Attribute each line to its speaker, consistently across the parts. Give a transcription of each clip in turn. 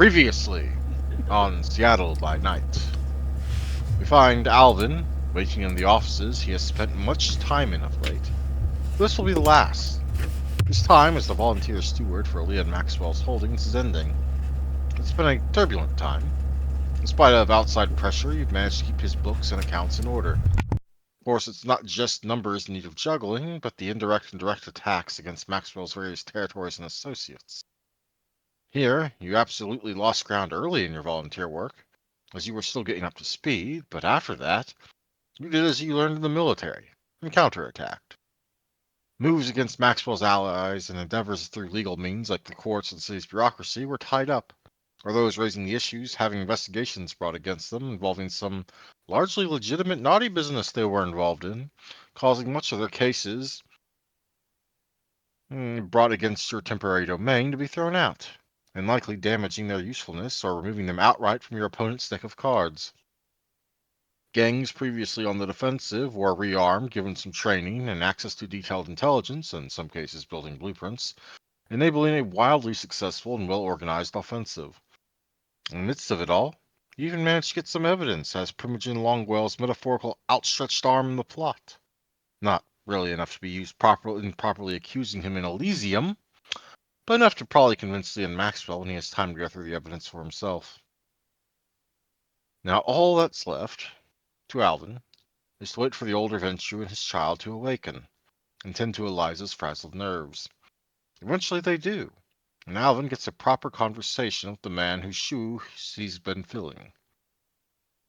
Speaker 1: Previously on Seattle by Night, we find Alvin waiting in the offices he has spent much time in of late. This will be the last. His time as the volunteer steward for Leon Maxwell's holdings is ending. It's been a turbulent time. In spite of outside pressure, you've managed to keep his books and accounts in order. Of course, it's not just numbers in need of juggling, but the indirect and direct attacks against Maxwell's various territories and associates. Here, you absolutely lost ground early in your volunteer work, as you were still getting up to speed, but after that, you did as you learned in the military and counterattacked. Moves against Maxwell's allies and endeavors through legal means like the courts and the city's bureaucracy were tied up, or those raising the issues having investigations brought against them involving some largely legitimate naughty business they were involved in, causing much of their cases brought against your temporary domain to be thrown out, and likely damaging their usefulness or removing them outright from your opponent's deck of cards. Gangs previously on the defensive were rearmed, given some training and access to detailed intelligence, and in some cases building blueprints, enabling a wildly successful and well organized offensive. In the midst of it all, you even managed to get some evidence as Primogen Longwell's metaphorical outstretched arm in the plot. Not really enough to be used properly in properly accusing him in Elysium, but enough to probably convince Leon Maxwell when he has time to go through the evidence for himself. Now, all that's left to Alvin is to wait for the older Venture and his child to awaken and tend to Eliza's frazzled nerves. Eventually they do, and Alvin gets a proper conversation with the man whose shoes he's been filling.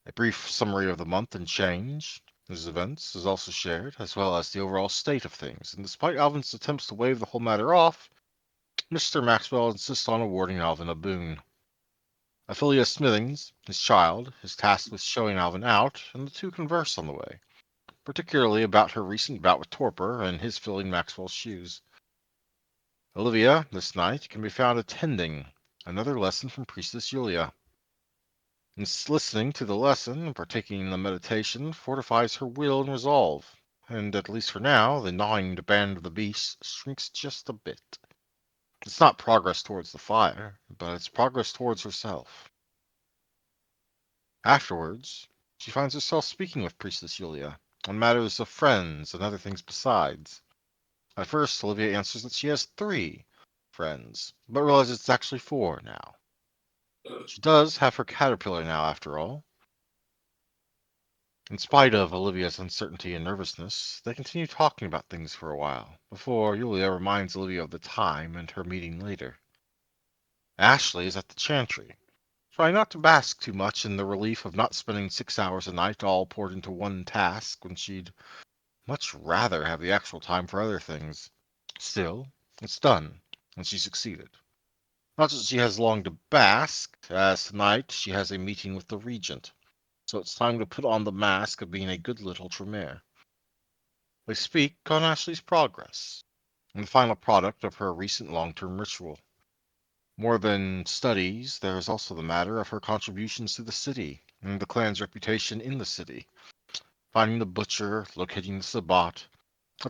Speaker 1: A brief summary of the month and change, his events, is also shared, as well as the overall state of things, and despite Alvin's attempts to wave the whole matter off, Mr. Maxwell insists on awarding Alvin a boon. Ophelia Smithings, his child, is tasked with showing Alvin out, and the two converse on the way, particularly about her recent bout with torpor and his filling Maxwell's shoes. Olivia, this night, can be found attending another lesson from Priestess Julia. And listening to the lesson and partaking in the meditation fortifies her will and resolve, and at least for now, the gnawing band of the beast shrinks just a bit. It's not progress towards the fire, but it's progress towards herself. Afterwards, she finds herself speaking with Priestess Julia on matters of friends and other things besides. At first, Olivia answers that she has 3 friends, but realizes it's actually 4 now. She does have her caterpillar now, after all. In spite of Olivia's uncertainty and nervousness, they continue talking about things for a while, before Julia reminds Olivia of the time and her meeting later. Ashley is at the chantry, trying not to bask too much in the relief of not spending 6 hours a night all poured into one task when she'd much rather have the actual time for other things. Still, it's done, and she succeeded. Not that she has long to bask, as tonight she has a meeting with the Regent, so it's time to put on the mask of being a good little Tremere. They speak on Ashley's progress, and the final product of her recent long-term ritual. More than studies, there is also the matter of her contributions to the city, and the clan's reputation in the city. Finding the butcher, locating the Sabbat,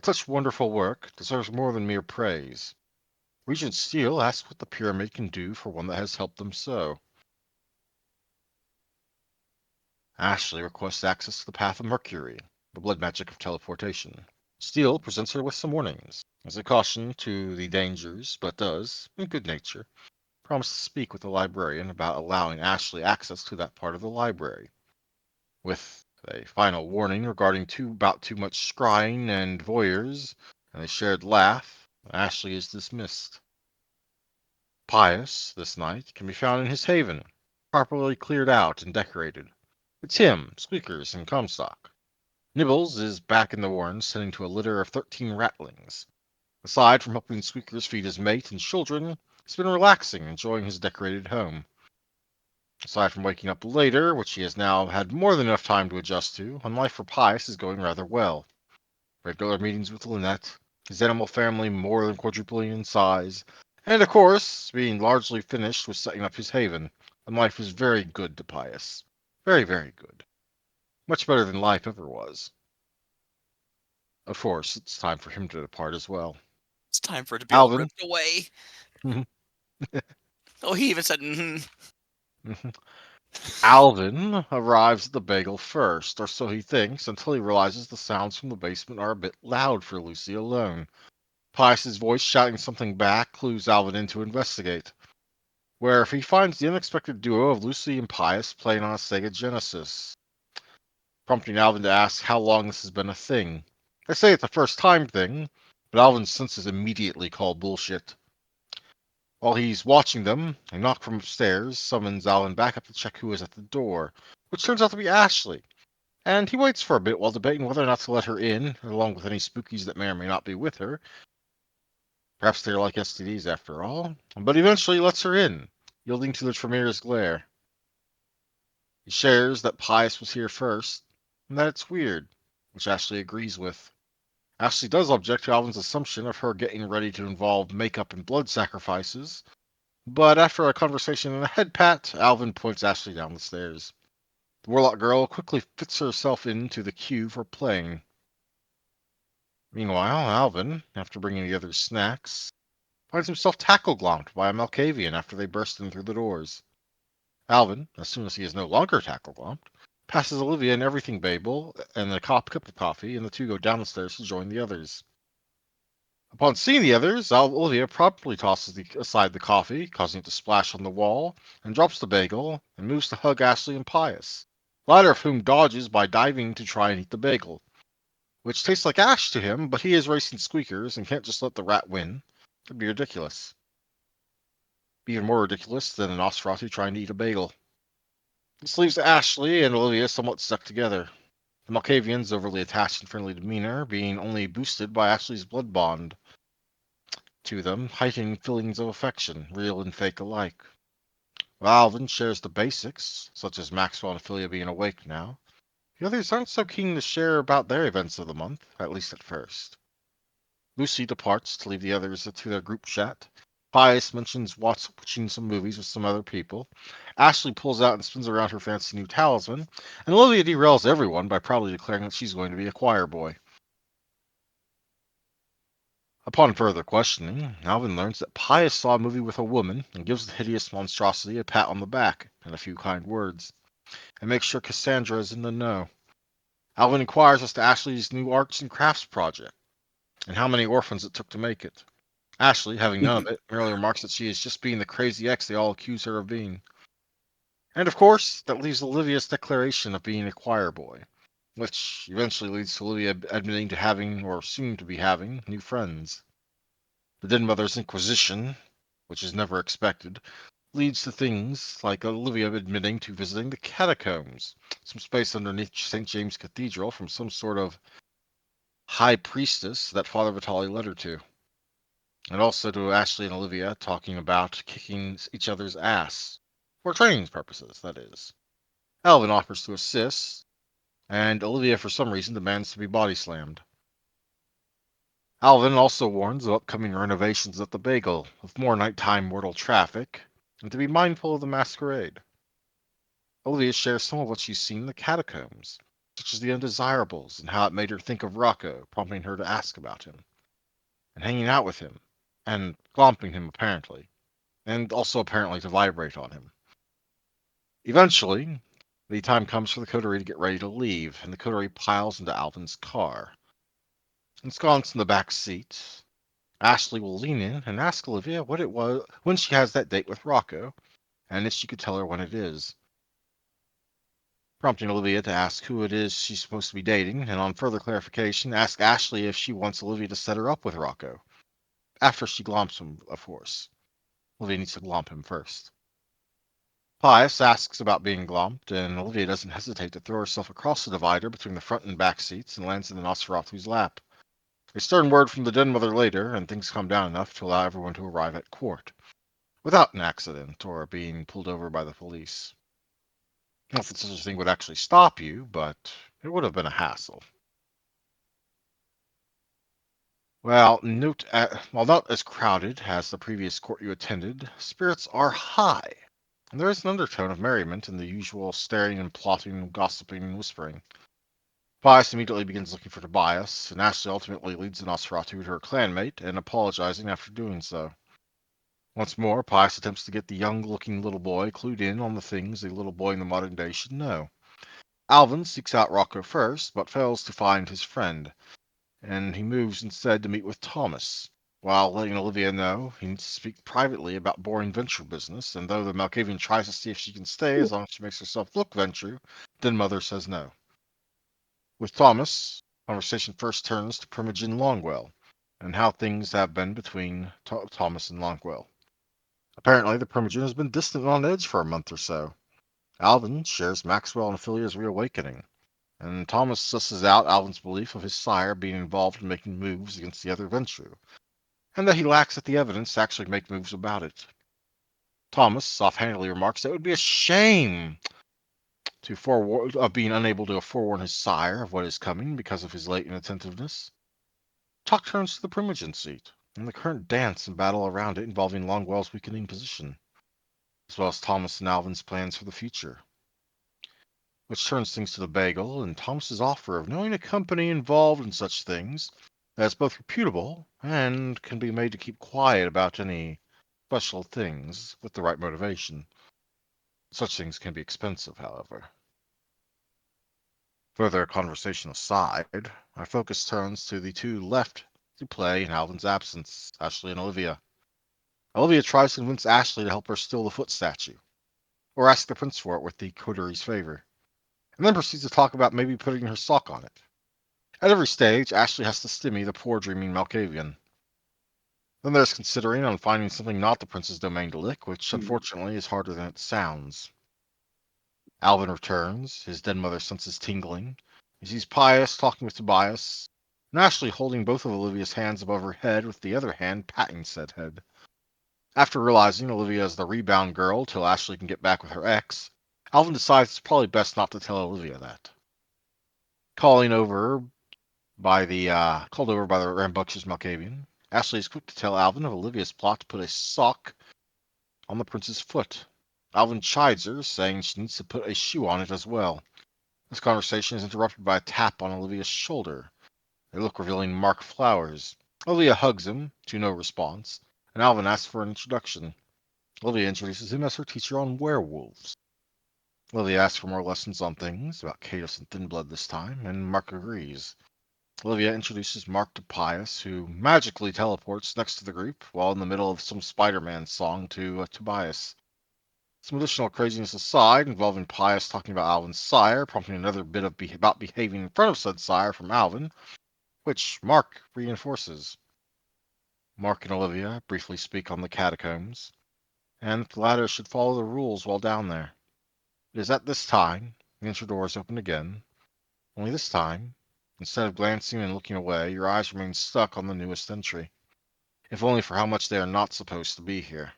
Speaker 1: such wonderful work deserves more than mere praise. Regent Steele asks what the pyramid can do for one that has helped them so. Ashley requests access to the path of Mercury, the blood magic of teleportation. Steele presents her with some warnings, as a caution to the dangers, but does, in good nature, promise to speak with the librarian about allowing Ashley access to that part of the library, with a final warning regarding about too much scrying and voyeurs, and a shared laugh. Ashley is dismissed. Pius, this night, can be found in his haven, properly cleared out and decorated. It's him, Squeakers, and Comstock. Nibbles is back in the warrens, tending to a litter of 13 ratlings. Aside from helping Squeakers feed his mate and children, he's been relaxing, enjoying his decorated home. Aside from waking up later, which he has now had more than enough time to adjust to, and life for Pius is going rather well. Regular meetings with Lynette, his animal family more than quadrupling in size, and of course, being largely finished with setting up his haven, and life is very good to Pius. Very, very good. Much better than life ever was. Of course, it's time for him to depart as well.
Speaker 2: It's time for it to be all
Speaker 1: Alvin,
Speaker 2: ripped away. Oh, he even said, mm-hmm.
Speaker 1: Alvin arrives at the bagel first, or so he thinks, until he realizes the sounds from the basement are a bit loud for Lucy alone. Pius's voice shouting something back clues Alvin in to investigate, where he finds the unexpected duo of Lucy and Pius playing on a Sega Genesis, prompting Alvin to ask how long this has been a thing. They say it's a first time thing, but Alvin's senses immediately call bullshit. While he's watching them, a knock from upstairs summons Alvin back up to check who is at the door, which turns out to be Ashley. And he waits for a bit while debating whether or not to let her in, along with any spookies that may or may not be with her. Perhaps they're like STDs after all. But eventually he lets her in, yielding to the Tremere's glare. He shares that Pius was here first, and that it's weird, which Ashley agrees with. Ashley does object to Alvin's assumption of her getting ready to involve makeup and blood sacrifices, but after a conversation and a head pat, Alvin points Ashley down the stairs. The Warlock girl quickly fits herself into the queue for playing. Meanwhile, Alvin, after bringing the others snacks, finds himself tackle glomped by a Malkavian after they burst in through the doors. Alvin, as soon as he is no longer tackle glomped, passes Olivia and everything Babel and a cup of coffee, and the two go down the stairs to join the others. Upon seeing the others, Olivia promptly tosses aside the coffee, causing it to splash on the wall, and drops the bagel, and moves to hug Ashley and Pius, the latter of whom dodges by diving to try and eat the bagel, which tastes like ash to him, but he is racing squeakers and can't just let the rat win. It'd be ridiculous. Even more ridiculous than an Nosferatu trying to eat a bagel. This leaves Ashley and Olivia somewhat stuck together. The Malkavian's overly attached and friendly demeanor being only boosted by Ashley's blood bond to them, heightening feelings of affection, real and fake alike. While Alvin shares the basics, such as Maxwell and Ophelia being awake now, the others aren't so keen to share about their events of the month, at least at first. Lucy departs to leave the others to their group chat. Pius mentions watching some movies with some other people. Ashley pulls out and spins around her fancy new talisman, and Olivia derails everyone by proudly declaring that she's going to be a choir boy. Upon further questioning, Alvin learns that Pius saw a movie with a woman and gives the hideous monstrosity a pat on the back and a few kind words, and makes sure Cassandra is in the know. Alvin inquires as to Ashley's new arts and crafts project, and how many orphans it took to make it. Ashley, having none of it, merely remarks that she is just being the crazy ex they all accuse her of being. And of course, that leaves Olivia's declaration of being a choir boy, which eventually leads to Olivia admitting to having, or soon to be having, new friends. The Den Mother's Inquisition, which is never expected, leads to things like Olivia admitting to visiting the catacombs, some space underneath St. James Cathedral from some sort of high priestess that Father Vitali led her to. And also to Ashley and Olivia talking about kicking each other's ass. For training purposes, that is. Alvin offers to assist, and Olivia, for some reason, demands to be body slammed. Alvin also warns of upcoming renovations at the Bagel, with more nighttime mortal traffic, and to be mindful of the masquerade. Olivia shares some of what she's seen in the catacombs, such as the undesirables and how it made her think of Rocco, prompting her to ask about him, and hanging out with him, and glomping him apparently, and also apparently to vibrate on him. Eventually, the time comes for the coterie to get ready to leave, and the coterie piles into Alvin's car. Ensconced in the back seat, Ashley will lean in and ask Olivia what it was when she has that date with Rocco, and if she could tell her when it is, prompting Olivia to ask who it is she's supposed to be dating, and on further clarification, ask Ashley if she wants Olivia to set her up with Rocco. After she glomps him, of course. Olivia needs to glomp him first. Pius asks about being glomped, and Olivia doesn't hesitate to throw herself across the divider between the front and back seats and lands in the Nosferatu's lap. A stern word from the den mother later, and things calm down enough to allow everyone to arrive at court, without an accident or being pulled over by the police. Not that such a thing would actually stop you, but it would have been a hassle. While not as crowded as the previous court you attended, spirits are high, and there is an undertone of merriment in the usual staring and plotting, gossiping and whispering. Bias immediately begins looking for Tobias, and Ashley ultimately leads the Nosferatu to her clanmate and apologizing after doing so. Once more, Pius attempts to get the young-looking little boy clued in on the things a little boy in the modern day should know. Alvin seeks out Rocco first, but fails to find his friend, and he moves instead to meet with Thomas, while letting Olivia know he needs to speak privately about boring venture business, and though the Malkavian tries to see if she can stay as long as she makes herself look venture, then Mother says no. With Thomas, conversation first turns to Primogen Longwell, and how things have been between Thomas and Longwell. Apparently, the Primogen has been distant and on edge for a month or so. Alvin shares Maxwell and Ophelia's reawakening, and Thomas susses out Alvin's belief of his sire being involved in making moves against the other Ventrue, and that he lacks the evidence to actually make moves about it. Thomas offhandedly remarks that it would be a shame of being unable to forewarn his sire of what is coming because of his late inattentiveness. Talk turns to the Primogen seat, and the current dance and battle around it involving Longwell's weakening position, as well as Thomas and Alvin's plans for the future, which turns things to the bagel and Thomas's offer of knowing a company involved in such things that's both reputable and can be made to keep quiet about any special things with the right motivation. Such things can be expensive, however. Further conversation aside, our focus turns to the two left to play in Alvin's absence, Ashley and Olivia. Olivia tries to convince Ashley to help her steal the foot statue, or ask the prince for it with the coterie's favor, and then proceeds to talk about maybe putting her sock on it. At every stage, Ashley has to stymie the poor dreaming Malkavian. Then there's considering on finding something not the prince's domain to lick, which unfortunately is harder than it sounds. Alvin returns, his dead mother senses tingling. He sees Pius talking with Tobias, and Ashley holding both of Olivia's hands above her head with the other hand patting said head. After realizing Olivia is the rebound girl till Ashley can get back with her ex, Alvin decides it's probably best not to tell Olivia that. Calling over called over by the rambunctious Malkavian, Ashley is quick to tell Alvin of Olivia's plot to put a sock on the prince's foot. Alvin chides her, saying she needs to put a shoe on it as well. This conversation is interrupted by a tap on Olivia's shoulder, a look revealing Mark Flowers. Olivia hugs him, to no response, and Alvin asks for an introduction. Olivia introduces him as her teacher on werewolves. Olivia asks for more lessons on things, about Cadus and Thinblood this time, and Mark agrees. Olivia introduces Mark to Pius, who magically teleports next to the group while in the middle of some Spider-Man song to Tobias. Some additional craziness aside, involving Pius talking about Alvin's sire, prompting another bit of about behaving in front of said sire from Alvin, which Mark reinforces. Mark and Olivia briefly speak on the catacombs, and the latter should follow the rules while down there. It is at this time the entry doors open again, only this time, instead of glancing and looking away, your eyes remain stuck on the newest entry, if only for how much they are not supposed to be here.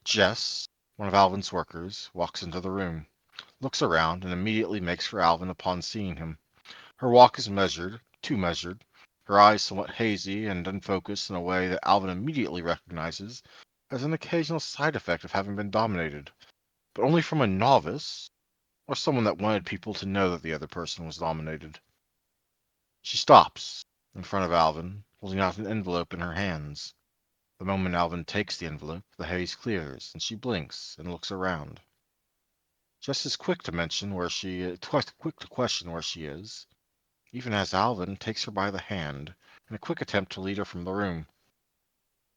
Speaker 1: Jess, one of Alvin's workers, walks into the room, looks around, and immediately makes for Alvin upon seeing him. Her walk is measured, too measured, her eyes somewhat hazy and unfocused in a way that Alvin immediately recognizes as an occasional side effect of having been dominated, but only from a novice or someone that wanted people to know that the other person was dominated. She stops in front of Alvin, holding out an envelope in her hands. The moment Alvin takes the envelope, the haze clears, and she blinks and looks around. Just as quick to mention where she, quick to question where she is, even as Alvin takes her by the hand in a quick attempt to lead her from the room.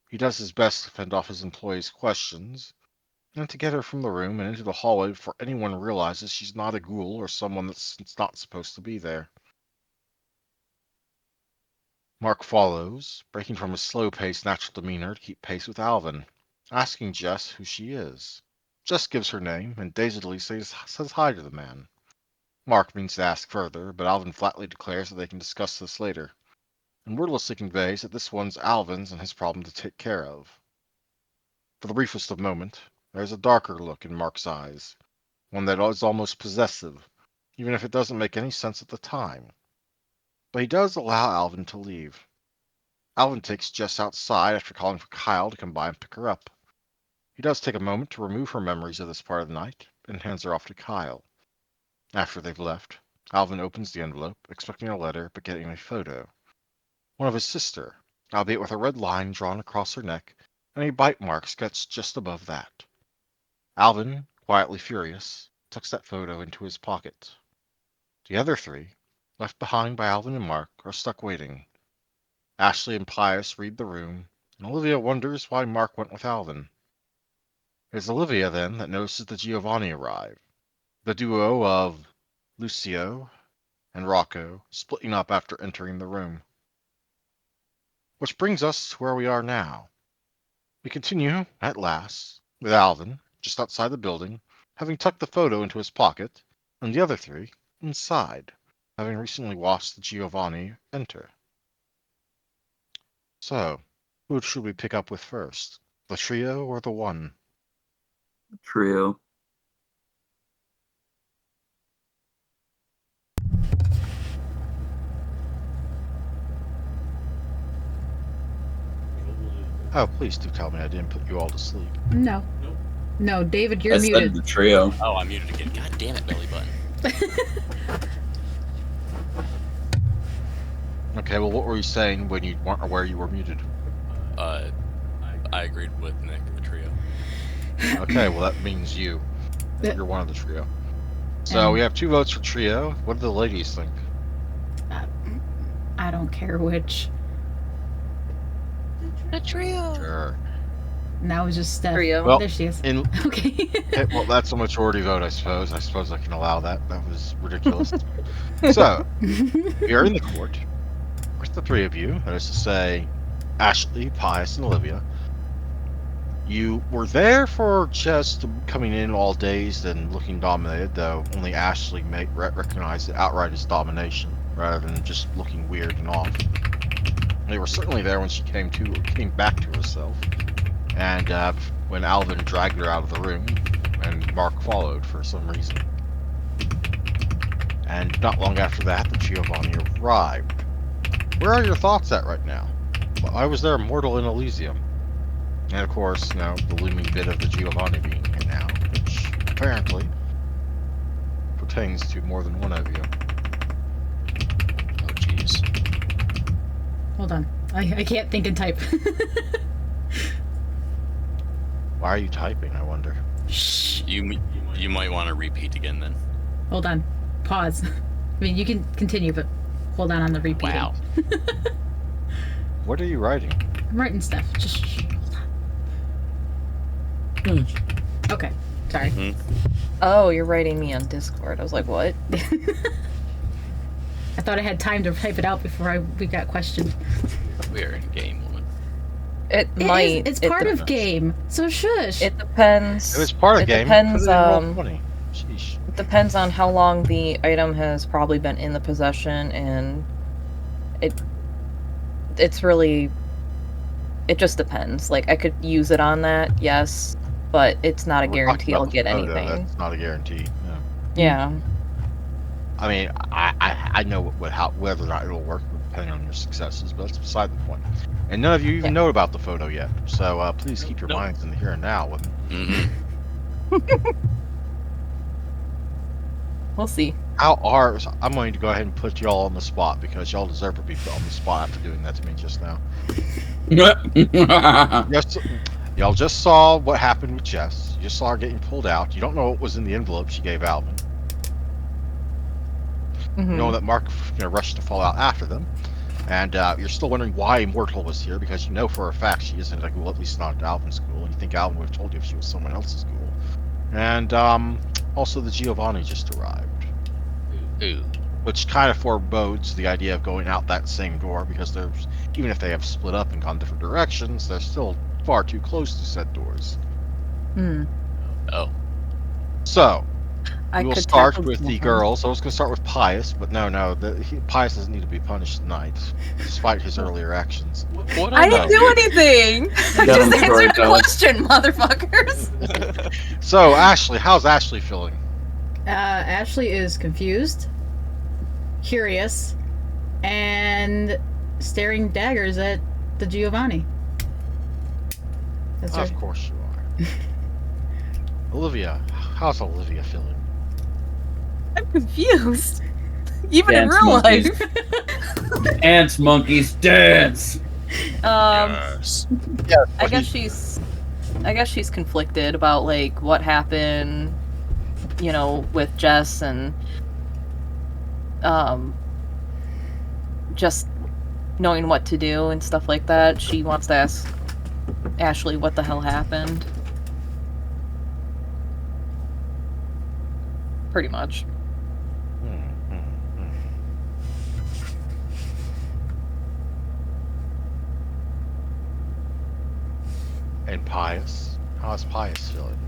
Speaker 1: He does his best to fend off his employee's questions, and to get her from the room and into the hallway before anyone realizes she's not a ghoul or someone that's not supposed to be there. Mark follows, breaking from his slow-paced natural demeanor to keep pace with Alvin, asking Jess who she is. Jess gives her name and dazedly says hi to the man. Mark means to ask further, but Alvin flatly declares that they can discuss this later, and wordlessly conveys that this one's Alvin's and his problem to take care of. For the briefest of moment, there is a darker look in Mark's eyes, one that is almost possessive, even if it doesn't make any sense at the time. But he does allow Alvin to leave. Alvin takes Jess outside after calling for Kyle to come by and pick her up. He does take a moment to remove her memories of this part of the night, and hands her off to Kyle. After they've left, Alvin opens the envelope, expecting a letter, but getting a photo. One of his sister, albeit with a red line drawn across her neck, and a bite mark sketched just above that. Alvin, quietly furious, tucks that photo into his pocket. The other three, left behind by Alvin and Mark, are stuck waiting. Ashley and Pius read the room, and Olivia wonders why Mark went with Alvin. It's Olivia, then, that notices the Giovanni arrive. The duo of Lucio and Rocco splitting up after entering the room. Which brings us to where we are now. We continue, at last, with Alvin, just outside the building, having tucked the photo into his pocket, and the other three inside, having recently watched the Giovanni enter. So, who should we pick up with first? The trio or the one?
Speaker 2: Trio.
Speaker 1: Oh, please do tell me I didn't put you all to sleep.
Speaker 3: No. No, David, you're
Speaker 2: I said
Speaker 3: muted.
Speaker 2: the trio.
Speaker 4: Oh, I'm muted again. God damn it, belly button.
Speaker 1: Okay, well, what were you saying when you weren't aware you were muted?
Speaker 4: I agreed with Nick, the trio.
Speaker 1: Okay, well, that means you. You're one of the trio. So we have 2 votes for trio. What do the ladies think?
Speaker 3: I don't care which.
Speaker 4: The trio.
Speaker 1: Sure.
Speaker 3: Now it's just Steph.
Speaker 5: Trio.
Speaker 1: Well,
Speaker 3: There she is.
Speaker 1: Okay, well, that's a majority vote, I suppose. I suppose I can allow that. That was ridiculous. So, we are in the court with the 3 of you. That is to say, Ashley, Pius, and Olivia. You were there for just coming in all dazed and looking dominated, though only Ashley recognized it outright as domination, rather than just looking weird and off. They were certainly there when she came back to herself, and when Alvin dragged her out of the room, and Mark followed for some reason. And not long after that, the Giovanni arrived. Where are your thoughts at right now? Well, I was there, mortal in Elysium. And of course, the looming bit of the Giovanni being here now, which apparently pertains to more than one of you.
Speaker 4: Oh, jeez.
Speaker 3: Hold on. I can't think and type.
Speaker 1: Why are you typing, I wonder?
Speaker 3: Shh.
Speaker 4: You might want to repeat again then.
Speaker 3: Hold on. Pause. I mean, you can continue, but hold on the repeating.
Speaker 4: Wow.
Speaker 1: What are you writing?
Speaker 3: I'm writing stuff. Just hold on. Okay. Sorry.
Speaker 4: Mm-hmm.
Speaker 5: Oh, you're writing me on Discord. I was like, what?
Speaker 3: I thought I had time to type it out before we got questioned.
Speaker 4: We are in game, woman.
Speaker 3: It's part of game, so shush.
Speaker 5: It depends.
Speaker 1: If it's part of game,
Speaker 5: Depends,
Speaker 1: put it in Roll20. Sheesh.
Speaker 5: It depends on how long the item has probably been in the possession, and it's really, it just depends. Like, I could use it on that, yes, but it's not a guarantee I'll get anything.
Speaker 1: That's not a guarantee. No.
Speaker 5: Yeah.
Speaker 1: I mean, I know whether or not it'll work depending on your successes, but that's beside the point. And none of you even know about the photo yet, so please keep your minds in the here and now.
Speaker 4: Mm-hmm.
Speaker 5: We'll see.
Speaker 1: I'm going to go ahead and put y'all on the spot because y'all deserve to be put on the spot after doing that to me just now. Y'all just saw what happened with Jess. You just saw her getting pulled out. You don't know what was in the envelope she gave Alvin.
Speaker 5: Mm-hmm.
Speaker 1: You know that Mark rushed to fall out after them. And you're still wondering why Immortal was here because you know for a fact she isn't at least not at Alvin's school. And you think Alvin would have told you if she was someone else's school. And also the Giovanni just arrived.
Speaker 4: Ooh.
Speaker 1: Which kind of forebodes the idea of going out that same door because even if they have split up and gone different directions, they're still far too close to said doors.
Speaker 5: Hmm.
Speaker 4: Oh.
Speaker 1: So, we will start with the
Speaker 5: him.
Speaker 1: girls. I was going to start with Pius, but no, Pius doesn't need to be punished tonight, despite his earlier actions.
Speaker 4: What
Speaker 5: I didn't do anything! I
Speaker 2: Got him
Speaker 5: just answered
Speaker 2: started,
Speaker 5: the
Speaker 2: Alex.
Speaker 5: question, motherfuckers!
Speaker 1: So, Ashley, how's Ashley feeling?
Speaker 3: Ashley is confused, curious, and staring daggers at the Giovanni. That's
Speaker 1: Of
Speaker 3: right.
Speaker 1: course you are. Olivia, how's Olivia feeling?
Speaker 5: I'm confused. Even in
Speaker 2: Dance
Speaker 5: real
Speaker 2: monkeys.
Speaker 5: life.
Speaker 2: Dance, monkeys, dance!
Speaker 4: Yes.
Speaker 1: Yeah,
Speaker 5: I guess she's conflicted about like what happened, with Jess and just knowing what to do and stuff like that. She wants to ask Ashley what the hell happened. Pretty much.
Speaker 1: And Pius? How's Pius feeling?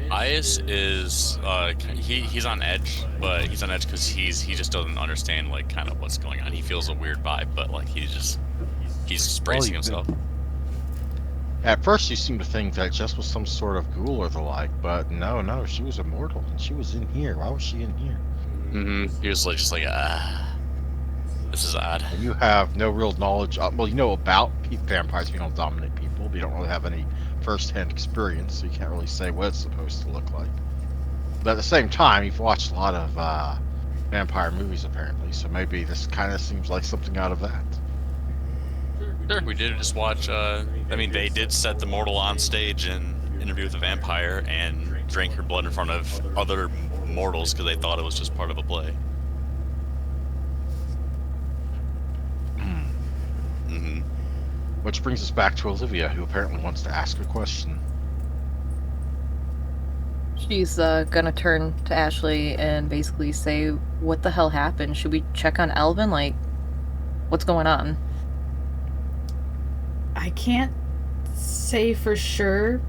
Speaker 4: Pius is he's on edge, but he's on edge because he just doesn't understand like kind of what's going on. He feels a weird vibe, but like he's just bracing himself.
Speaker 1: At first, you seemed to think that Jess was some sort of ghoul or the like, but no, she was immortal, and she was in here. Why was she in here?
Speaker 4: He was like just like this is odd.
Speaker 1: And you have no real knowledge. Well, you know about vampires being able to dominate people, but you don't really have any first-hand experience, so you can't really say what it's supposed to look like. But at the same time, you've watched a lot of vampire movies, apparently, so maybe this kind of seems like something out of that.
Speaker 4: Sure, we did just watch. They did set the mortal on stage in Interview with the Vampire and drank her blood in front of other mortals because they thought it was just part of a play.
Speaker 1: Which brings us back to Olivia, who apparently wants to ask a question.
Speaker 5: She's gonna turn to Ashley and basically say, what the hell happened? Should we check on Alvin? Like, what's going on?
Speaker 3: I can't say for sure,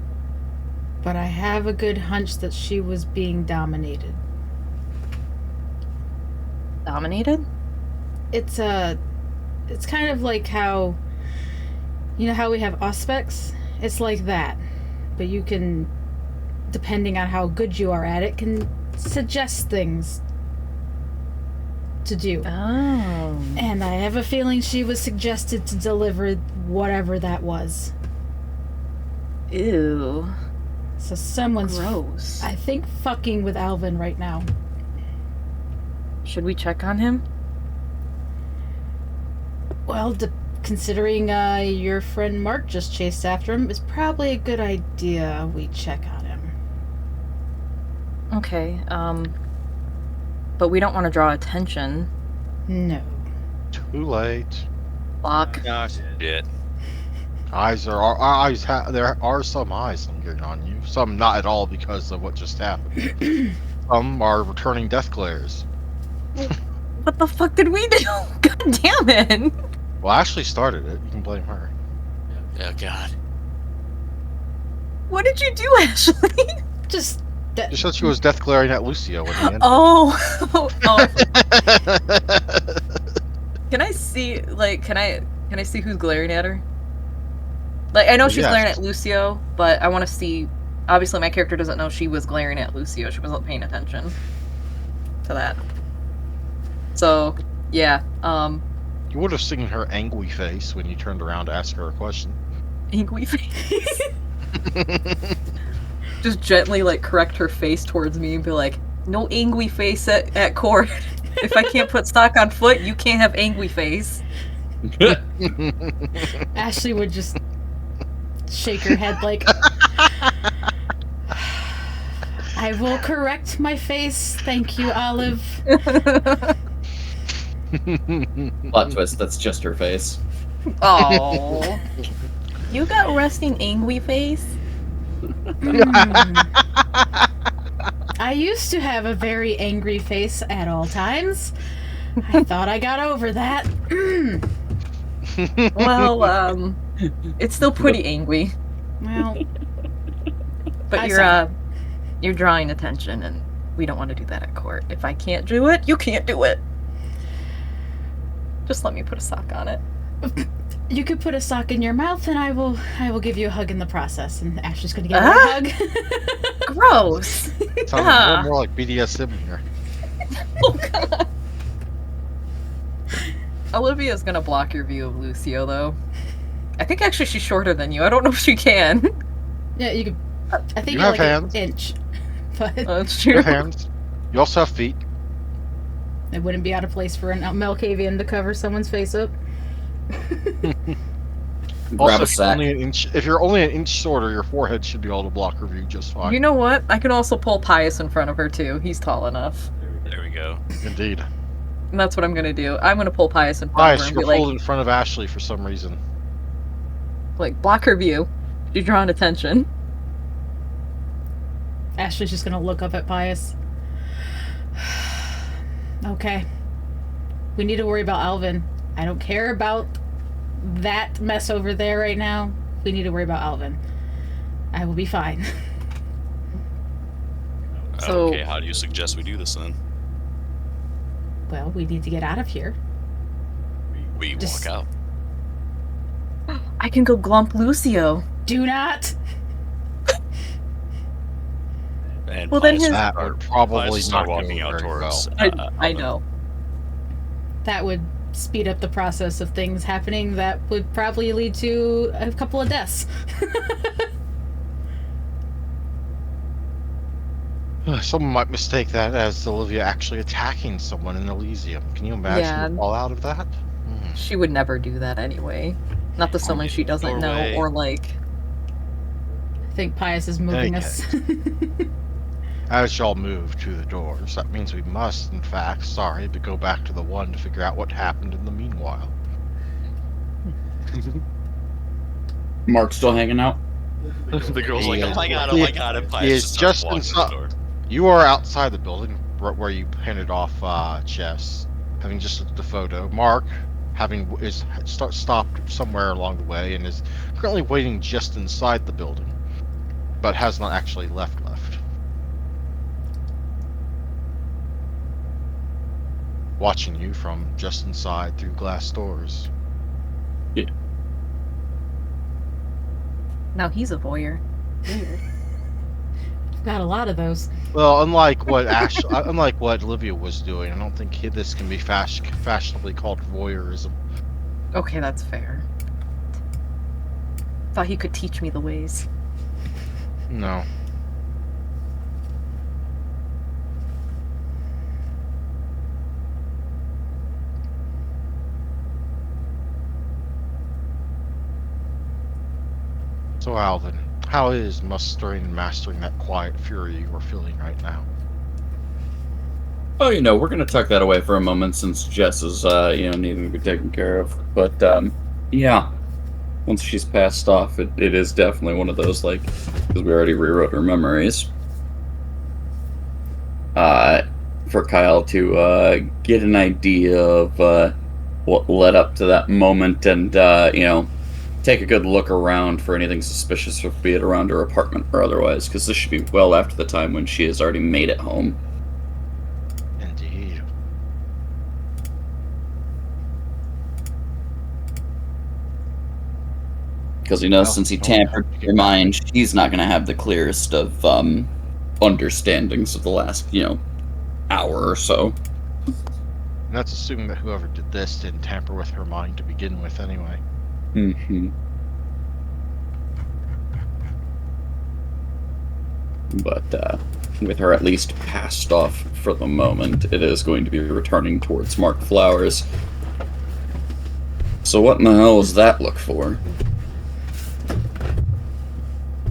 Speaker 3: but I have a good hunch that she was being dominated.
Speaker 5: Dominated?
Speaker 3: It's kind of like how, how we have auspex? It's like that. But you can, depending on how good you are at it, can suggest things to do.
Speaker 5: Oh.
Speaker 3: And I have a feeling she was suggested to deliver whatever that was.
Speaker 5: Ew.
Speaker 3: So someone's,
Speaker 5: Gross.
Speaker 3: I think, fucking with Alvin right now.
Speaker 5: Should we check on him?
Speaker 3: Well, considering your friend Mark just chased after him, it's probably a good idea we check on him.
Speaker 5: Okay, but we don't want to draw attention.
Speaker 3: No.
Speaker 1: Too late.
Speaker 5: Fuck.
Speaker 4: Shit.
Speaker 1: There are some eyes lingering on you. Some not at all because of what just happened. Some are returning death glares.
Speaker 5: What the fuck did we do? God damn it!
Speaker 1: Well, Ashley started it. You can blame her.
Speaker 4: Oh god.
Speaker 5: What did you do, Ashley?
Speaker 3: Just...
Speaker 1: She said she was death glaring at Lucio when he ended.
Speaker 5: Oh. Can I see, like, can I see who's glaring at her? Like, I know she's glaring at Lucio, but I want to see... Obviously, my character doesn't know she was glaring at Lucio. She wasn't paying attention to that. So, yeah,
Speaker 1: You would have seen her angry face when you turned around to ask her a question.
Speaker 5: angry face. Just gently, like, correct her face towards me and be like, no angry face at court. If I can't put stock on foot, you can't have angry face.
Speaker 3: Ashley would just shake her head like, I will correct my face. Thank you, Olive.
Speaker 2: Plot twist, that's just her face.
Speaker 5: Oh. You got resting angry face?
Speaker 3: I used to have a very angry face at all times. I thought I got over that.
Speaker 5: Well, it's still pretty angry.
Speaker 3: Well,
Speaker 5: But you're drawing attention, and we don't want to do that at court. If I can't do it, you can't do it. Just let me put a sock on it.
Speaker 3: you could put a sock in your mouth, and I will give you a hug in the process. And Ashley's gonna give her a hug.
Speaker 5: Gross.
Speaker 1: Sounds a little more like BDSM here.
Speaker 5: Oh god. Olivia's gonna block your view of Lucio, though. I think actually she's shorter than you. I don't know if she can.
Speaker 3: Yeah, you could. I think
Speaker 1: You
Speaker 3: you're
Speaker 1: have
Speaker 3: like
Speaker 1: hands.
Speaker 3: an inch, but
Speaker 5: That's
Speaker 1: You
Speaker 5: true.
Speaker 1: have hands. You also have feet.
Speaker 3: it wouldn't be out of place for a Melcavian to cover someone's face up.
Speaker 2: Grab
Speaker 1: Also,
Speaker 2: a sack.
Speaker 1: if you're only an inch shorter, your forehead should be able to block her view just fine.
Speaker 5: You know what? I can also pull Pius in front of her too. He's tall enough.
Speaker 4: There we go.
Speaker 1: Indeed.
Speaker 5: And that's what I'm gonna do. I'm gonna pull Pius in front of her
Speaker 1: Pius,
Speaker 5: and
Speaker 1: you're
Speaker 5: be like,
Speaker 1: pulled in front of Ashley for some reason.
Speaker 5: block her view. She's drawing attention.
Speaker 3: Ashley's just gonna look up at Pius. Okay. We need to worry about Alvin. I don't care about that mess over there right now. We need to worry about Alvin. I will be fine.
Speaker 5: So-
Speaker 4: Okay, how do you suggest we do this then?
Speaker 3: Well, we need to get out of here.
Speaker 4: We
Speaker 3: Just-
Speaker 4: walk out.
Speaker 5: I can go glump Lucio.
Speaker 3: Do not.
Speaker 4: And
Speaker 5: Well, then
Speaker 4: Pius
Speaker 5: his-
Speaker 1: That
Speaker 4: will
Speaker 1: would
Speaker 4: start-
Speaker 1: probably
Speaker 4: Pius will start
Speaker 1: not
Speaker 4: walking
Speaker 1: go
Speaker 4: out
Speaker 1: very
Speaker 4: towards.
Speaker 1: well.
Speaker 5: I know.
Speaker 3: That would speed up the process of things happening that would probably lead to a couple of deaths.
Speaker 1: Someone might mistake that as Olivia actually attacking someone in Elysium. Can you imagine
Speaker 5: Yeah.
Speaker 1: the fallout of that?
Speaker 5: She would never do that anyway. Not to someone she doesn't know
Speaker 4: doorway.
Speaker 5: or like.
Speaker 3: I think Pius is moving us.
Speaker 1: As y'all move to the doors, that means we must, in fact, but go back to the one to figure out what happened in the meanwhile.
Speaker 2: Mark's still hanging out.
Speaker 4: The girl's
Speaker 1: He
Speaker 4: like,
Speaker 1: is-
Speaker 4: oh my god, and
Speaker 1: he
Speaker 4: Pius
Speaker 1: is
Speaker 4: just starts
Speaker 1: just
Speaker 4: walking to
Speaker 1: inside-
Speaker 4: the door.
Speaker 1: You are outside the building where you handed off Chess, having just looked at the photo. Mark, stopped somewhere along the way and is currently waiting just inside the building, but has not actually left. Watching you from just inside through glass doors.
Speaker 5: Now he's a voyeur. Weird.
Speaker 3: Got a lot of those.
Speaker 1: Well, unlike what Olivia was doing, I don't think this can be fashionably called voyeurism.
Speaker 5: Okay, that's fair. Thought he could teach me the ways.
Speaker 1: No. So Alvin, how is mustering and mastering that quiet fury you are feeling right now?
Speaker 2: Oh, we're gonna tuck that away for a moment since Jess is, needing to be taken care of. But, yeah. Once she's passed off, it is definitely one of those, like, because we already rewrote her memories. For Kyle to, get an idea of, what led up to that moment and, take a good look around for anything suspicious, be it around her apartment or otherwise, because this should be well after the time when she has already made it home.
Speaker 1: Indeed.
Speaker 2: Because,
Speaker 1: Well,
Speaker 2: since he
Speaker 1: don't
Speaker 2: tampered
Speaker 1: have to
Speaker 2: with
Speaker 1: get
Speaker 2: your
Speaker 1: back.
Speaker 2: mind, she's not going to have the clearest of understandings of the last, hour or so.
Speaker 1: And that's assuming that whoever did this didn't tamper with her mind to begin with anyway.
Speaker 2: Mm-hmm. But with her at least passed off for the moment, it is going to be returning towards Mark Flowers. So what in the hell does that look for?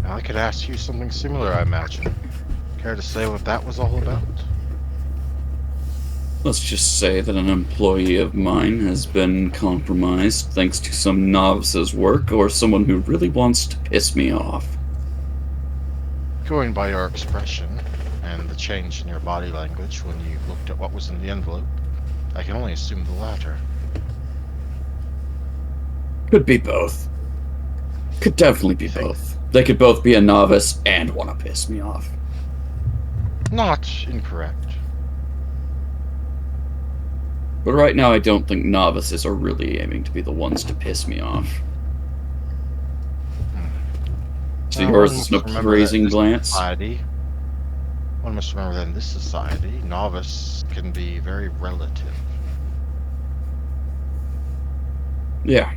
Speaker 1: Now, I could ask you something similar, I imagine. Care to say what that was all about?
Speaker 2: Let's just say that an employee of mine has been compromised thanks to some novice's work or someone who really wants to piss me off.
Speaker 1: Going by your expression and the change in your body language when you looked at what was in the envelope, I can only assume the latter.
Speaker 2: Could be both. Could definitely be
Speaker 1: Think-
Speaker 2: both. They could both be a novice and want to piss me off.
Speaker 1: Not incorrect.
Speaker 2: But right now, I don't think novices are really aiming to be the ones to piss me off. So
Speaker 1: Well,
Speaker 2: yours
Speaker 1: one
Speaker 2: is
Speaker 1: must
Speaker 2: an
Speaker 1: remember that
Speaker 2: appraising
Speaker 1: in this
Speaker 2: glance?
Speaker 1: Society, one must remember that in this society, novice can be very relative.
Speaker 2: Yeah.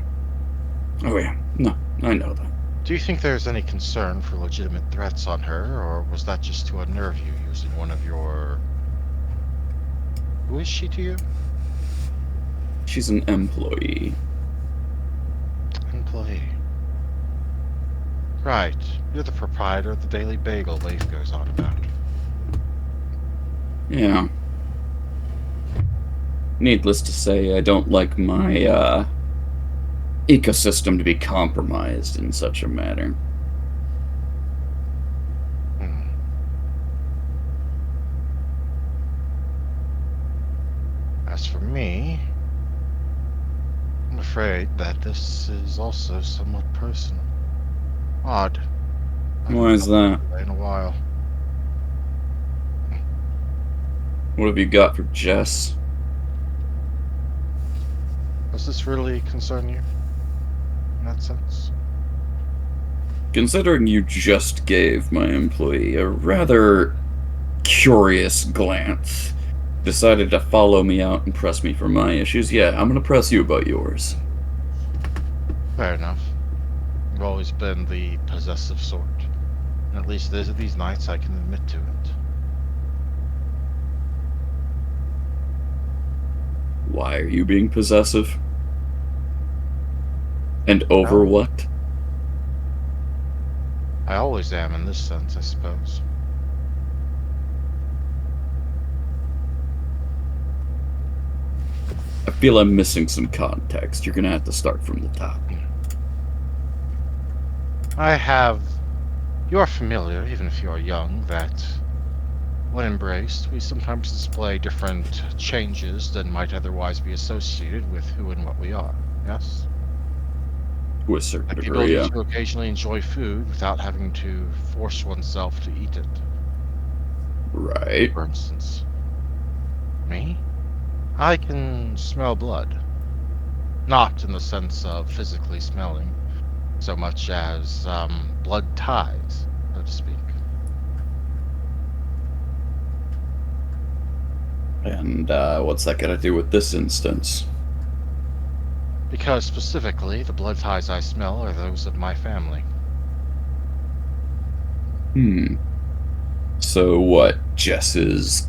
Speaker 2: Oh yeah. No, I know that.
Speaker 1: Do you think there's any concern for legitimate threats on her, or was that just to unnerve you using one of your... Who is she to you?
Speaker 2: She's an employee.
Speaker 1: employee. Right. You're the proprietor of the Daily Bagel Leif goes on about.
Speaker 2: Yeah. Needless to say, I don't like my ecosystem to be compromised in such a matter.
Speaker 1: Hmm. As for me, I'm afraid that this is also somewhat personal. Odd. I haven't
Speaker 2: Why is
Speaker 1: felt
Speaker 2: that?
Speaker 1: that way in a while.
Speaker 2: What have you got for Jess?
Speaker 1: Does this really concern you? In that sense?
Speaker 2: Considering you just gave my employee a rather curious glance, decided to follow me out and press me for my issues, yeah, I'm gonna press you about yours.
Speaker 1: Fair enough. You've always been the possessive sort. At least these nights I can admit to it.
Speaker 2: Why are you being possessive? And over
Speaker 1: Well,
Speaker 2: what?
Speaker 1: I always am in this sense, I suppose.
Speaker 2: I feel I'm missing some context. You're gonna have to start from the top.
Speaker 1: I have... You're familiar, even if you're young, that when embraced, we sometimes display different changes than might otherwise be associated with who and what we are, yes?
Speaker 2: To a certain
Speaker 1: Like the
Speaker 2: degree,
Speaker 1: ability
Speaker 2: yeah.
Speaker 1: to occasionally enjoy food without having to force oneself to eat it,
Speaker 2: Right.
Speaker 1: for instance. Me? I can smell blood. Not in the sense of physically smelling, so much as blood ties, so to speak.
Speaker 2: And what's that got to do with this instance?
Speaker 1: Because specifically, the blood ties I smell are those of my family.
Speaker 2: Hmm. So what? Jess is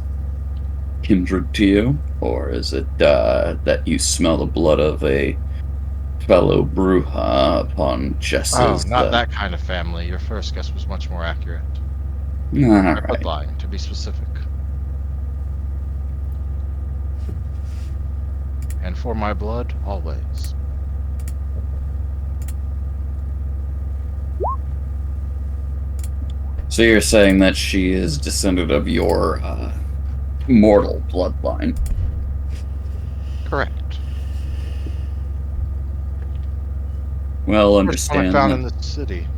Speaker 2: kindred to you? Or is it that you smell the blood of a fellow Bruja upon
Speaker 1: Oh,
Speaker 2: Jess's.
Speaker 1: not that kind of family. Your first guess was much more accurate. My
Speaker 2: Alright.
Speaker 1: bloodline, to be specific. And for my blood, always.
Speaker 2: So you're saying that she is descended of your mortal bloodline?
Speaker 1: Correct.
Speaker 2: Well,
Speaker 1: First one I
Speaker 2: understand
Speaker 1: found
Speaker 2: that.
Speaker 1: in this city.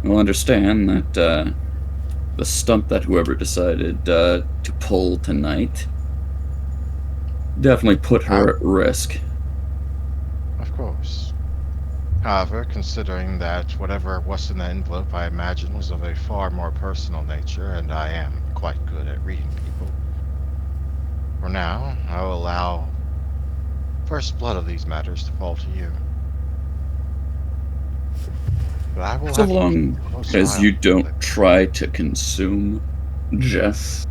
Speaker 2: Well, understand that the stunt that whoever decided to pull tonight definitely put her
Speaker 1: Oh,
Speaker 2: at risk.
Speaker 1: of course. However, considering that whatever was in the envelope I imagine was of a far more personal nature, and I am quite good at reading people, for now, I will allow first blood of these matters to fall to you. But I will
Speaker 2: So
Speaker 1: have you keep
Speaker 2: long
Speaker 1: a closer
Speaker 2: as
Speaker 1: eye
Speaker 2: you
Speaker 1: on
Speaker 2: don't
Speaker 1: it.
Speaker 2: try to consume Jess,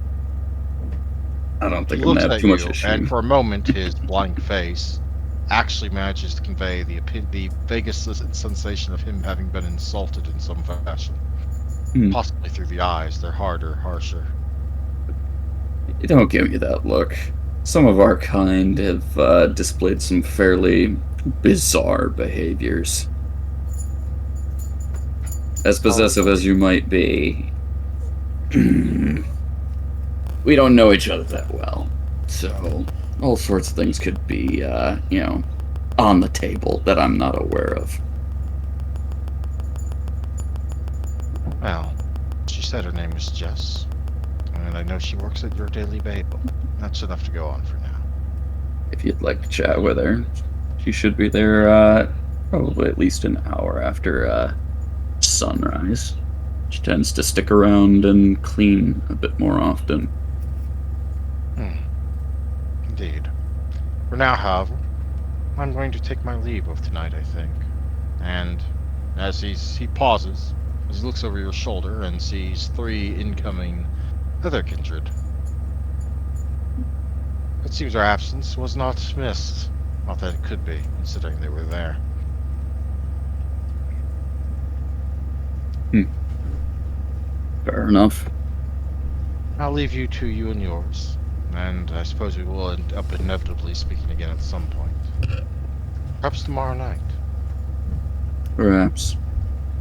Speaker 2: I don't
Speaker 1: He
Speaker 2: think I'm gonna
Speaker 1: looks
Speaker 2: have
Speaker 1: at
Speaker 2: too much
Speaker 1: you, and
Speaker 2: issue.
Speaker 1: for a moment, his blank face actually manages to convey the vaguest sensation of him having been insulted in some fashion.
Speaker 2: Hmm.
Speaker 1: Possibly through the eyes. They're harder, harsher.
Speaker 2: Don't give me that look. Some of our kind have displayed some fairly bizarre behaviors. As
Speaker 1: Oh,
Speaker 2: possessive as you might be, we don't know each other that well. So, all sorts of things could be, on the table that I'm not aware of.
Speaker 1: well, she said her name was Jess, and I know she works at your Daily Bagel. That's enough to go on for now.
Speaker 2: If you'd like to chat with her, she should be there, probably at least an hour after, sunrise. She tends to stick around and clean a bit more often.
Speaker 1: Hmm, indeed. For now, however, I'm going to take my leave of tonight, I think. And as he pauses, as he looks over your shoulder and sees 3 incoming other kindred. It seems our absence was not missed. Not that it could be, considering they were there.
Speaker 2: Fair enough.
Speaker 1: I'll leave you to you and yours, and I suppose we will end up inevitably speaking again at some point. Perhaps tomorrow night.
Speaker 2: Perhaps.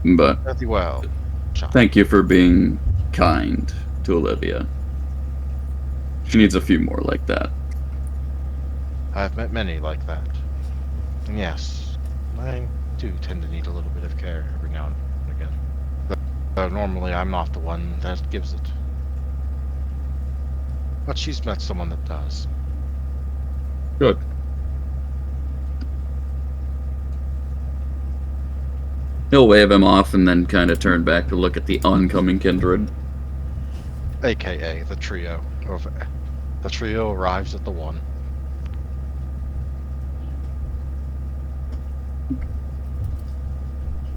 Speaker 2: But
Speaker 1: Very well, child.
Speaker 2: thank you for being kind to Olivia. She needs a few more like that.
Speaker 1: I've met many like that. And yes, I do tend to need a little bit of care every now and again. But normally I'm not the one that gives it. But she's met someone that does.
Speaker 2: Good. He'll wave him off and then kind of turn back to look at the oncoming kindred.
Speaker 1: AKA the trio. The trio arrives at the one.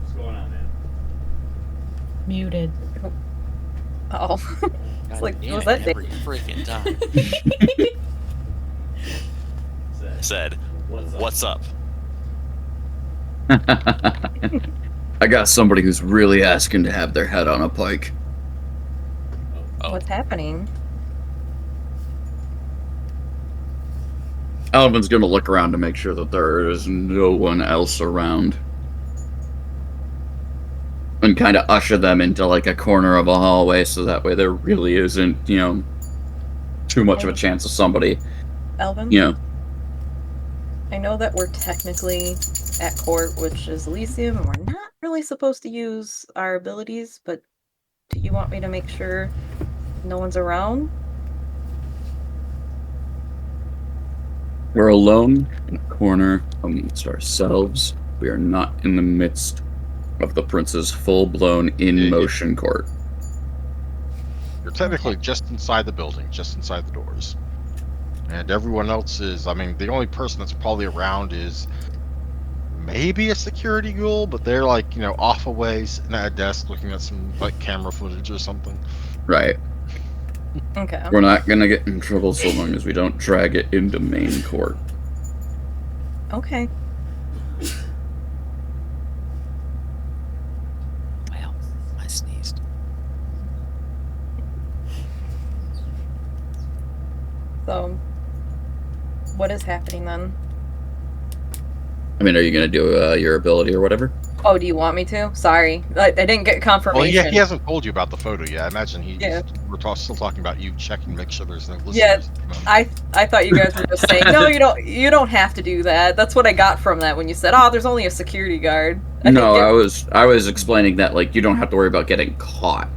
Speaker 6: What's going on, man?
Speaker 3: Muted.
Speaker 5: Oh. It's like, was that
Speaker 4: every freaking time. Said, what's up?
Speaker 2: I got somebody who's really asking to have their head on a pike.
Speaker 4: Oh,
Speaker 5: What's happening?
Speaker 2: Alvin's gonna look around to make sure that there is no one else around. And kind of usher them into like a corner of a hallway so that way there really isn't, too much of a chance of somebody,
Speaker 5: Elvin? I know that we're technically at court, which is Elysium, and we're not really supposed to use our abilities, but do you want me to make sure no one's around?
Speaker 2: We're alone in a corner amongst ourselves. We are not in the midst of the prince's full-blown in-motion court.
Speaker 1: You're technically just inside the building, just inside the doors. And everyone else is, I mean, the only person that's probably around is maybe a security ghoul, but they're like, off a ways sitting at a desk looking at some, like, camera footage or something.
Speaker 2: Right.
Speaker 5: Okay.
Speaker 2: We're not gonna get in trouble so long as we don't drag it into main court.
Speaker 5: Okay.
Speaker 4: well, I sneezed.
Speaker 5: So, what is happening then?
Speaker 2: I mean, are you gonna do your ability or whatever?
Speaker 5: Oh, do you want me to? Sorry. I didn't get confirmation.
Speaker 1: Well, yeah, he hasn't told you about the photo yet. I imagine
Speaker 5: Yeah.
Speaker 1: we're still talking about you checking to make sure there's no listeners.
Speaker 5: Yeah,
Speaker 1: at the moment.
Speaker 5: I thought you guys were just saying, no, you don't have to do that. That's what I got from that when you said, oh, there's only a security guard.
Speaker 2: I was explaining that, like, you don't have to worry about getting caught.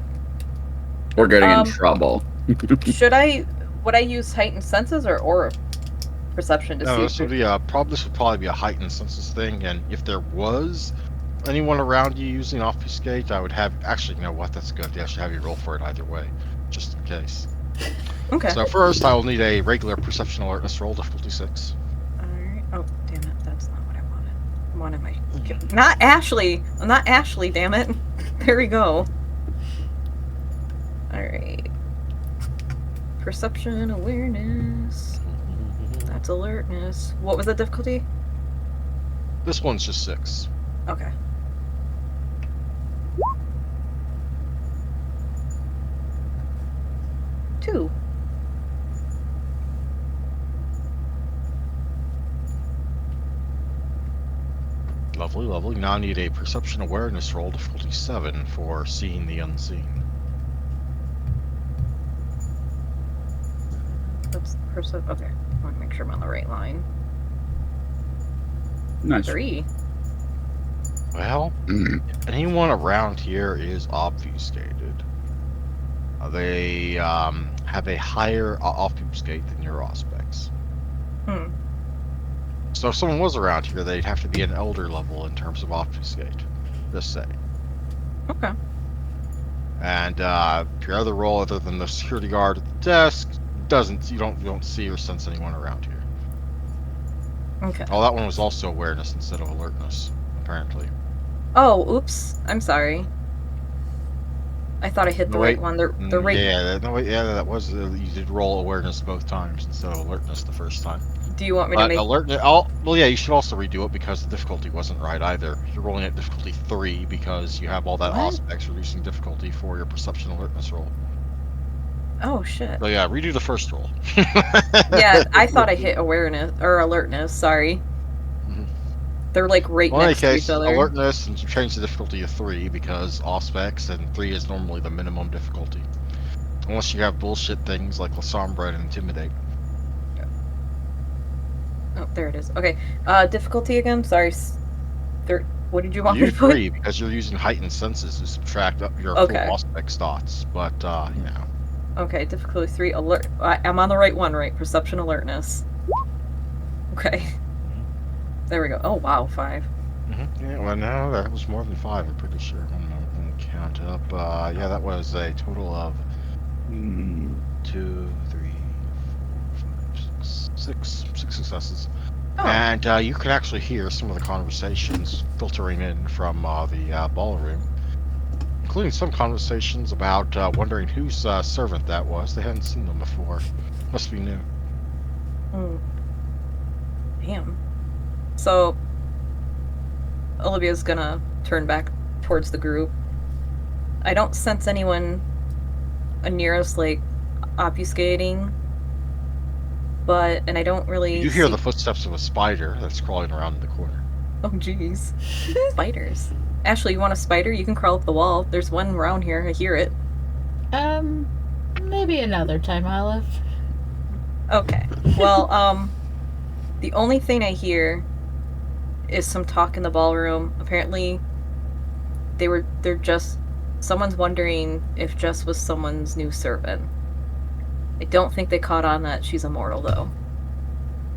Speaker 2: Or getting in trouble.
Speaker 5: Would I use heightened senses or aura perception to see?
Speaker 1: No, this would probably be a heightened senses thing, and if there was anyone around you using obfuscate, I would have, actually, you know what, that's good. I should have you roll for it either way, just in case.
Speaker 5: Okay.
Speaker 1: So first, I will need a regular perception alertness roll, difficulty 6.
Speaker 5: Alright. Oh, damn it. That's not what I wanted. I wanted my... Not Ashley! I'm not Ashley, damn it. There we go. Alright. Perception, awareness. That's alertness. What was the difficulty?
Speaker 1: This one's just 6.
Speaker 5: Okay. Two.
Speaker 1: Lovely, lovely. Now I need a perception awareness roll, difficulty 7, for seeing the unseen.
Speaker 5: That's okay. I want to make sure I'm on the right line.
Speaker 2: Nice.
Speaker 5: 3.
Speaker 1: Well, if anyone around here is obfuscated. They have a higher obfuscate than your aspects.
Speaker 5: Hmm.
Speaker 1: So if someone was around here, they'd have to be an elder level in terms of obfuscate. Just say.
Speaker 5: Okay.
Speaker 1: And your other role, other than the security guard at the desk, you don't see or sense anyone around here.
Speaker 5: Okay.
Speaker 1: Oh, that one was also awareness instead of alertness, apparently.
Speaker 5: Oh, oops. I'm sorry. I thought I hit the
Speaker 1: No,
Speaker 5: right
Speaker 1: wait.
Speaker 5: one. The right.
Speaker 1: Yeah, that was you did roll awareness both times instead of alertness the first time.
Speaker 5: Do you want me to
Speaker 1: But
Speaker 5: make?
Speaker 1: alertness, well, yeah, you should also redo it because the difficulty wasn't right either. You're rolling at difficulty 3 because you have all that
Speaker 3: What?
Speaker 1: aspects reducing difficulty for your perception alertness roll.
Speaker 5: Oh shit.
Speaker 1: So yeah, redo the first roll.
Speaker 5: Yeah, I thought I hit awareness or alertness. Sorry.
Speaker 1: Mhm.
Speaker 5: They're like right
Speaker 1: Well, in any
Speaker 5: next to each
Speaker 1: case,
Speaker 5: other.
Speaker 1: alertness, and you change the difficulty to 3 because aspects, and 3 is normally the minimum difficulty. Unless you have bullshit things like La Sombra and Intimidate.
Speaker 5: Oh, there it is. Okay. Difficulty again. Sorry. What did you want me
Speaker 1: You
Speaker 5: to put?
Speaker 1: 3 because you're using heightened senses to subtract up your
Speaker 5: Okay.
Speaker 1: full aspect stats, but you know.
Speaker 5: Okay, difficulty 3, alert. I'm on the right one, right? Perception alertness. Okay. There we go. Oh, wow, 5.
Speaker 1: Yeah, well, no, that was more than 5, I'm pretty sure. I'm gonna count up. Yeah, that was a total of 2, 3, 4, 5, 6 successes.
Speaker 5: Oh.
Speaker 1: And you could actually hear some of the conversations filtering in from the ballroom, including some conversations about wondering whose servant that was. They hadn't seen them before. Must be new.
Speaker 5: Damn. So, Olivia's gonna turn back towards the group. I don't sense anyone near us, like, obfuscating. And I don't really
Speaker 1: You hear the footsteps of a spider that's crawling around in the corner.
Speaker 5: Oh, jeez. Spiders. Ashley, you want a spider? You can crawl up the wall. There's one around here. I hear it.
Speaker 3: Maybe another time, Olive.
Speaker 5: Okay. Well, the only thing I hear is some talk in the ballroom. Apparently, someone's wondering if Jess was someone's new servant. I don't think they caught on that she's immortal, though.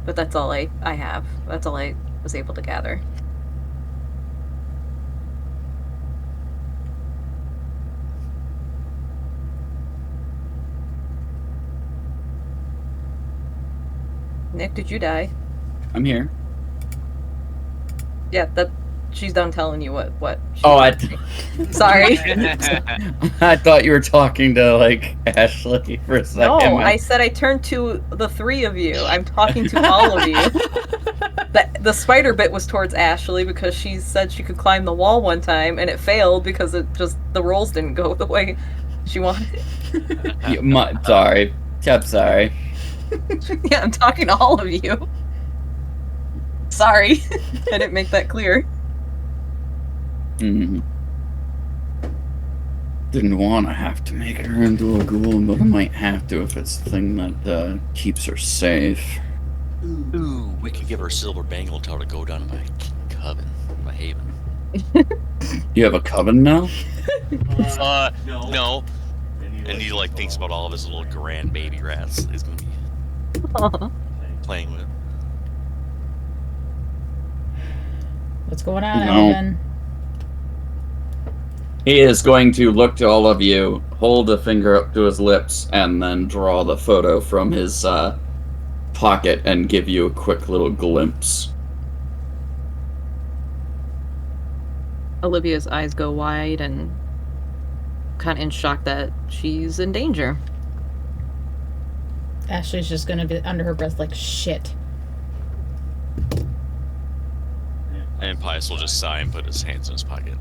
Speaker 5: But that's all I have. That's all I was able to gather. Nick, did you die?
Speaker 2: I'm here.
Speaker 5: Yeah, she's done telling you what Sorry.
Speaker 2: I thought you were talking to, like, Ashley for a second.
Speaker 5: No, I said I turned to the 3 of you. I'm talking to all of you. The spider bit was towards Ashley because she said she could climb the wall one time and it failed because the rolls didn't go the way she wanted.
Speaker 2: Sorry. I'm sorry.
Speaker 5: Yeah, I'm talking to all of you. Sorry. I didn't make that clear.
Speaker 2: Didn't want to have to make her into a ghoul, but I might have to if it's the thing that keeps her safe.
Speaker 4: Ooh, we can give her a silver bangle and tell her to go down to my coven, my haven.
Speaker 2: You have a coven now?
Speaker 4: No. And he like thinks about all of his little grand baby rats he's gonna be playing with.
Speaker 3: What's going on,
Speaker 2: No.
Speaker 3: Evan?
Speaker 2: He is going to look to all of you, hold a finger up to his lips, and then draw the photo from his pocket and give you a quick little glimpse.
Speaker 5: Olivia's eyes go wide and kind of in shock that she's in danger.
Speaker 3: Ashley's just gonna be under her breath like, shit.
Speaker 4: And Pius will just sigh and put his hands in his pocket.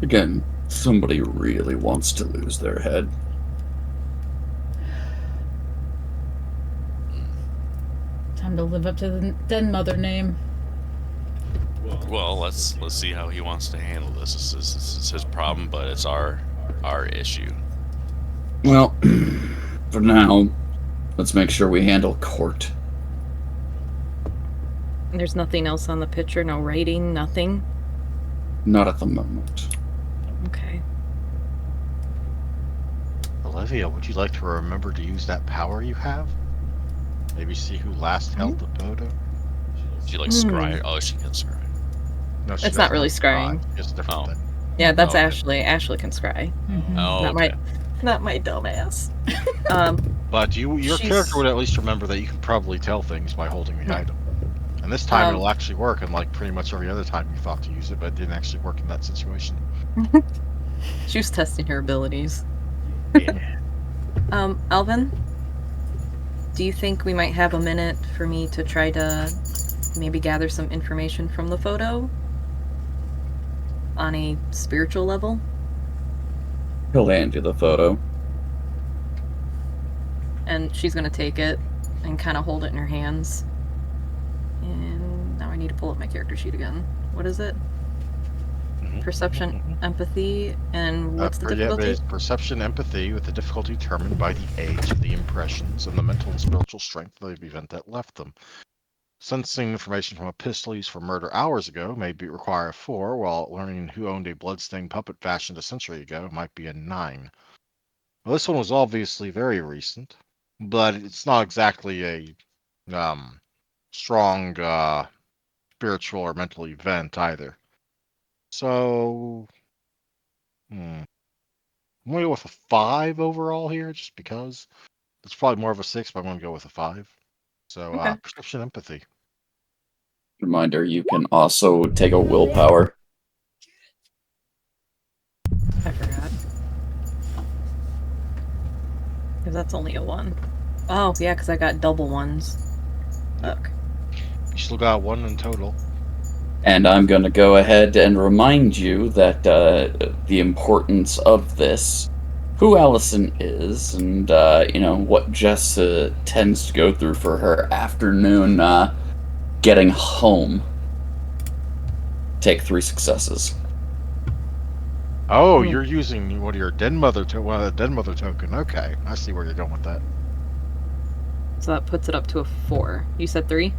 Speaker 2: Again, somebody really wants to lose their head.
Speaker 3: Time to live up to the den mother name.
Speaker 4: Well, let's see how he wants to handle this. This is his problem, but it's our issue.
Speaker 2: Well, for now, let's make sure we handle court.
Speaker 5: There's nothing else on the picture, no writing, nothing.
Speaker 2: Not at the moment.
Speaker 5: Okay.
Speaker 1: Olivia, would you like to remember to use that power you have? Maybe see who last held the photo?
Speaker 4: She like scry. Oh, she can scry.
Speaker 1: No,
Speaker 5: It's not really scrying.
Speaker 1: It's a different thing.
Speaker 5: Yeah, that's
Speaker 4: okay.
Speaker 5: Ashley. Ashley can scry.
Speaker 3: Mm-hmm.
Speaker 4: Oh,
Speaker 5: Not
Speaker 4: okay.
Speaker 5: Not my dumbass.
Speaker 1: But your
Speaker 5: She's-
Speaker 1: character would at least remember that you can probably tell things by holding the item. And this time it'll actually work, unlike pretty much every other time you thought to use it, but it didn't actually work in that situation.
Speaker 5: She was testing her abilities.
Speaker 1: Yeah.
Speaker 5: Alvin, do you think we might have a minute for me to try to maybe gather some information from the photo on a spiritual level?
Speaker 2: He'll hand you the photo.
Speaker 5: And she's gonna take it and kind of hold it in her hands. And now I need to pull up my character sheet again. What is it? Perception, empathy, and what's the difficulty?
Speaker 1: There's perception, empathy, with the difficulty determined by the age of the impressions and the mental and spiritual strength of the event that left them. Sensing information from a pistol used for murder hours ago may require a 4, while learning who owned a bloodstained puppet fashioned a century ago might be a 9. Well, this one was obviously very recent, but it's not exactly a strong spiritual or mental event either. So, I'm going to go with a 5 overall here, just because. It's probably more of a 6, but I'm going to go with a 5. So,
Speaker 5: Okay.
Speaker 1: perception, empathy.
Speaker 2: Reminder, you can also take a willpower.
Speaker 5: I forgot. Because that's only a 1. Oh, yeah, because I got double ones. Look.
Speaker 1: You still got 1 in total.
Speaker 2: And I'm going to go ahead and remind you that the importance of this, who Allison is, and what Jess tends to go through for her afternoon getting home. Take 3 successes.
Speaker 1: Oh, you're using one of the dead mother token. Okay, I see where you're going with that.
Speaker 5: So that puts it up to a 4. You said 3?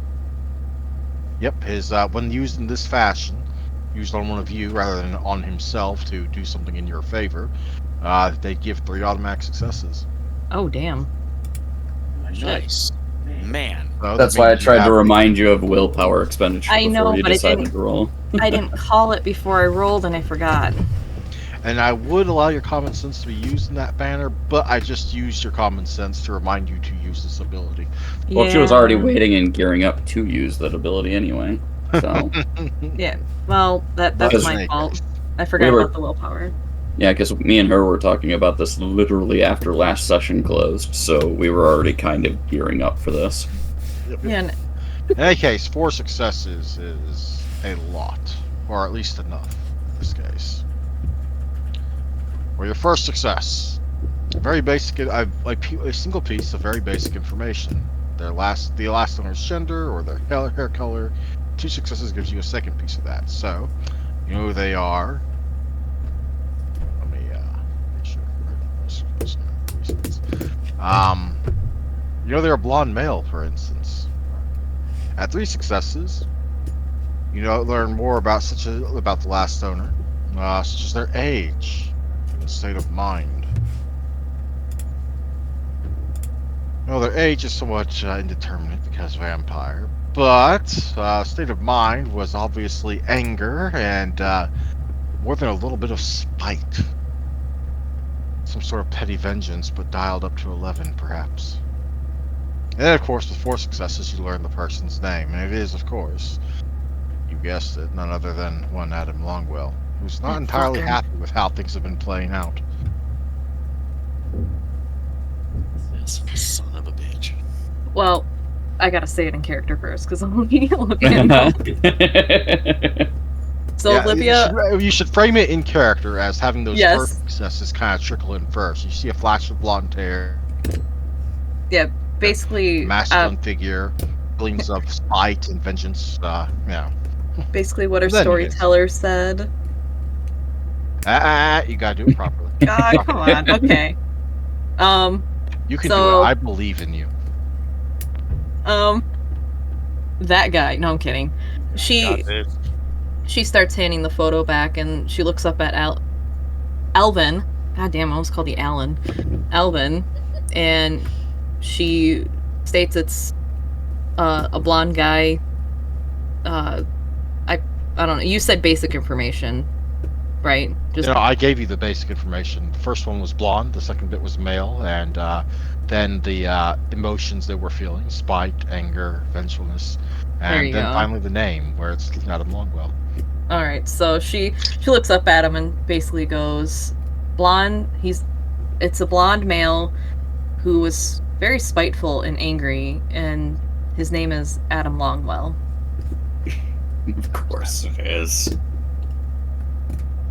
Speaker 1: Yep, his when used in this fashion, used on one of you rather than on himself to do something in your favor, they give 3 automatic successes.
Speaker 5: Oh, damn.
Speaker 4: Nice. Man.
Speaker 1: So
Speaker 2: That's
Speaker 1: that
Speaker 2: why I
Speaker 1: means you
Speaker 2: tried to
Speaker 1: have
Speaker 2: remind you of willpower expenditure
Speaker 5: I know,
Speaker 2: before you
Speaker 5: but I
Speaker 2: decided
Speaker 5: didn't-
Speaker 2: to roll.
Speaker 5: I didn't call it before I rolled and I forgot.
Speaker 1: And I would allow your common sense to be used in that banner, but I just used your common sense to remind you to use this ability.
Speaker 2: Well, she was already waiting and gearing up to use that ability anyway. So
Speaker 5: Yeah. Well, that's
Speaker 2: Because-
Speaker 5: my fault. I forgot about the willpower.
Speaker 2: yeah, because me and her were talking about this literally after last session closed, so we were already kind of gearing up for this.
Speaker 5: Yeah.
Speaker 1: In any case, 4 successes is a lot, or at least enough in this case. Well, your first success, very basic, a single piece of very basic information. The last owner's gender or their hair color. 2 successes gives you a second piece of that. So, you know who they are. Let me make sure. You know they're a blonde male, for instance. At 3 successes, you learn more about the last owner, such as their age and state of mind. Their age is somewhat indeterminate because vampire, but state of mind was obviously anger and more than a little bit of spite. Some sort of petty vengeance, but dialed up to 11, perhaps. And then, of course, with 4 successes, you learn the person's name, and it is, of course, you guessed it, none other than one Adam Longwell, who's not entirely happy with how things have been playing out.
Speaker 4: Son of a bitch.
Speaker 5: Well, I gotta say it in character first, because Olivia knows. So
Speaker 1: yeah,
Speaker 5: Olivia...
Speaker 1: You should frame it in character as having those
Speaker 5: Yes.
Speaker 1: first successes kind of trickle in first. You see a flash of blonde hair.
Speaker 5: Yeah, basically...
Speaker 1: masculine figure, feelings of spite and vengeance, yeah.
Speaker 5: Basically what our
Speaker 1: Then
Speaker 5: storyteller said.
Speaker 1: You gotta do it properly.
Speaker 5: God, come on. Okay.
Speaker 1: You can
Speaker 5: so,
Speaker 1: do it. I believe in you.
Speaker 5: That guy. No, I'm kidding. She starts handing the photo back, and she looks up at Alvin. God damn, I almost called you Alan. Alvin, and she states it's a blonde guy. I don't know. You said basic information, right? Just
Speaker 1: I gave you the basic information. The first one was blonde. The second bit was male, and then the emotions that we're feeling: spite, anger, vengefulness, and then finally the name, where it's Adam Longwell.
Speaker 5: All right, so she looks up at him and basically goes, "Blonde. It's a blonde male who was very spiteful and angry, and his name is Adam Longwell.
Speaker 2: Of course it is.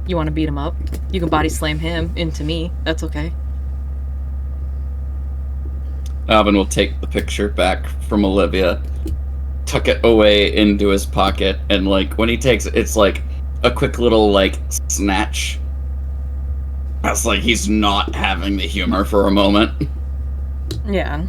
Speaker 5: You want to beat him up? You can body slam him into me. That's okay."
Speaker 2: Alvin will take the picture back from Olivia, tuck it away into his pocket, and like when he takes it, it's like a quick little like snatch. That's like he's not having the humor for a moment.
Speaker 5: Yeah.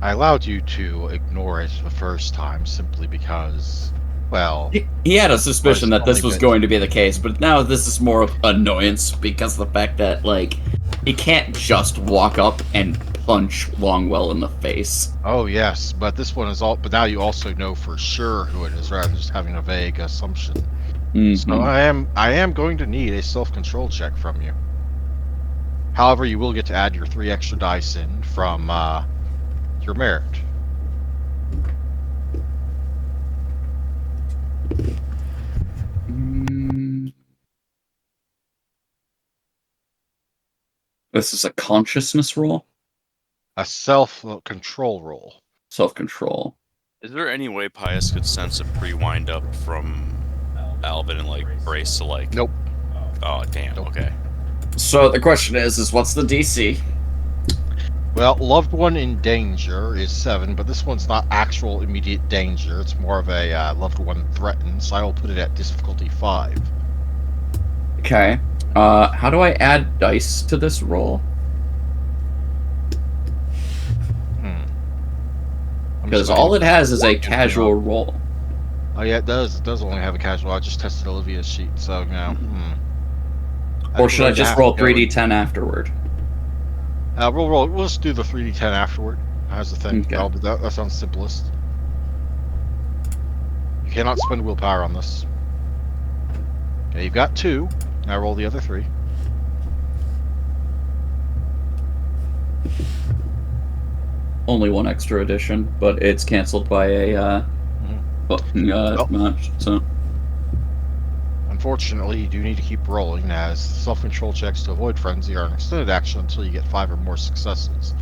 Speaker 1: I allowed you to ignore it the first time simply because, well,
Speaker 2: He had a suspicion that this
Speaker 1: only
Speaker 2: was
Speaker 1: been-
Speaker 2: going to be the case, but now this is more of annoyance because of the fact that like he can't just walk up and punch Longwell in the face.
Speaker 1: oh yes, but this one is all. But now you also know for sure who it is, rather than just having a vague assumption.
Speaker 2: Mhm.
Speaker 1: So I am going to need a self-control check from you. However, you will get to add your 3 extra dice in from your merit.
Speaker 2: This is a consciousness roll?
Speaker 1: A self-control roll.
Speaker 2: Self-control.
Speaker 4: Is there any way Pius could sense a pre-wind up from Alvin and like brace to like?
Speaker 1: Nope.
Speaker 4: Oh damn.
Speaker 1: Nope.
Speaker 4: Okay.
Speaker 2: So the question is what's the DC?
Speaker 1: Well, loved one in danger is 7, but this one's not actual immediate danger. It's more of a loved one threatened, so I will put it at difficulty 5.
Speaker 2: Okay. How do I add dice to this roll? Because all it has is a casual roll.
Speaker 1: Oh yeah, it does. It does only have a casual. I just tested Olivia's sheet, so now.
Speaker 2: Or should I just roll 3d10 afterward?
Speaker 1: We'll just do the 3d10 afterward. How's the thing?
Speaker 2: Okay.
Speaker 1: That sounds simplest. You cannot spend willpower on this. Okay, you've got 2. Now roll the other 3.
Speaker 2: Only 1 extra addition, but it's canceled by a match, so.
Speaker 1: Unfortunately, you do need to keep rolling, as self-control checks to avoid frenzy are an extended action until you get 5 or more successes.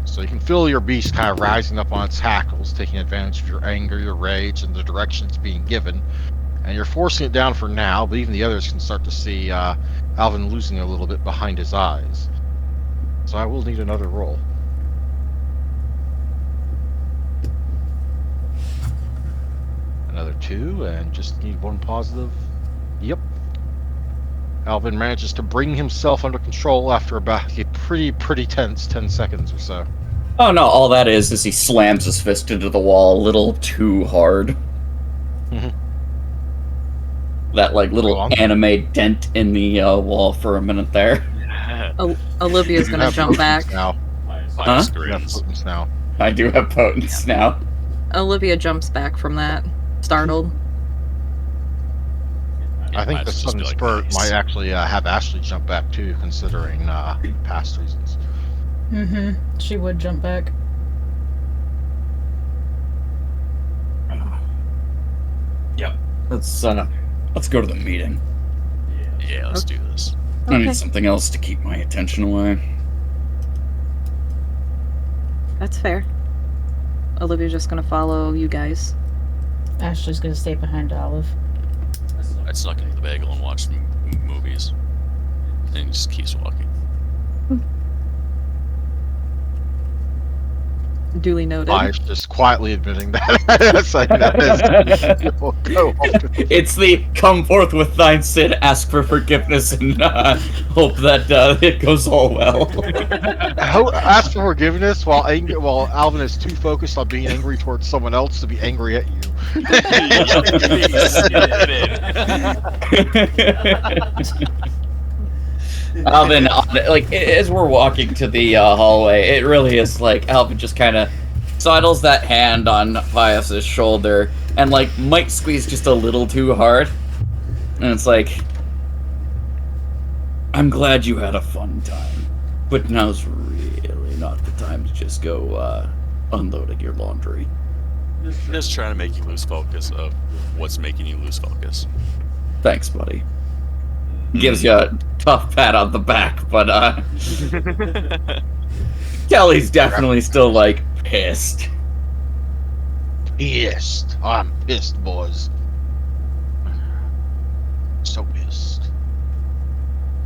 Speaker 1: So you can feel your beast kind of rising up on its hackles, taking advantage of your anger, your rage, and the direction it's being given. And you're forcing it down for now, but even the others can start to see Alvin losing a little bit behind his eyes. So I will need another roll. Another 2, and just need 1 positive. Yep. Alvin manages to bring himself under control after about a pretty tense 10 seconds or so.
Speaker 2: Oh no, all that is he slams his fist into the wall a little too hard. That like little anime dent in the wall for a minute there.
Speaker 5: Olivia's gonna jump back.
Speaker 1: Now.
Speaker 2: Huh?
Speaker 1: You have potence now.
Speaker 2: I do have potence now.
Speaker 5: Olivia jumps back from that, startled.
Speaker 1: I think the sudden spurt might actually have Ashley jump back too, considering past reasons.
Speaker 3: She would jump back.
Speaker 2: Yep. Let's go to the meeting.
Speaker 4: Yeah, let's do this.
Speaker 2: I need something else to keep my attention away.
Speaker 5: That's fair. Olivia's just gonna follow you guys.
Speaker 3: Ashley's gonna stay behind Olive.
Speaker 4: I snuck into the bagel and watched movies. And he just keeps walking.
Speaker 5: Duly noted.
Speaker 1: I just quietly admitting that. That's like, that is, go on.
Speaker 2: It's the come forth with thine sin, ask for forgiveness, and hope that it goes all well.
Speaker 1: Ask for forgiveness while Alvin is too focused on being angry towards someone else to be angry at you.
Speaker 2: Alvin, like as we're walking to the hallway, it really is like Alvin just kind of sidles that hand on Pius's shoulder and like might squeeze just a little too hard, and it's like, I'm glad you had a fun time, but now's really not the time to just go unloading your laundry.
Speaker 4: Just trying to make you lose focus of what's making you lose focus.
Speaker 2: Thanks, buddy. Gives you a tough pat on the back, but Kelly's definitely still like pissed.
Speaker 1: Pissed. I'm pissed, boys. So pissed.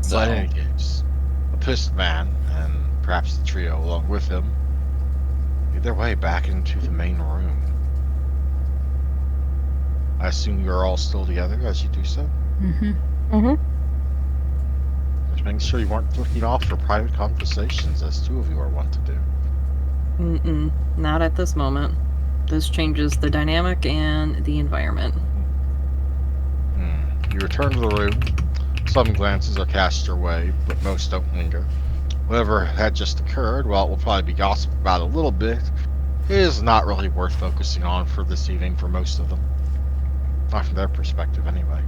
Speaker 2: So,
Speaker 1: But in any case, a pissed man, and perhaps the trio along with him, made their way back into the main room. I assume you're all still together as you do so?
Speaker 3: Mm-hmm.
Speaker 1: Just making sure you weren't flicking off for private conversations, as two of you are wont to do.
Speaker 5: Mm-mm. Not at this moment. This changes the dynamic and the environment.
Speaker 1: You return to the room. Some glances are cast your way, but most don't linger. Whatever had just occurred, while it will probably be gossiped about a little bit, is not really worth focusing on for this evening for most of them. Not from their perspective, anyway.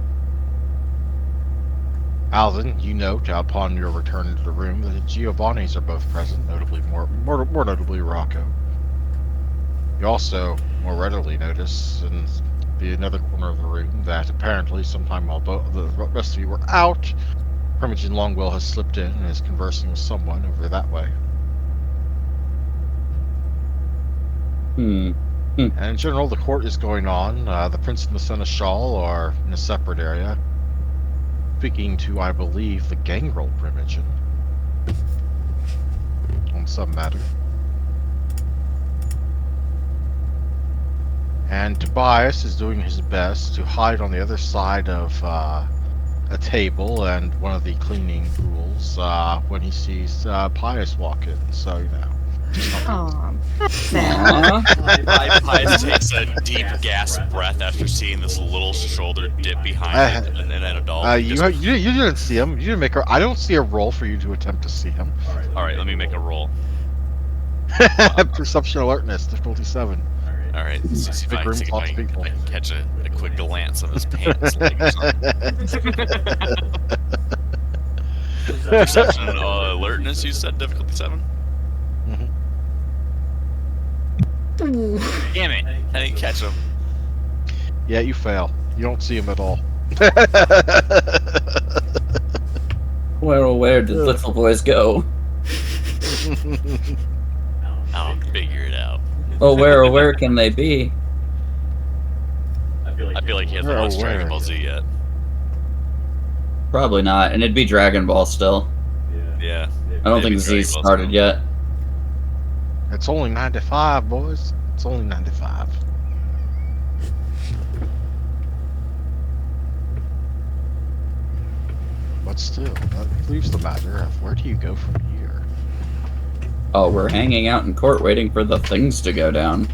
Speaker 1: Alvin, you note upon your return into the room that the Giovannis are both present, notably more notably Rocco. You also more readily notice in the another corner of the room that apparently sometime while the rest of you were out, Primogen Longwell has slipped in and is conversing with someone over that way. And in general, the court is going on. The Prince and the Seneschal are in a separate area, speaking to, I believe, the gangrel Primogen on some matter. And Tobias is doing his best to hide on the other side of a table and one of the cleaning pools when he sees Pius walk in. So, you know.
Speaker 3: Oh, that's sad.
Speaker 4: Pius takes a deep gasp breath after seeing this little shoulder dip behind it, and then an adult.
Speaker 1: You didn't see him. You didn't make I don't see a roll for you to attempt to see him.
Speaker 4: All right, let me make a roll.
Speaker 1: Perception alertness, difficulty 7.
Speaker 4: All right, let's see if
Speaker 1: Big
Speaker 4: I
Speaker 1: room,
Speaker 4: can
Speaker 1: lots of people.
Speaker 4: catch a quick glance of his pants leg or something. Perception alertness, you said difficulty 7?
Speaker 3: Ooh.
Speaker 4: Damn it, I didn't catch him.
Speaker 1: Yeah, you fail. You don't see him at all.
Speaker 2: where did little boys go?
Speaker 4: I'll figure it out.
Speaker 2: Oh, where can they be?
Speaker 4: I feel like he hasn't
Speaker 1: Where,
Speaker 4: watched
Speaker 1: where?
Speaker 4: Dragon Ball Z yet.
Speaker 2: Probably not, and it'd be Dragon Ball still.
Speaker 4: Yeah.
Speaker 2: I don't
Speaker 4: Maybe
Speaker 2: think
Speaker 4: Dragon
Speaker 2: Z
Speaker 4: Ball
Speaker 2: started
Speaker 4: Z.
Speaker 2: yet.
Speaker 1: It's only 95, boys. It's only 95. But still, that leaves the matter of where do you go from here?
Speaker 2: Oh, we're hanging out in court waiting for the things to go down.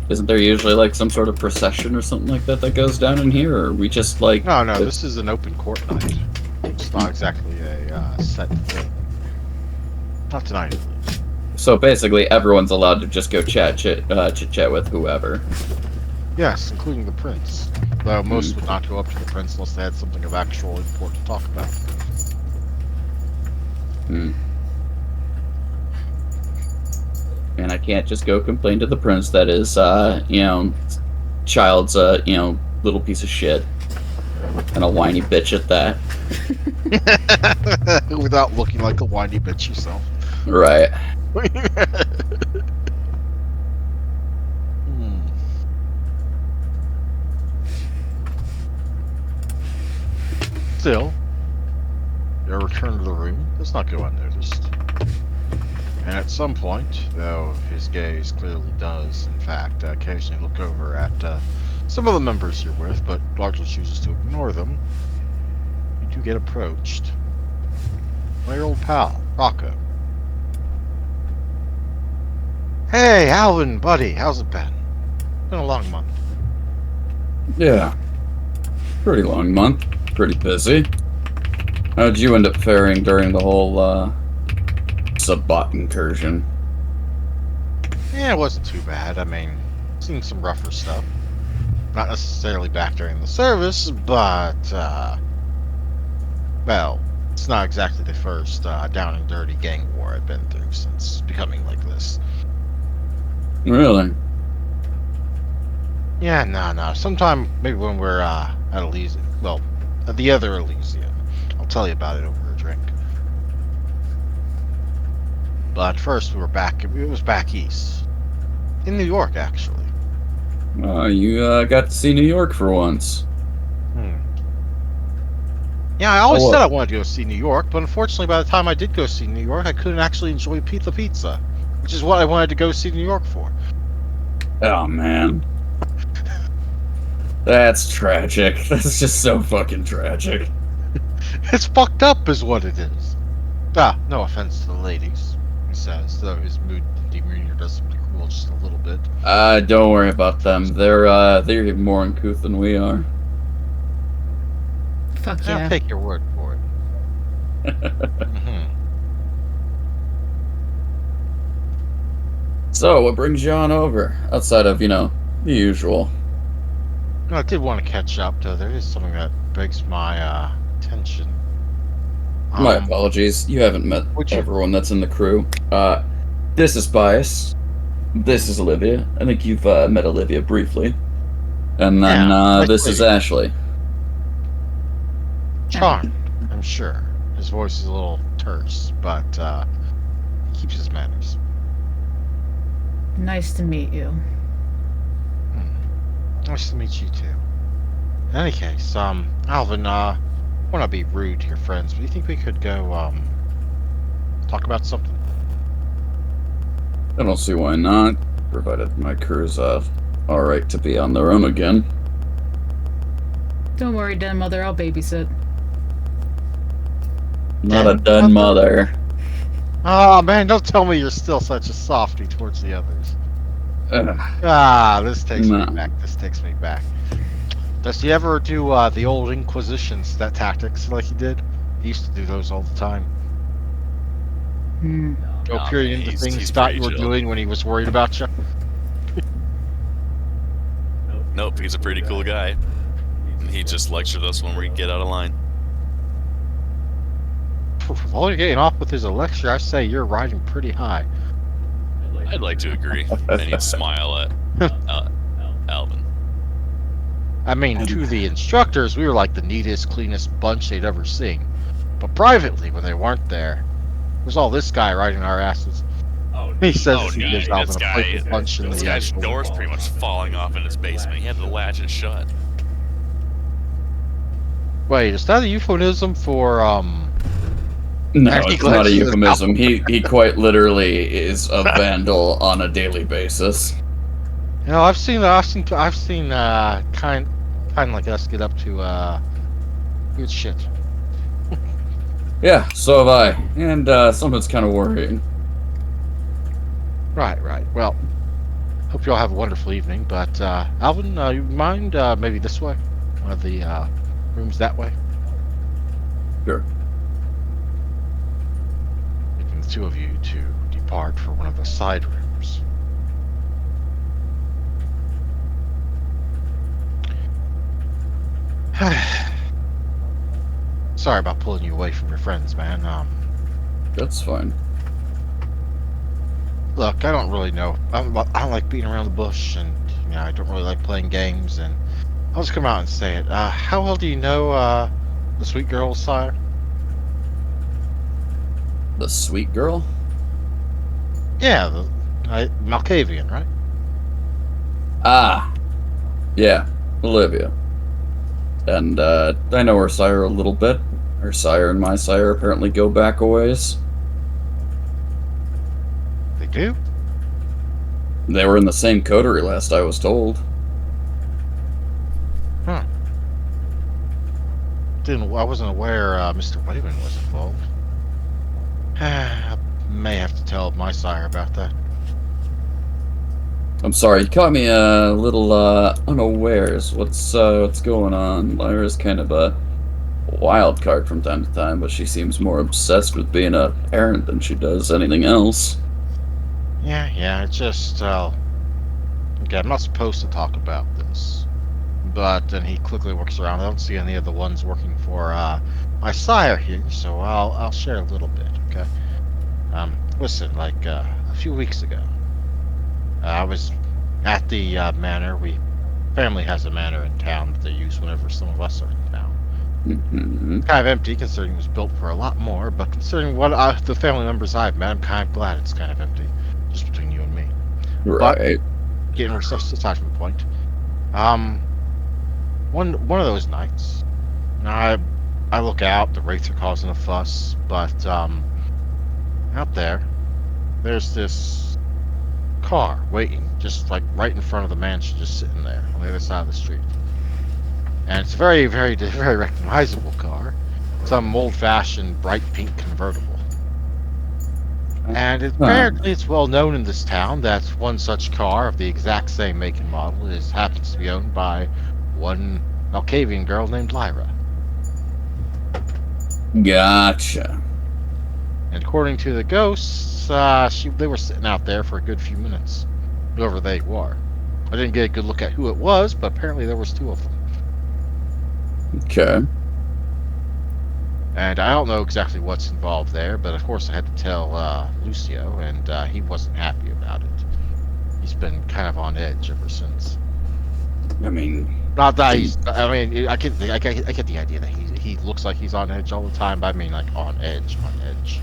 Speaker 2: Isn't there usually like some sort of procession or something like that goes down in here, or are we just like...
Speaker 1: No, this is an open court night. It's not exactly a set thing. Not tonight, at least.
Speaker 2: So basically everyone's allowed to just go chit-chat with whoever.
Speaker 1: Yes, including the prince. Though most would not go up to the prince unless they had something of actual import to talk about.
Speaker 2: And I can't just go complain to the prince that his, child's little piece of shit. And a whiny bitch at that.
Speaker 1: Without looking like a whiny bitch yourself.
Speaker 2: Right.
Speaker 1: Still, your return to the room does not go unnoticed. And at some point, though his gaze clearly does, in fact, occasionally look over at some of the members you're with, but largely chooses to ignore them, you do get approached by your old pal, Rocco. Hey, Alvin, buddy, how's it been? Been a long month.
Speaker 2: Yeah. Pretty long month. Pretty busy. How'd you end up faring during the whole, sub-bot incursion?
Speaker 1: Yeah, it wasn't too bad. I mean, seen some rougher stuff. Not necessarily back during the service, but, well, It's not exactly the first down and dirty gang war I've been through since becoming like this.
Speaker 2: Really?
Speaker 1: Yeah, no. Sometime maybe when we're at Elysium, well, at the other Elysium, I'll tell you about it over a drink. But first, we were back. It was back east, in New York, actually.
Speaker 2: You got to see New York for once.
Speaker 1: Yeah, I always
Speaker 2: Oh,
Speaker 1: said
Speaker 2: what?
Speaker 1: I wanted to go see New York, but unfortunately, by the time I did go see New York, I couldn't actually enjoy pizza, which is what I wanted to go see New York for.
Speaker 2: Oh, man. That's tragic. That's just so fucking tragic.
Speaker 1: It's fucked up, is what it is. Ah, no offense to the ladies, he says, though his mood and demeanor does seem to cool just a little bit.
Speaker 2: Don't worry about them. They're even more uncouth than we are.
Speaker 3: Fuck
Speaker 1: I'll
Speaker 3: yeah.
Speaker 1: take your word for it.
Speaker 2: So, what brings you on over? Outside of, the usual.
Speaker 1: No, I did want to catch up, though. There is something that begs my attention.
Speaker 2: My apologies. You haven't met
Speaker 1: Would you?
Speaker 2: everyone that's in the crew. This is Bias. This is Olivia. I think you've met Olivia briefly. And then
Speaker 1: Yeah, nice
Speaker 2: this is
Speaker 1: lady.
Speaker 2: Ashley.
Speaker 1: Charmed, I'm sure. His voice is a little terse, but he keeps his manners.
Speaker 3: Nice to meet you.
Speaker 1: Nice to meet you too. In any case, Alvin, I want to be rude to your friends, but do you think we could go talk about something?
Speaker 2: I don't see why not, provided my crew's alright to be on their own again.
Speaker 3: Don't worry, Den Mother, I'll babysit.
Speaker 2: Not a
Speaker 1: Den
Speaker 2: done
Speaker 1: mother?
Speaker 2: mother.
Speaker 1: Oh man, don't tell me you're still such a softie towards the others. This takes me
Speaker 2: No.
Speaker 1: back. This takes me back. Does he ever do the old Inquisition tactics like he did? He used to do those all the time.
Speaker 3: Hmm.
Speaker 1: Go
Speaker 4: Nah,
Speaker 1: peering
Speaker 4: man,
Speaker 1: into
Speaker 4: he's-
Speaker 1: things
Speaker 4: he's
Speaker 1: he thought
Speaker 4: pretty
Speaker 1: you were
Speaker 4: chill.
Speaker 1: doing when he was worried about you.
Speaker 4: Nope, he's a pretty cool guy. He just lectured us when we get out of line.
Speaker 1: With all you're getting off with is a lecture, I say you're riding pretty high.
Speaker 4: I'd like to agree. And he'd smile at Alvin.
Speaker 1: I mean, to the instructors, we were like the neatest, cleanest bunch they'd ever seen. But privately, when they weren't there, there's all this guy riding our asses. He says
Speaker 4: Oh,
Speaker 1: as he
Speaker 4: no,
Speaker 1: gives Alvin a playful punch in
Speaker 4: this
Speaker 1: the
Speaker 4: guy's
Speaker 1: shoulder.
Speaker 4: door's pretty much falling off in his basement. He had to latch it shut.
Speaker 1: Wait, is that a euphemism for
Speaker 2: No,
Speaker 1: He
Speaker 2: it's not a
Speaker 1: glances at
Speaker 2: euphemism. He quite literally is a vandal on a daily basis.
Speaker 1: You know, I've seen kind like us get up to good shit.
Speaker 2: Yeah, so have I. And something's kind of worrying.
Speaker 1: Right. Well, hope you all have a wonderful evening. But Alvin, you mind maybe this way? One of the rooms that way.
Speaker 2: Sure.
Speaker 1: Leaving the two of you to depart for one of the side rooms. Sorry about pulling you away from your friends, man.
Speaker 2: That's fine.
Speaker 1: Look, I don't really know. I don't like beating around the bush, and I don't really like playing games. And I'll just come out and say it. How well do you know the sweet girl, sire?
Speaker 2: The sweet girl?
Speaker 1: Yeah, the Malkavian, right?
Speaker 2: Ah. Yeah, Olivia. And I know her sire a little bit. Her sire and my sire apparently go back a ways.
Speaker 1: They do.
Speaker 2: They were in the same coterie last I was told.
Speaker 1: Huh. I wasn't aware Mr. Wayman was involved. I may have to tell my sire about that.
Speaker 2: I'm sorry, you caught me a little unawares. What's going on? Lyra's kind of a wild card from time to time, but she seems more obsessed with being a parent than she does anything else.
Speaker 1: Yeah, it's just, okay, I'm not supposed to talk about this. But then he quickly works around. I don't see any of the ones working for my sire here, so I'll share a little bit, okay? Listen, like a few weeks ago, I was at the manor. Family has a manor in town that they use whenever some of us are in town.
Speaker 2: Hmm.
Speaker 1: It's kind of empty considering it was built for a lot more, but considering what the family members I've met, I'm kind of glad it's kind of empty, just between you and me. But
Speaker 2: Right.
Speaker 1: getting aside from the point, um, one of those nights, I look out. The wraiths are causing a fuss, but out there's this car waiting, just like right in front of the mansion, just sitting there on the other side of the street. And it's a very, very, very recognizable car. Some old-fashioned bright pink convertible. And
Speaker 2: Huh.
Speaker 1: apparently it's well known in this town that one such car of the exact same make and model happens to be owned by one Malkavian girl named Lyra.
Speaker 2: Gotcha.
Speaker 1: And according to the ghosts, they were sitting out there for a good few minutes, whoever they were. I didn't get a good look at who it was, but apparently there was two of them.
Speaker 2: Okay.
Speaker 1: And I don't know exactly what's involved there, but of course I had to tell Lucio, and he wasn't happy about it. He's been kind of on edge ever since.
Speaker 2: I mean,
Speaker 1: Not that he's. I mean, I get the idea that he looks like he's on edge all the time, but I mean like on edge, on edge.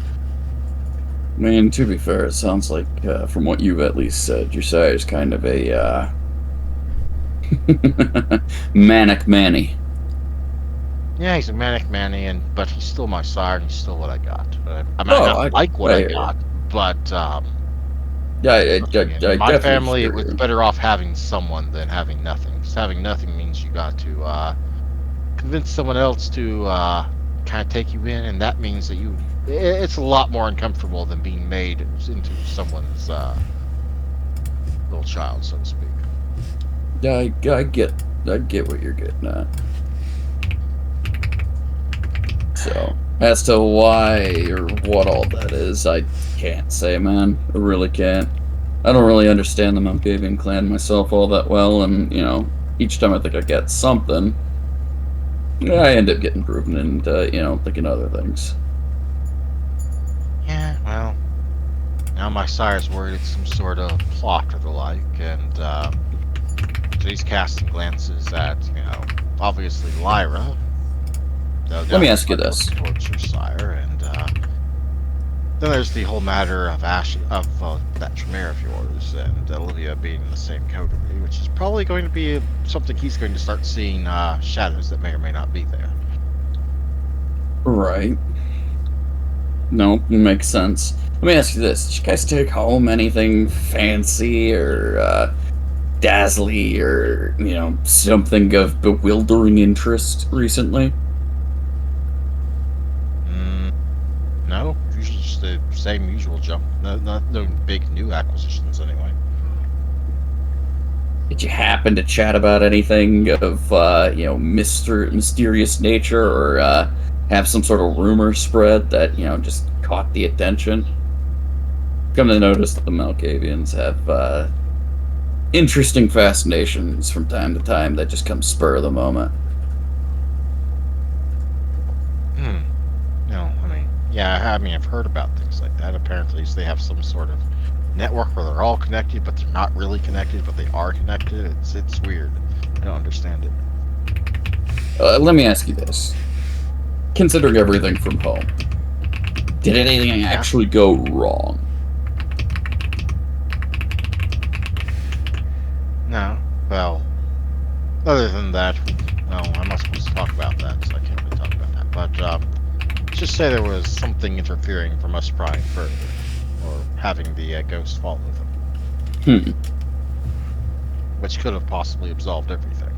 Speaker 2: to be fair, it sounds like, from what you've at least said, your sire's kind of a, manic Manny.
Speaker 1: Yeah, he's a manic manny, but he's still my sire, and he's still what I got. I might
Speaker 2: Oh,
Speaker 1: not like what I
Speaker 2: hear you.
Speaker 1: got, but
Speaker 2: Yeah, I
Speaker 1: in my
Speaker 2: definitely
Speaker 1: family,
Speaker 2: hear
Speaker 1: it was
Speaker 2: you.
Speaker 1: better off having someone than having nothing. Because having nothing means you got to convince someone else to kind of take you in, and that means that it's a lot more uncomfortable than being made into someone's little child, so to speak.
Speaker 2: Yeah, I get what you're getting at. So, as to why or what all that is, I can't say, man. I really can't. I don't really understand the Malkavian clan myself all that well, and, each time I think I get something, I end up getting proven and, thinking other things.
Speaker 1: Yeah, well, now my sire's worried it's some sort of plot or the like, and so he's casting glances at, obviously Lyra.
Speaker 2: Let me ask you this.
Speaker 1: Towards your sire, and then there's the whole matter of that Tremere of yours and Olivia being in the same coterie, which is probably going to be something he's going to start seeing shadows that may or may not be there.
Speaker 2: Right. No, it makes sense. Let me ask you this. Did you guys take home anything fancy or dazzly or, something of bewildering interest recently?
Speaker 1: No, usually just the same usual junk. No big new acquisitions anyway.
Speaker 2: Did you happen to chat about anything of, mysterious nature or have some sort of rumor spread that, just caught the attention? Come to notice that the Malkavians have interesting fascinations from time to time that just come spur of the moment.
Speaker 1: No, I've heard about things like that. Apparently, they have some sort of network where they're all connected, but they're not really connected, but they are connected. It's weird. I don't understand it.
Speaker 2: Let me ask you this. Considering everything from home, did anything actually go wrong?
Speaker 1: No. Well, other than that, I'm not supposed to talk about that, so I can't really talk about that. But let's just say there was something interfering from us prying further, or having the ghost follow them. Which could have possibly absolved everything.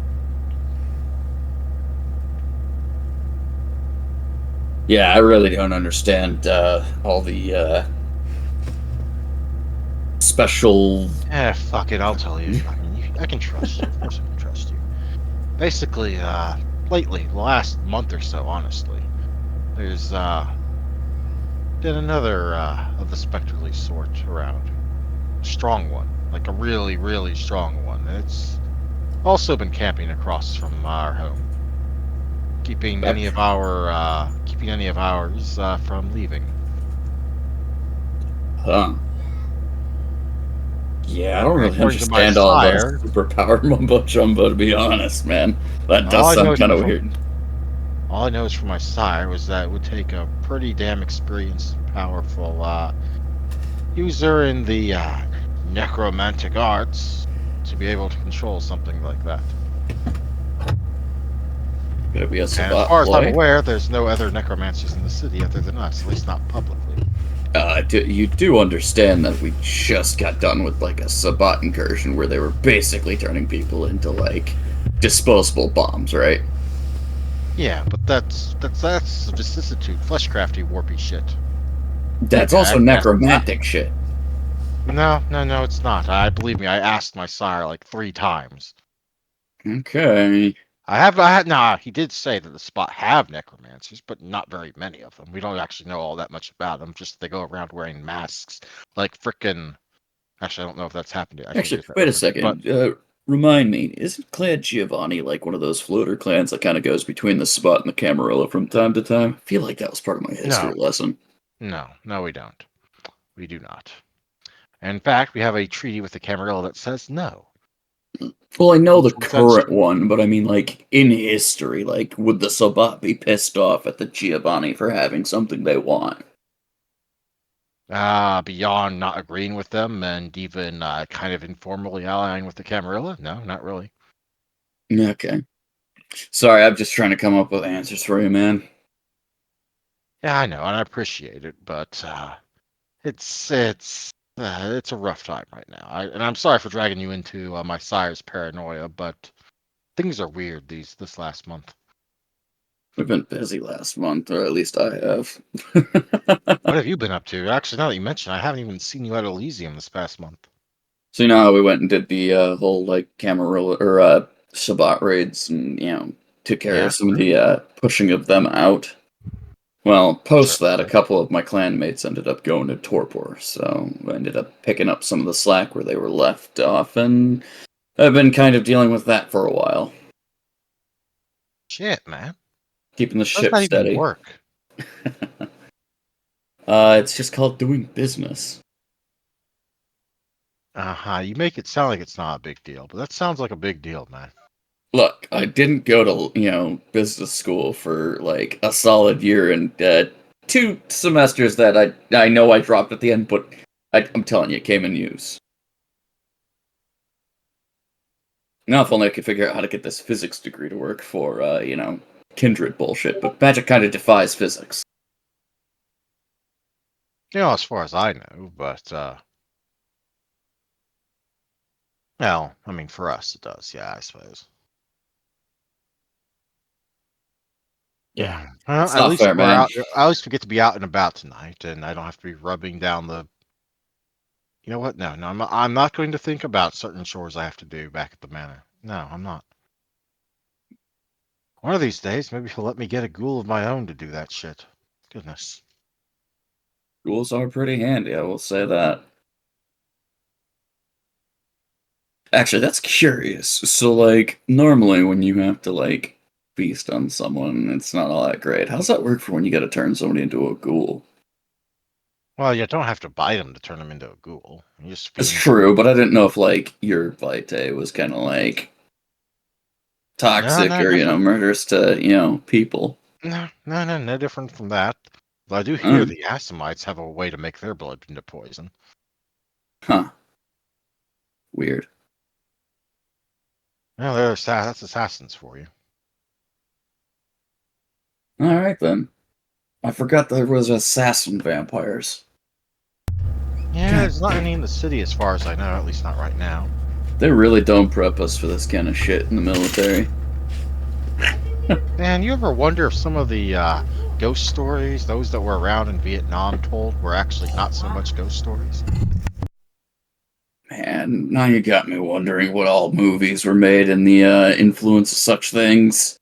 Speaker 2: Yeah, I really don't understand all the special...
Speaker 1: Fuck it, I'll tell you. I can trust you. Of course I can trust you. Basically, lately, the last month or so, honestly, there's been another of the spectrally sort around. A strong one. Like a really, really strong one. And it's also been camping across from our home. keeping any of ours from leaving.
Speaker 2: Huh. Yeah, I don't
Speaker 1: And
Speaker 2: really
Speaker 1: according to my
Speaker 2: understand all the
Speaker 1: sire,
Speaker 2: superpower mumbo jumbo, to be honest, man. That
Speaker 1: all
Speaker 2: does
Speaker 1: I know
Speaker 2: sound
Speaker 1: is
Speaker 2: kind of
Speaker 1: from
Speaker 2: weird.
Speaker 1: all I know is from my sire was that it would take a pretty damn experienced and powerful user in the necromantic arts to be able to control something like that.
Speaker 2: Could it be a
Speaker 1: And as
Speaker 2: Sabat
Speaker 1: far as I'm
Speaker 2: ploy?
Speaker 1: aware, there's no other necromancers in the city other than us, at least not publicly.
Speaker 2: You do understand that we just got done with like a Sabat incursion where they were basically turning people into like disposable bombs, right?
Speaker 1: Yeah, but that's vicissitude, fleshcrafty, warpy shit.
Speaker 2: That's
Speaker 1: And
Speaker 2: also
Speaker 1: I guess
Speaker 2: necromantic shit.
Speaker 1: no, it's not. I believe me, I asked my sire like 3 times.
Speaker 2: Okay.
Speaker 1: Nah, he did say that the spot have necromancers, but not very many of them. We don't actually know all that much about them. Just they go around wearing masks, like frickin'. Actually, I don't know if that's happened yet. I shouldn't
Speaker 2: Actually,
Speaker 1: use that
Speaker 2: wait a
Speaker 1: reference. But
Speaker 2: second. Remind me, isn't Clan Giovanni like one of those floater clans that kind of goes between the Sabat and the Camarilla from time to time? I feel like that was part of my
Speaker 1: no,
Speaker 2: history lesson.
Speaker 1: no, we don't. We do not. In fact, we have a treaty with the Camarilla that says no.
Speaker 2: Well, I know the
Speaker 1: Mutual defense
Speaker 2: current
Speaker 1: treaty.
Speaker 2: one, but I mean, like, in history, like, would the Sabat be pissed off at the Giovanni for having something they want?
Speaker 1: Beyond not agreeing with them and even kind of informally allying with the Camarilla? No, not really.
Speaker 2: Okay. Sorry, I'm just trying to come up with answers for you, man.
Speaker 1: Yeah, I know, and I appreciate it, but it's a rough time right now. And I'm sorry for dragging you into my sire's paranoia, but things are weird this last month.
Speaker 2: We've been busy last month, or at least I have.
Speaker 1: What have you been up to? Actually, now that you mention, I haven't even seen you at Elysium this past month.
Speaker 2: So you know how we went and did the whole like Camarilla or Sabat raids, and took care
Speaker 1: Yeah,
Speaker 2: of some of the pushing of them out. Well, post that, a
Speaker 1: certainly.
Speaker 2: couple of my clanmates ended up going to Torpor, so I ended up picking up some of the slack where they were left off, and I've been kind of dealing with that for a while,
Speaker 1: Shit, man.
Speaker 2: keeping the
Speaker 1: How does
Speaker 2: ship
Speaker 1: that even
Speaker 2: steady.
Speaker 1: work?
Speaker 2: It's just called doing business.
Speaker 1: Uh-huh. You make it sound like it's not a big deal, but that sounds like a big deal, man.
Speaker 2: Look, I didn't go to, business school for like a solid year and 2 semesters that I know I dropped at the end, but I'm telling you, it came in use. Now, if only I could figure out how to get this physics degree to work for, kindred bullshit, but magic kind of defies physics.
Speaker 1: As far as I know, but well, I mean, for us it does. Yeah, I suppose.
Speaker 2: Yeah,
Speaker 1: Well,
Speaker 2: it's
Speaker 1: at
Speaker 2: not
Speaker 1: least
Speaker 2: fair,
Speaker 1: we're
Speaker 2: man.
Speaker 1: out. At least we get to be out and about tonight, and I don't have to be rubbing down the. You know what? No, I'm not going to think about certain chores I have to do back at the manor. No, I'm not. One of these days, maybe he'll let me get a ghoul of my own to do that shit. Goodness.
Speaker 2: Rules are pretty handy, I will say that. Actually, that's curious. So, like, normally when you have to, like, feast on someone, it's not all that great. How's that work for when you gotta turn somebody into a ghoul?
Speaker 1: Well, you don't have to bite him to turn him into a ghoul. You just feed
Speaker 2: It's
Speaker 1: him some.
Speaker 2: true, but I didn't know if, like, your vitae was kind of, like,
Speaker 1: No,
Speaker 2: toxic
Speaker 1: no
Speaker 2: or,
Speaker 1: different.
Speaker 2: murderous to, people.
Speaker 1: No different from that. But I do hear
Speaker 2: Uh,
Speaker 1: the Assamites have a way to make their blood into poison.
Speaker 2: huh. Weird.
Speaker 1: Well, that's assassins for you.
Speaker 2: Alright then. I forgot there was assassin vampires.
Speaker 1: Yeah,
Speaker 2: God
Speaker 1: there's not any
Speaker 2: damn.
Speaker 1: in the city as far as I know, at least not right now.
Speaker 2: They really don't prep us for this kind of shit in the military.
Speaker 1: And you ever wonder if some of the ghost stories, those that were around in Vietnam told, were actually not so much ghost stories?
Speaker 2: Man, now you got me wondering what all movies were made and the influence of such things.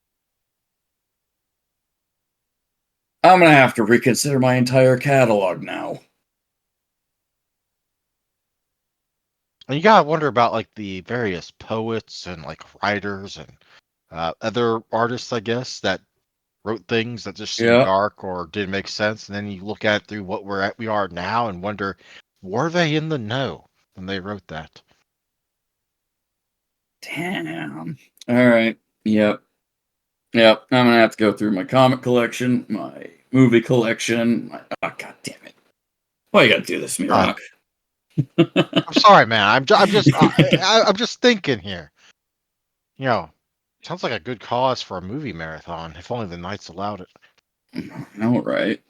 Speaker 2: I'm gonna have to reconsider my entire catalog now.
Speaker 1: And you gotta wonder about like the various poets and like writers and other artists, I guess, that wrote things that just seemed dark or didn't make sense, and then you look at it through what we are now and wonder, were they in the know when they wrote that?
Speaker 2: Damn. All right. Yep. Yep. I'm gonna have to go through my comic collection, my movie collection. Oh, god damn it! Why you gotta do this to me, Rock?
Speaker 1: I'm sorry, man. I'm just thinking here. You know, sounds like a good cause for a movie marathon, if only the nights allowed it.
Speaker 2: All right.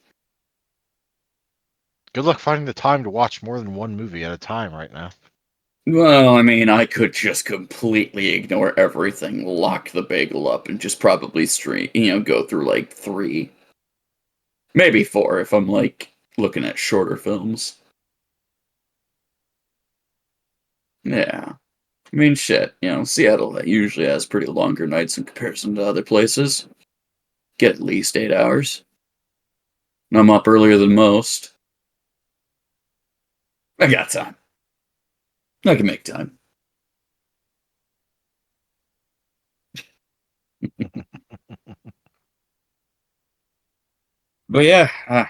Speaker 1: Good luck finding the time to watch more than one movie at a time right now.
Speaker 2: Well, I mean, I could just completely ignore everything, lock the bagel up, and just probably go through like 3, maybe 4 if I'm like looking at shorter films. Yeah. I mean, shit, Seattle usually has pretty longer nights in comparison to other places. Get at least 8 hours. And I'm up earlier than most. I got time. I can make time. But yeah,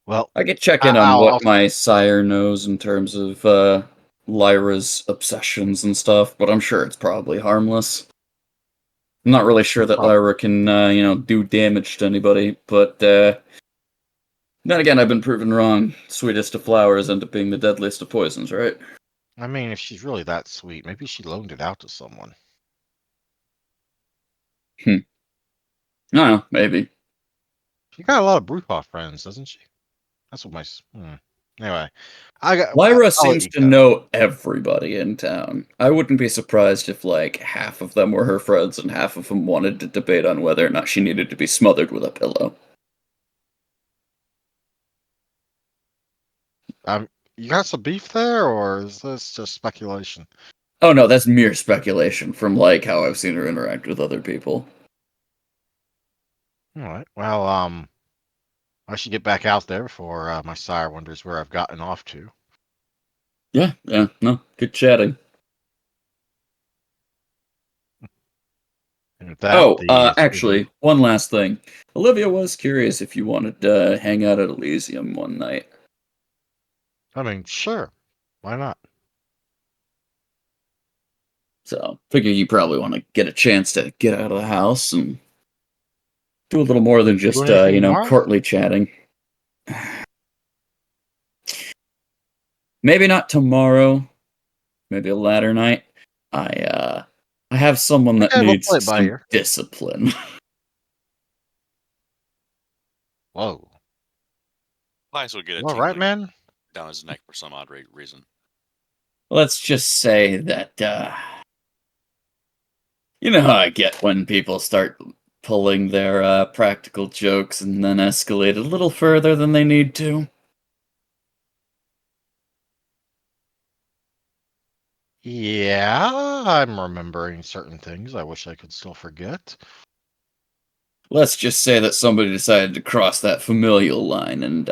Speaker 1: Well,
Speaker 2: I could check in on what my sire knows in terms of Lyra's obsessions and stuff, but I'm sure it's probably harmless. I'm not really sure that Lyra can, do damage to anybody, but then again, I've been proven wrong. Sweetest of flowers end up being the deadliest of poisons, right?
Speaker 1: I mean, if she's really that sweet, maybe she loaned it out to someone.
Speaker 2: I don't know, maybe.
Speaker 1: She got a lot of Bruthoff friends, doesn't she? That's what my... Anyway,
Speaker 2: Lyra seems to know everybody in town. I wouldn't be surprised if, like, half of them were her friends and half of them wanted to debate on whether or not she needed to be smothered with a pillow.
Speaker 1: You got some beef there, or is this just speculation?
Speaker 2: Oh no, that's mere speculation from, like, how I've seen her interact with other people.
Speaker 1: Alright, well, I should get back out there before my sire wonders where I've gotten off to.
Speaker 2: Yeah, no, good chatting.
Speaker 1: And with that,
Speaker 2: actually, one last thing. Olivia was curious if you wanted to hang out at Elysium one night.
Speaker 1: I mean, sure. Why not?
Speaker 2: So, figure you probably want to get a chance to get out of the house and do a little more than just, courtly chatting. Maybe not tomorrow. Maybe a later night. I have someone that needs some discipline.
Speaker 1: Whoa.
Speaker 4: Might as well get a
Speaker 1: all right, man.
Speaker 4: Down his neck for some odd reason.
Speaker 2: Let's just say that, you know how I get when people start pulling their practical jokes and then escalate a little further than they need to.
Speaker 1: Yeah, I'm remembering certain things I wish I could still forget.
Speaker 2: Let's just say that somebody decided to cross that familial line, and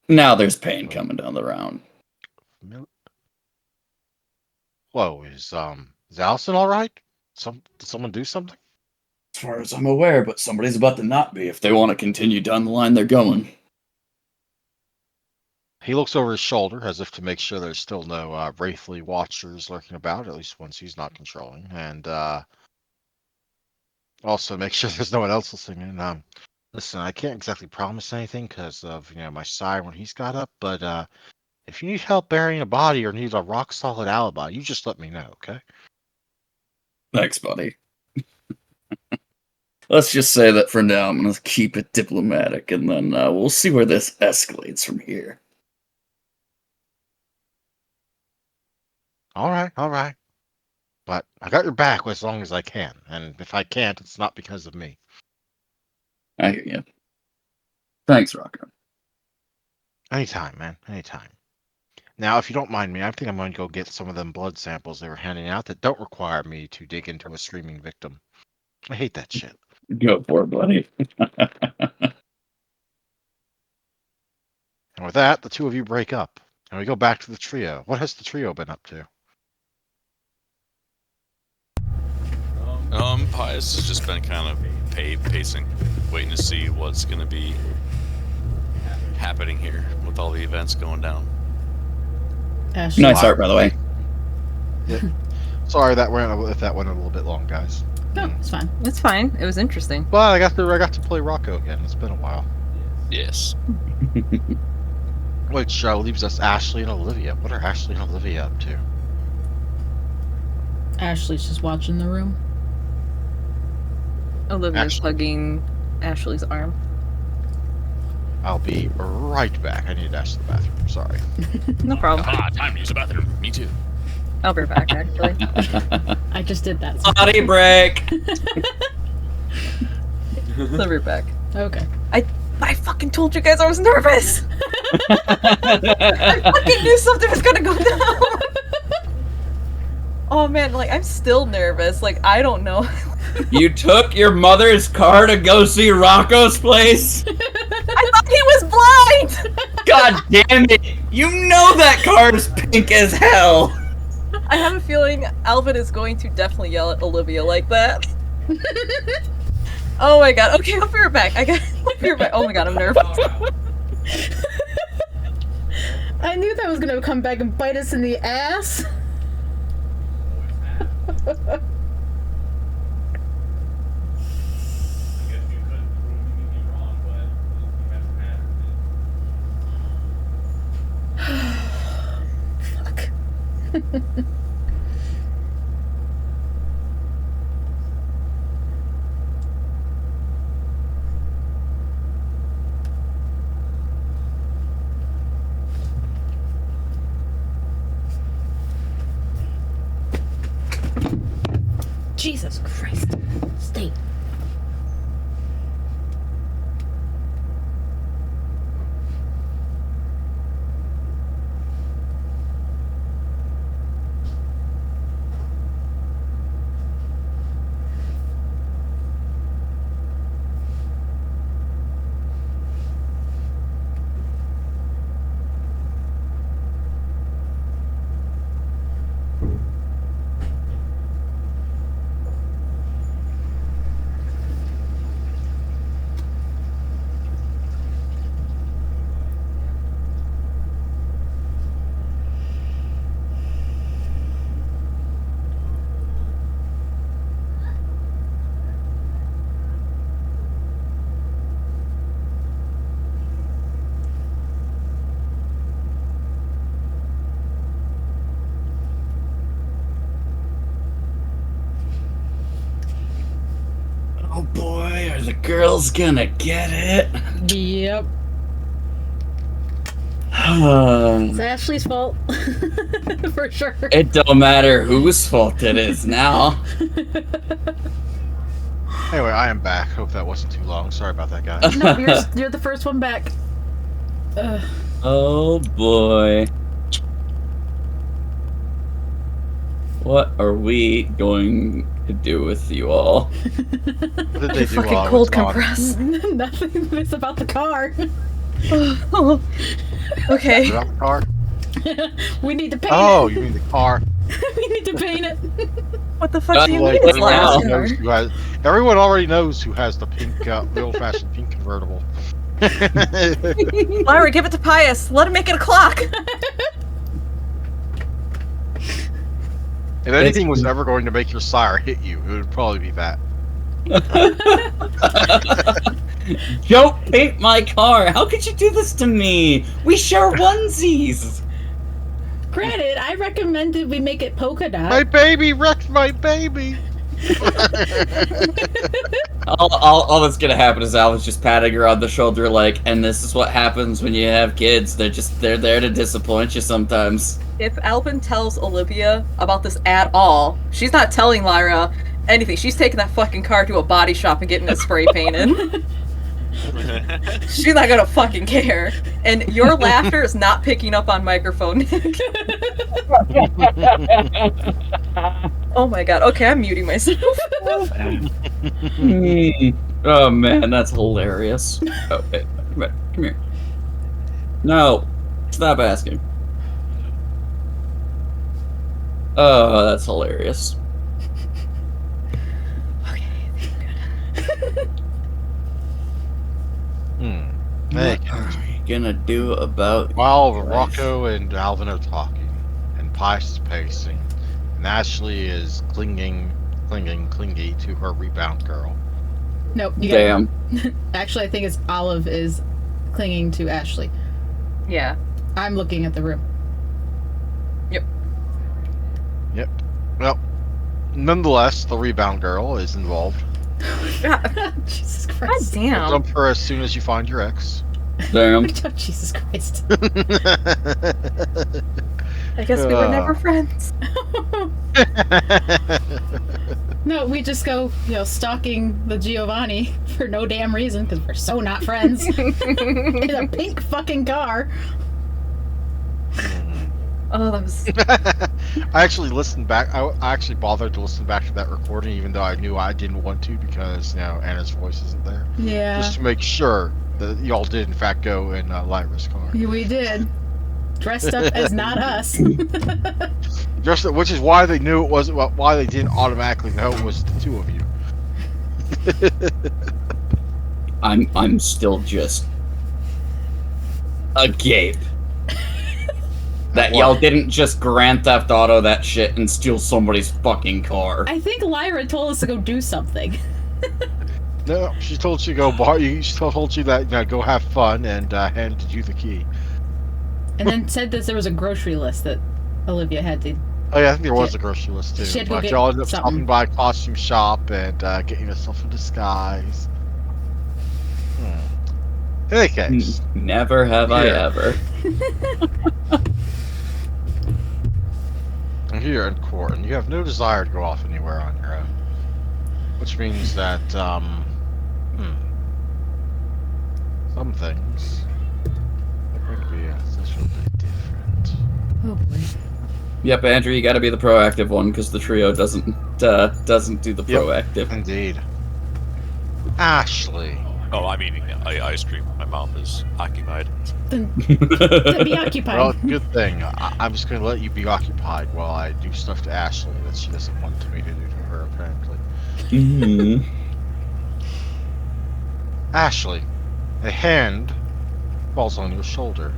Speaker 2: now there's pain coming down the round.
Speaker 1: Whoa, is Allison all right? Did someone do something?
Speaker 2: As far as I'm aware, but somebody's about to not be if they want to continue down the line they're going.
Speaker 1: He looks over his shoulder as if to make sure there's still no wraithly watchers lurking about, at least ones he's not controlling, and also make sure there's no one else listening in. Listen, I can't exactly promise anything because of my sire when he's got up, but if you need help burying a body or need a rock solid alibi, you just let me know, okay?
Speaker 2: Thanks, buddy. Let's just say that for now I'm going to keep it diplomatic, and then we'll see where this escalates from here.
Speaker 1: All right. But I got your back as long as I can, and if I can't, it's not because of me.
Speaker 2: I hear you. Thanks, Rocco.
Speaker 1: Anytime, man. Anytime. Now, if you don't mind me, I think I'm going to go get some of them blood samples they were handing out that don't require me to dig into a screaming victim. I hate that shit.
Speaker 2: Go for it, buddy.
Speaker 1: And with that, the two of you break up, and we go back to the trio. What has the trio been up to?
Speaker 4: Pius has just been kind of pacing, waiting to see what's going to be happening here with all the events going down.
Speaker 3: Ashley.
Speaker 2: Nice art, by the way.
Speaker 1: Yeah. Sorry if that went a little bit long, guys.
Speaker 3: No, it's fine.
Speaker 5: It's fine. It was interesting.
Speaker 1: But I got to play Rocco again. It's been a while.
Speaker 4: Yes.
Speaker 1: Which leaves us Ashley and Olivia. What are Ashley and Olivia up to?
Speaker 3: Ashley's just watching the room.
Speaker 5: Olivia's hugging Ashley's arm.
Speaker 1: I'll be right back. I need to dash to the bathroom. Sorry.
Speaker 5: No problem.
Speaker 4: Time to use the bathroom. Me too.
Speaker 5: I'll be back, actually.
Speaker 3: I just did that.
Speaker 2: Potty break.
Speaker 5: I'll be back.
Speaker 3: Okay.
Speaker 5: I fucking told you guys I was nervous! I fucking knew something was gonna go down! Oh man, like, I'm still nervous. Like, I don't know.
Speaker 2: You took your mother's car to go see Rocco's place?
Speaker 5: I thought he was blind!
Speaker 2: God damn it! You know that car's pink as hell!
Speaker 5: I have a feeling Alvin is going to definitely yell at Olivia like that. Oh my god, okay, I'll be right back. I'll be right back. Oh my god, I'm nervous.
Speaker 3: I knew that was gonna come back and bite us in the ass. Fuck. Jesus Christ. Stay.
Speaker 2: Oh boy, are the girls gonna get it?
Speaker 3: Yep. It's Ashley's fault. For sure.
Speaker 2: It don't matter whose fault it is now.
Speaker 1: Anyway, I am back. Hope that wasn't too long. Sorry about that, guys.
Speaker 3: No, you're the first one back.
Speaker 2: Oh boy. What are we going to do with you all?
Speaker 1: What did they do
Speaker 5: Fucking
Speaker 1: while I
Speaker 5: cold
Speaker 1: was gone?
Speaker 5: compress.
Speaker 3: Nothing. It's about the car.
Speaker 5: Oh, okay.
Speaker 1: About the car?
Speaker 3: We need to paint
Speaker 1: Oh,
Speaker 3: it.
Speaker 1: you mean the car?
Speaker 3: We need to paint it.
Speaker 5: What the fuck do you
Speaker 2: Like,
Speaker 5: mean it's
Speaker 2: everyone
Speaker 5: last
Speaker 2: else
Speaker 1: knows
Speaker 5: car?
Speaker 1: who has, everyone already knows who has the pink, the old-fashioned pink convertible.
Speaker 5: Lyra, give it to Pius. Let him make it a clock.
Speaker 1: If anything was ever going to make your sire hit you, it would probably be that.
Speaker 2: Don't paint my car! How could you do this to me? We share onesies!
Speaker 3: Granted, I recommended we make it polka dot.
Speaker 1: My baby wrecked my baby!
Speaker 2: All that's gonna happen is Alvin's just patting her on the shoulder like, and this is what happens when you have kids. They're there to disappoint you sometimes.
Speaker 5: If Alvin tells Olivia about this at all, she's not telling Lyra anything. She's taking that fucking car to a body shop and getting it spray painted. She's not gonna fucking care. And your laughter is not picking up on microphone, Nick. Oh my god. Okay, I'm muting myself.
Speaker 2: Oh man, that's hilarious. Oh, hey, come here. No, stop asking. Oh, that's hilarious. What
Speaker 1: Okay.
Speaker 2: are we gonna do about
Speaker 1: While
Speaker 2: you guys?
Speaker 1: Rocco and Alvin are talking, and Pice is pacing, and Ashley is clingy to her rebound girl.
Speaker 3: Nope. You
Speaker 2: Damn.
Speaker 3: Actually, I think it's Olive is clinging to Ashley.
Speaker 5: Yeah.
Speaker 3: I'm looking at the room.
Speaker 1: Yep. Well, nonetheless, the rebound girl is involved.
Speaker 5: God,
Speaker 3: Jesus
Speaker 5: God
Speaker 3: Christ.
Speaker 1: You'll
Speaker 5: damn.
Speaker 1: dump her as soon as you find your ex.
Speaker 2: Damn.
Speaker 3: Jesus Christ.
Speaker 5: I guess we were never friends.
Speaker 3: No, we just go, stalking the Giovanni for no damn reason because we're so not friends. In a pink fucking car.
Speaker 5: Oh, that was.
Speaker 1: I actually listened back. I actually bothered to listen back to that recording, even though I knew I didn't want to because Anna's voice isn't there.
Speaker 3: Yeah.
Speaker 1: Just to make sure that y'all did in fact go in Lyra's car.
Speaker 3: We did. Dressed up as not us.
Speaker 1: Just which is why they knew it wasn't. Why they didn't automatically know it was the two of you.
Speaker 2: I'm still just agape. That y'all didn't just Grand Theft Auto that shit and steal somebody's fucking car.
Speaker 3: I think Lyra told us to go do something.
Speaker 1: No, she told you to go bar. She told you that go have fun and handed you the key.
Speaker 3: And then said that there was a grocery list that Olivia had to.
Speaker 1: Oh yeah, I think there was a grocery list
Speaker 3: She
Speaker 1: too.
Speaker 3: had to go
Speaker 1: But
Speaker 3: get
Speaker 1: y'all ended up
Speaker 3: something.
Speaker 1: stopping by a costume shop and getting yourself a disguise. In any case,
Speaker 2: Never have I
Speaker 1: Yeah.
Speaker 2: ever.
Speaker 1: I'm here in court, and you have no desire to go off anywhere on your own. Which means that, some things are going to be a little bit different.
Speaker 3: Oh boy.
Speaker 2: Yep, Andrew, you gotta be the proactive one, because the trio doesn't do the
Speaker 1: Yep.
Speaker 2: proactive.
Speaker 1: Indeed. Ashley.
Speaker 4: Oh, I mean, ice cream. My mom is occupied.
Speaker 3: Then be occupied.
Speaker 1: Well, good thing. I'm just going to let you be occupied while I do stuff to Ashley that she doesn't want me to do to her, apparently.
Speaker 2: Mhm.
Speaker 1: Ashley, a hand falls on your shoulder.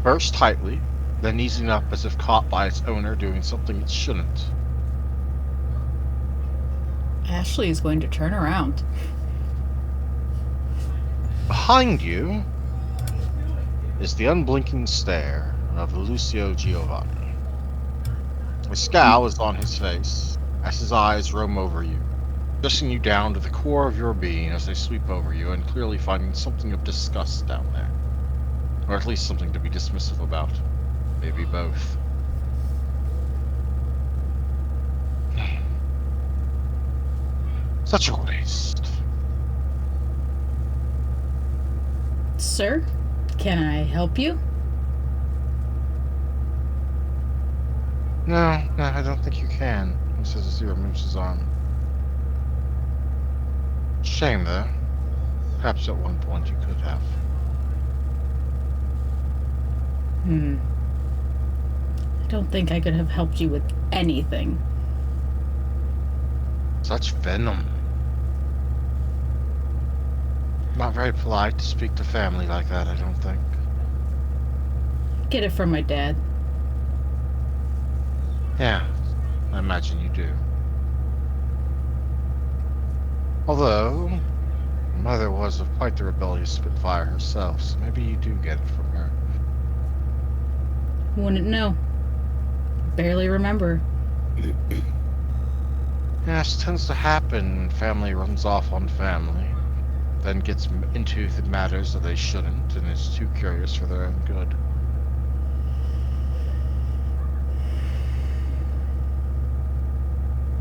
Speaker 1: First tightly, then easing up as if caught by its owner doing something it shouldn't.
Speaker 3: Ashley is going to turn around.
Speaker 1: Behind you is the unblinking stare of Lucio Giovanni. A scowl is on his face as his eyes roam over you, pressing you down to the core of your being as they sweep over you and clearly finding something of disgust down there. Or at least something to be dismissive about. Maybe both. Such a waste.
Speaker 3: Sir, can I help you?
Speaker 1: No, I don't think you can, he says as he removes his arm. Shame, though. Perhaps at one point you could have.
Speaker 3: I don't think I could have helped you with anything.
Speaker 1: Such venom. Not very polite to speak to family like that, I don't think.
Speaker 3: Get it from my dad.
Speaker 1: Yeah, I imagine you do. Although, Mother was quite the rebellious Spitfire herself, so maybe you do get it from her.
Speaker 3: Wouldn't know. Barely remember.
Speaker 1: Yes, tends to happen when family runs off on family, then gets into the matters that they shouldn't, and is too curious for their own good.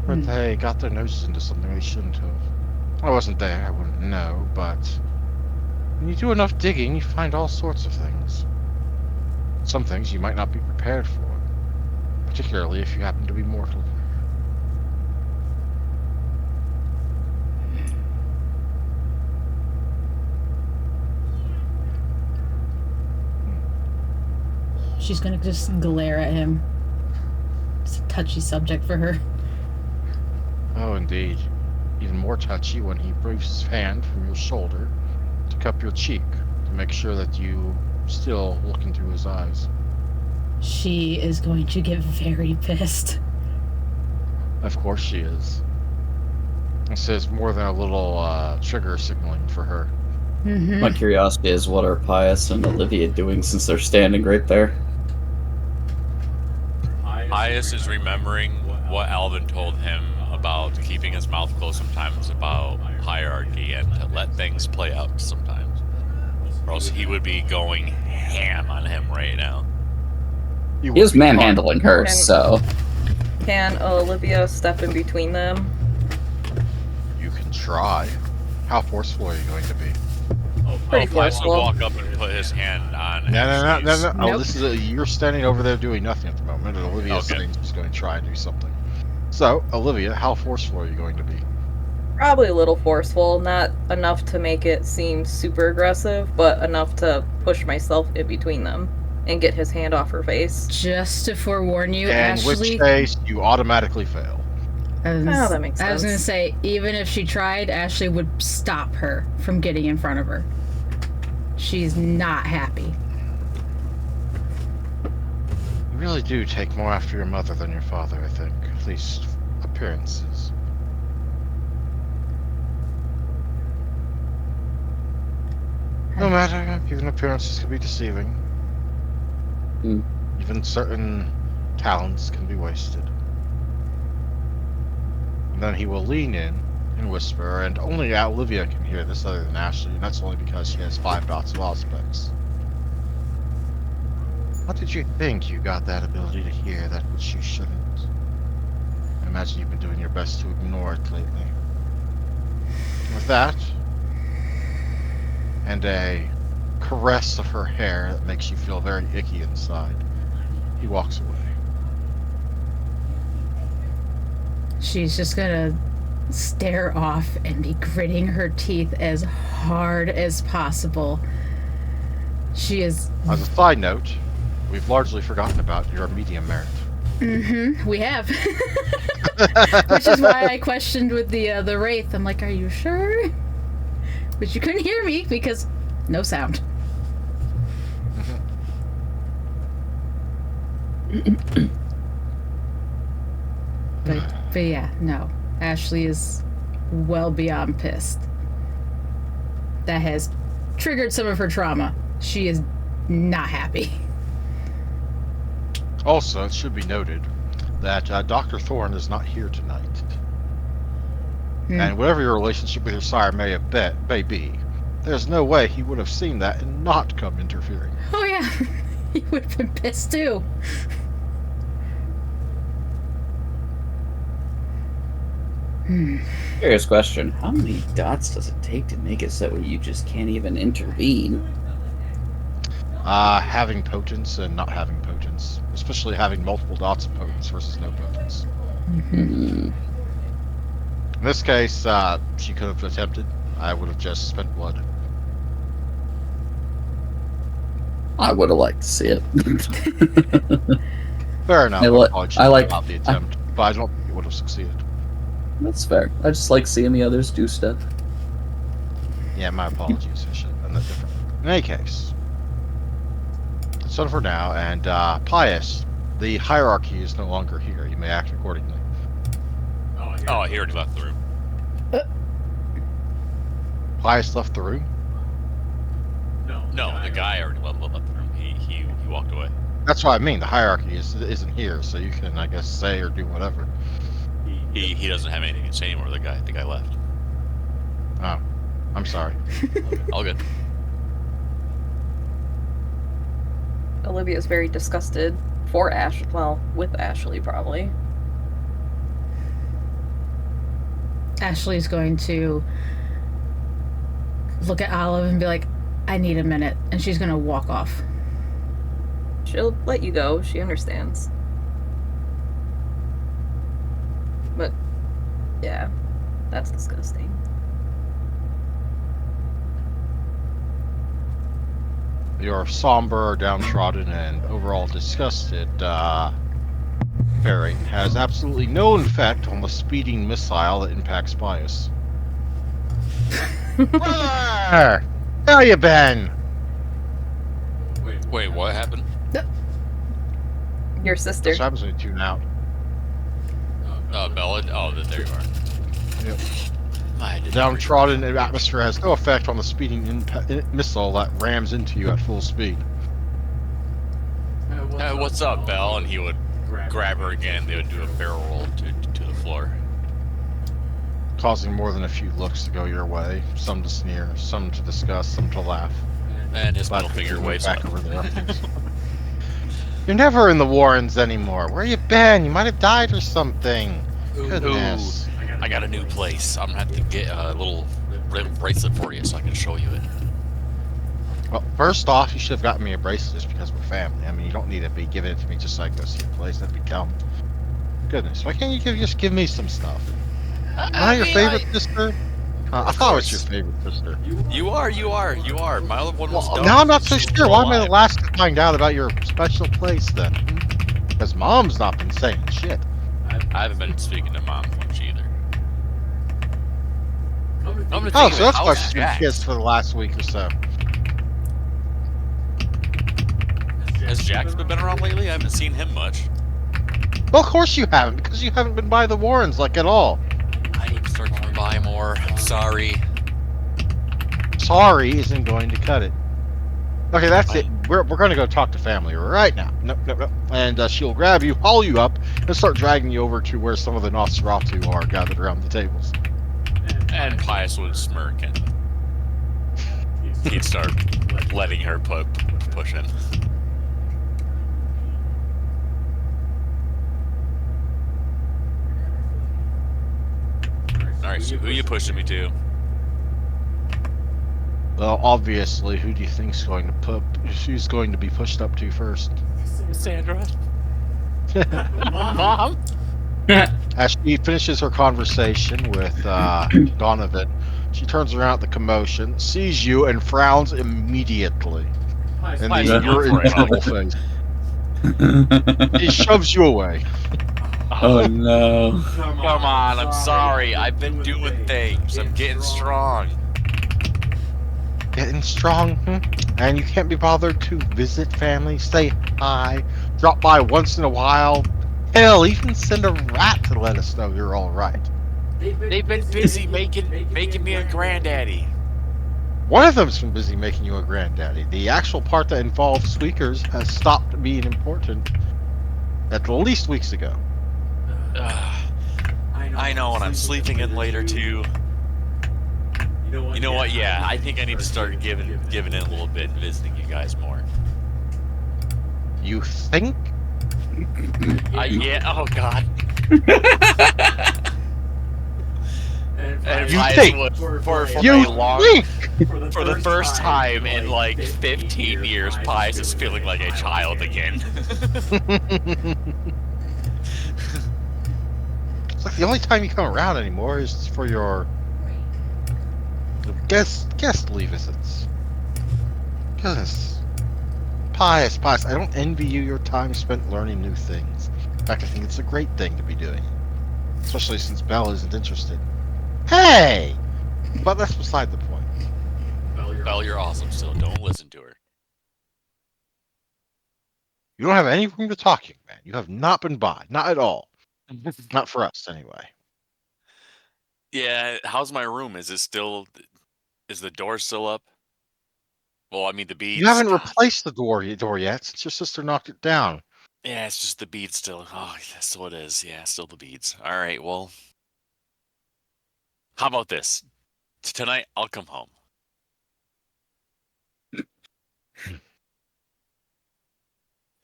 Speaker 1: Or they got their noses into something they shouldn't have. I wasn't there, I wouldn't know, but when you do enough digging, you find all sorts of things. Some things you might not be prepared for, particularly if you happen to be mortal.
Speaker 3: She's gonna just glare at him. It's a touchy subject for her.
Speaker 1: Oh, indeed. Even more touchy when he moves his hand from your shoulder to cup your cheek, make sure that you still look into his eyes.
Speaker 3: She is going to get very pissed.
Speaker 1: Of course she is. This is more than a little trigger signaling for her.
Speaker 2: My curiosity is, what are Pius and Olivia doing since they're standing right there?
Speaker 4: Pius is remembering what Alvin told him about keeping his mouth closed sometimes, about hierarchy, and to let things play out sometimes. Or else he would be going ham on him right now.
Speaker 2: He is manhandling her,
Speaker 5: Can-
Speaker 2: so...
Speaker 5: Can Olivia step in between them?
Speaker 1: You can try. How forceful are you going to be?
Speaker 5: Pretty
Speaker 4: Pius would
Speaker 5: forceful.
Speaker 4: walk up and put his hand on
Speaker 1: No.
Speaker 4: Ashley's.
Speaker 1: Oh,
Speaker 3: Nope.
Speaker 1: this is you're standing over there doing nothing at the moment, and Olivia's
Speaker 4: Okay.
Speaker 1: saying she's going to try and do something. So, Olivia, how forceful are you going to be?
Speaker 5: Probably a little forceful, not enough to make it seem super aggressive, but enough to push myself in between them and get his hand off her face.
Speaker 3: Just to forewarn you,
Speaker 1: In
Speaker 3: Ashley.
Speaker 1: which case, you automatically fail.
Speaker 5: That makes
Speaker 3: I was gonna
Speaker 5: sense.
Speaker 3: say, even if she tried, Ashley would stop her from getting in front of her. She's not happy.
Speaker 1: You really do take more after your mother than your father, I think. At least, appearances. No matter, even appearances can be deceiving.
Speaker 2: Hmm.
Speaker 1: Even certain talents can be wasted. And then he will lean in and whisper, and only Olivia can hear this other than Ashley, and that's only because she has 5 dots of aspects. What did you think you got that ability to hear that which you shouldn't? I imagine you've been doing your best to ignore it lately. With that, and a caress of her hair that makes you feel very icky inside, he walks away.
Speaker 3: She's just gonna stare off and be gritting her teeth as hard as possible. She is.
Speaker 1: As a side note, we've largely forgotten about your medium merit.
Speaker 3: We have. Which is why I questioned with the wraith. I'm like, are you sure? But you couldn't hear me because no sound. But yeah, no. Ashley is well beyond pissed. That has triggered some of her trauma. She is not happy.
Speaker 1: Also, it should be noted that Dr. Thorne is not here tonight. And whatever your relationship with your sire may be, there's no way he would have seen that and not come interfering.
Speaker 3: Oh yeah, he would have been pissed too.
Speaker 2: Serious question. How many dots does it take to make it so you just can't even intervene?
Speaker 1: Having potence and not having potence. Especially having multiple dots of potence versus no potence.
Speaker 2: Hmm.
Speaker 1: In this case, she could have attempted. I would have just spent blood.
Speaker 2: I would have liked to see it.
Speaker 1: Fair enough.
Speaker 2: I li-
Speaker 1: apologize
Speaker 2: I like-
Speaker 1: about the attempt, but I don't think it would have succeeded.
Speaker 2: That's fair. I just like seeing the others do stuff.
Speaker 1: Yeah, my apologies. I should have done that differently. In any case, it's done for now, and Pius, the hierarchy is no longer here. You may act accordingly.
Speaker 4: Oh, he already left the room.
Speaker 1: Pius left the room?
Speaker 4: No, the guy already left the room. He walked away.
Speaker 1: That's what I mean. The hierarchy isn't here, so you can, I guess, say or do whatever.
Speaker 4: He doesn't have anything to say anymore. The guy left.
Speaker 1: Oh, I'm sorry.
Speaker 4: All good.
Speaker 5: Olivia's very disgusted for Ash. Well, with Ashley probably.
Speaker 3: Ashley's going to look at Olive and be like, I need a minute. And she's going to walk off.
Speaker 5: She'll let you go. She understands. But yeah, that's disgusting.
Speaker 1: Your somber, downtrodden, and overall disgusted bearing has absolutely no effect on the speeding missile that impacts Pius. Brother! How you been?
Speaker 4: Wait, what happened?
Speaker 5: Your sister.
Speaker 1: That's what happens when you tune out.
Speaker 4: Bella. Oh, there you are.
Speaker 1: Yep.
Speaker 4: I did
Speaker 1: Downtrodden atmosphere has no effect on the speeding missile that rams into you at full speed.
Speaker 4: What's up, Belle? And he would grab her again. They would do a barrel roll to the floor.
Speaker 1: Causing more than a few looks to go your way. Some to sneer, some to discuss, some to laugh.
Speaker 4: And his middle
Speaker 1: Glad
Speaker 4: finger
Speaker 1: you're
Speaker 4: waves
Speaker 1: back
Speaker 4: up.
Speaker 1: over there. You're never in the Warrens anymore. Where you been? You might have died or something. Goodness.
Speaker 4: I got a new place. I'm gonna have to get a little bracelet for you so I can show you it.
Speaker 1: Well, first off, you should have gotten me a bracelet just because we're family. I mean, you don't need to be giving it to me just so I can go see your place. That'd be dumb. Goodness, why can't you just give me some stuff? Am I your favorite sister? I thought I was your favorite sister.
Speaker 4: You are. My other one was dumb.
Speaker 1: Now I'm not so
Speaker 4: She's
Speaker 1: sure.
Speaker 4: still
Speaker 1: Why am I the
Speaker 4: alive.
Speaker 1: last to find out about your special place then? Because Mom's not been saying shit.
Speaker 4: I haven't been speaking to Mom much either. I'm gonna
Speaker 1: Oh,
Speaker 4: think
Speaker 1: so
Speaker 4: of it.
Speaker 1: that's why
Speaker 4: How's
Speaker 1: she's been
Speaker 4: Jax?
Speaker 1: kissed for the last week or so.
Speaker 4: Has Jax been around lately? I haven't seen him much.
Speaker 1: Well, of course you haven't, because you haven't been by the Warrens, like, at all.
Speaker 4: I need to start coming by more. I'm sorry.
Speaker 1: Sorry isn't going to cut it. Okay, that's it. We're going to go talk to family right now. Nope. And she'll grab you, haul you up, and start dragging you over to where some of the Nosferatu are gathered around the tables.
Speaker 4: And Pius would smirk and he'd start letting her push him. Alright, so who you pushing me to?
Speaker 1: Well, obviously, who do you think's going to who's going to be pushed up to first?
Speaker 4: Sandra. Mom?
Speaker 1: As she finishes her conversation with Donovan, she turns around at the commotion, sees you, and frowns immediately. And
Speaker 4: Nice.
Speaker 1: you're in trouble face. He shoves you away.
Speaker 2: Oh no.
Speaker 4: Come on, I'm sorry. I've been doing things. I'm getting strong.
Speaker 1: Getting strong, and you can't be bothered to visit family, say hi, drop by once in a while. Hell, even send a rat to let us know you're all right.
Speaker 4: They've been busy making me a granddaddy.
Speaker 1: One of them's been busy making you a granddaddy. The actual part that involves squeakers has stopped being important at least weeks ago.
Speaker 4: I know, and I'm sleeping in later too. You know what? Yeah, I think I need to start giving in a little bit and visiting you guys more.
Speaker 1: You think?
Speaker 4: Yeah. Oh God. And
Speaker 1: You
Speaker 4: Pius
Speaker 1: think?
Speaker 4: would, for
Speaker 1: You
Speaker 4: a long,
Speaker 1: think?
Speaker 4: for the first time in like 15 years, Pius is feeling like a child again.
Speaker 1: It's like the only time you come around anymore is for your guestly visits. Goodness. Pius, I don't envy you your time spent learning new things. In fact, I think it's a great thing to be doing. Especially since Belle isn't interested. Hey! But that's beside the point.
Speaker 4: Belle, you're awesome still. Don't listen to her.
Speaker 1: You don't have any room to talk, young man. You have not been by. Not at all. Not for us, anyway.
Speaker 4: Yeah, how's my room? Is the door still up? Well, I mean the beads.
Speaker 1: You haven't replaced the door yet since your sister knocked it down.
Speaker 4: Yeah, it's just the beads still. Oh, that's what it is. Yeah, still the beads. All right, well, how about this? Tonight, I'll come home.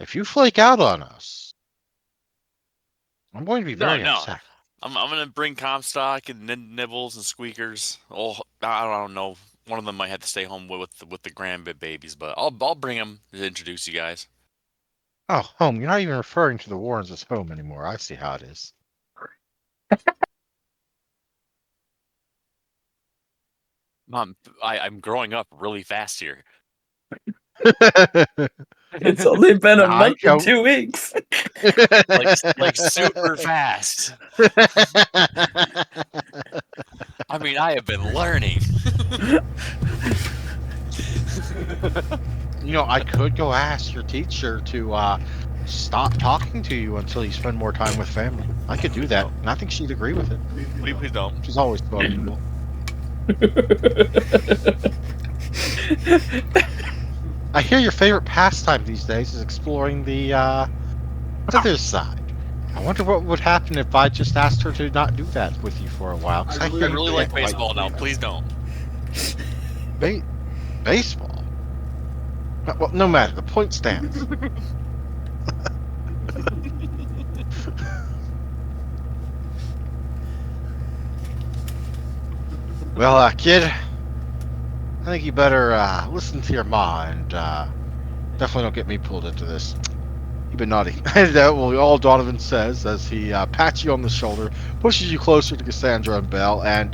Speaker 1: If you flake out on us, I'm going to be very
Speaker 4: No.
Speaker 1: upset.
Speaker 4: I'm gonna bring Comstock and Nibbles and Squeakers. Oh, I don't know. One of them might have to stay home with the grandbabies, but I'll bring them to introduce you guys.
Speaker 1: Oh, home. You're not even referring to the Warrens as home anymore. I see how it is.
Speaker 4: Mom, I'm growing up really fast here.
Speaker 2: It's only been a
Speaker 1: I
Speaker 2: month and
Speaker 1: don't-
Speaker 2: 2 weeks.
Speaker 4: like super fast. I mean, I have been learning.
Speaker 1: I could go ask your teacher to stop talking to you until you spend more time with family. I could do that, and I think she'd agree with it.
Speaker 4: Please don't.
Speaker 1: She's always approachable. I hear your favorite pastime these days is exploring the other side. I wonder what would happen if I just asked her to not do that with you for a while. 'Cause
Speaker 4: I
Speaker 1: hear you
Speaker 4: really
Speaker 1: can't
Speaker 4: like baseball now. Please don't.
Speaker 1: Baseball? Well, no matter. The point stands. Well, kid, I think you better listen to your ma and definitely don't get me pulled into this. You've been naughty. And well, all Donovan says as he pats you on the shoulder, pushes you closer to Cassandra and Belle, and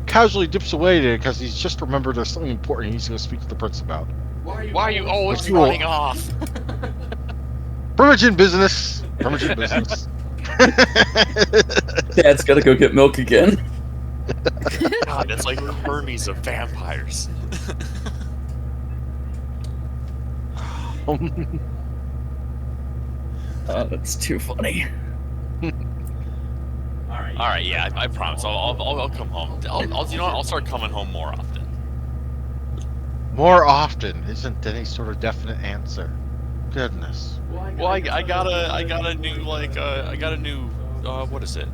Speaker 1: casually dips away because he's just remembered there's something important he needs to go speak to the prince about.
Speaker 4: Why are you always
Speaker 1: Which you will-
Speaker 4: running off?
Speaker 1: Rummaging business. Rummaging business.
Speaker 2: Dad's gotta go get milk again.
Speaker 4: God, that's like Hermes of vampires.
Speaker 2: That's too funny.
Speaker 4: All right, yeah, I promise. I'll come home. I'll start coming home more often.
Speaker 1: More often isn't any sort of definite answer. Goodness.
Speaker 4: Well, I got a new what is it?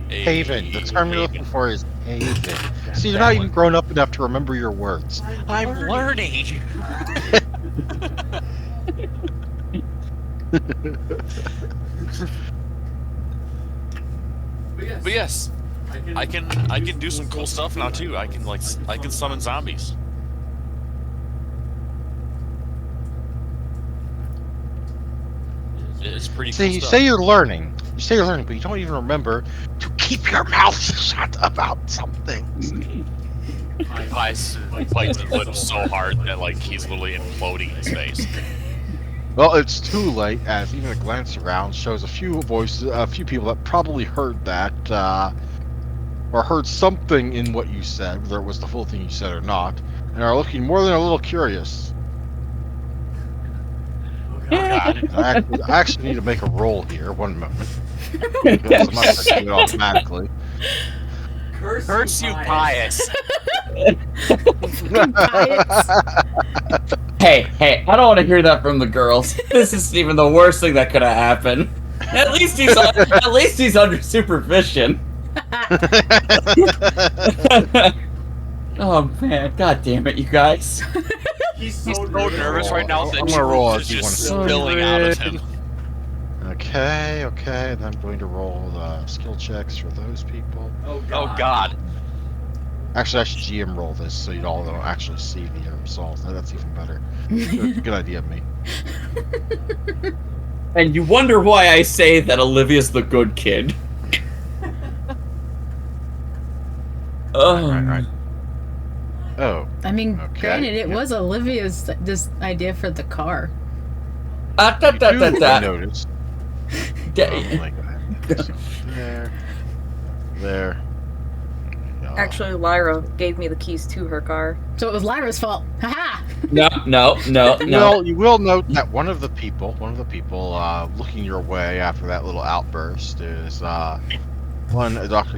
Speaker 1: Haven. The term you're looking
Speaker 4: haven.
Speaker 1: for is haven. See, you're not even grown up enough to remember your words.
Speaker 4: I'm learning. But yes, I can do some cool stuff now too. I can summon zombies. It's pretty
Speaker 1: See,
Speaker 4: cool
Speaker 1: you
Speaker 4: stuff.
Speaker 1: say you're learning. You say you're learning, but you don't even remember to keep your mouth shut about something.
Speaker 4: Bites his lips so hard that like he's literally imploding in his face.
Speaker 1: Well, it's too late, as even a glance around shows a few voices, a few people that probably heard that, or heard something in what you said, whether it was the full thing you said or not, and are looking more than a little curious.
Speaker 4: God.
Speaker 1: I actually need to make a roll here. One moment. Because I'm not going to do it automatically.
Speaker 4: Curse you, pious.
Speaker 2: Hey, I don't want to hear that from the girls. This isn't even the worst thing that could have happened. At least he's under supervision. Oh man, god damn it, you guys.
Speaker 4: He's so nervous right now that
Speaker 1: I'm gonna roll
Speaker 4: truth is
Speaker 1: as you
Speaker 4: just
Speaker 1: want to
Speaker 4: spilling out of him.
Speaker 1: Okay, and I'm going to roll the skill checks for those people.
Speaker 4: Oh God.
Speaker 1: Actually, I should GM roll this so you all don't actually see the result. That's even better. Good idea of me.
Speaker 2: And you wonder why I say that Olivia's the good kid. Oh.
Speaker 1: Right. Oh.
Speaker 3: I mean,
Speaker 1: Okay,
Speaker 3: granted, it
Speaker 1: yeah.
Speaker 3: was Olivia's this idea for the car.
Speaker 2: Da,
Speaker 1: You do
Speaker 2: da.
Speaker 1: notice.
Speaker 2: Da-
Speaker 1: Oh my god. There.
Speaker 5: Actually, Lyra gave me the keys to her car.
Speaker 3: So it was Lyra's fault. Haha!
Speaker 2: No.
Speaker 1: Well, you will note that one of the people looking your way after that little outburst is Dr.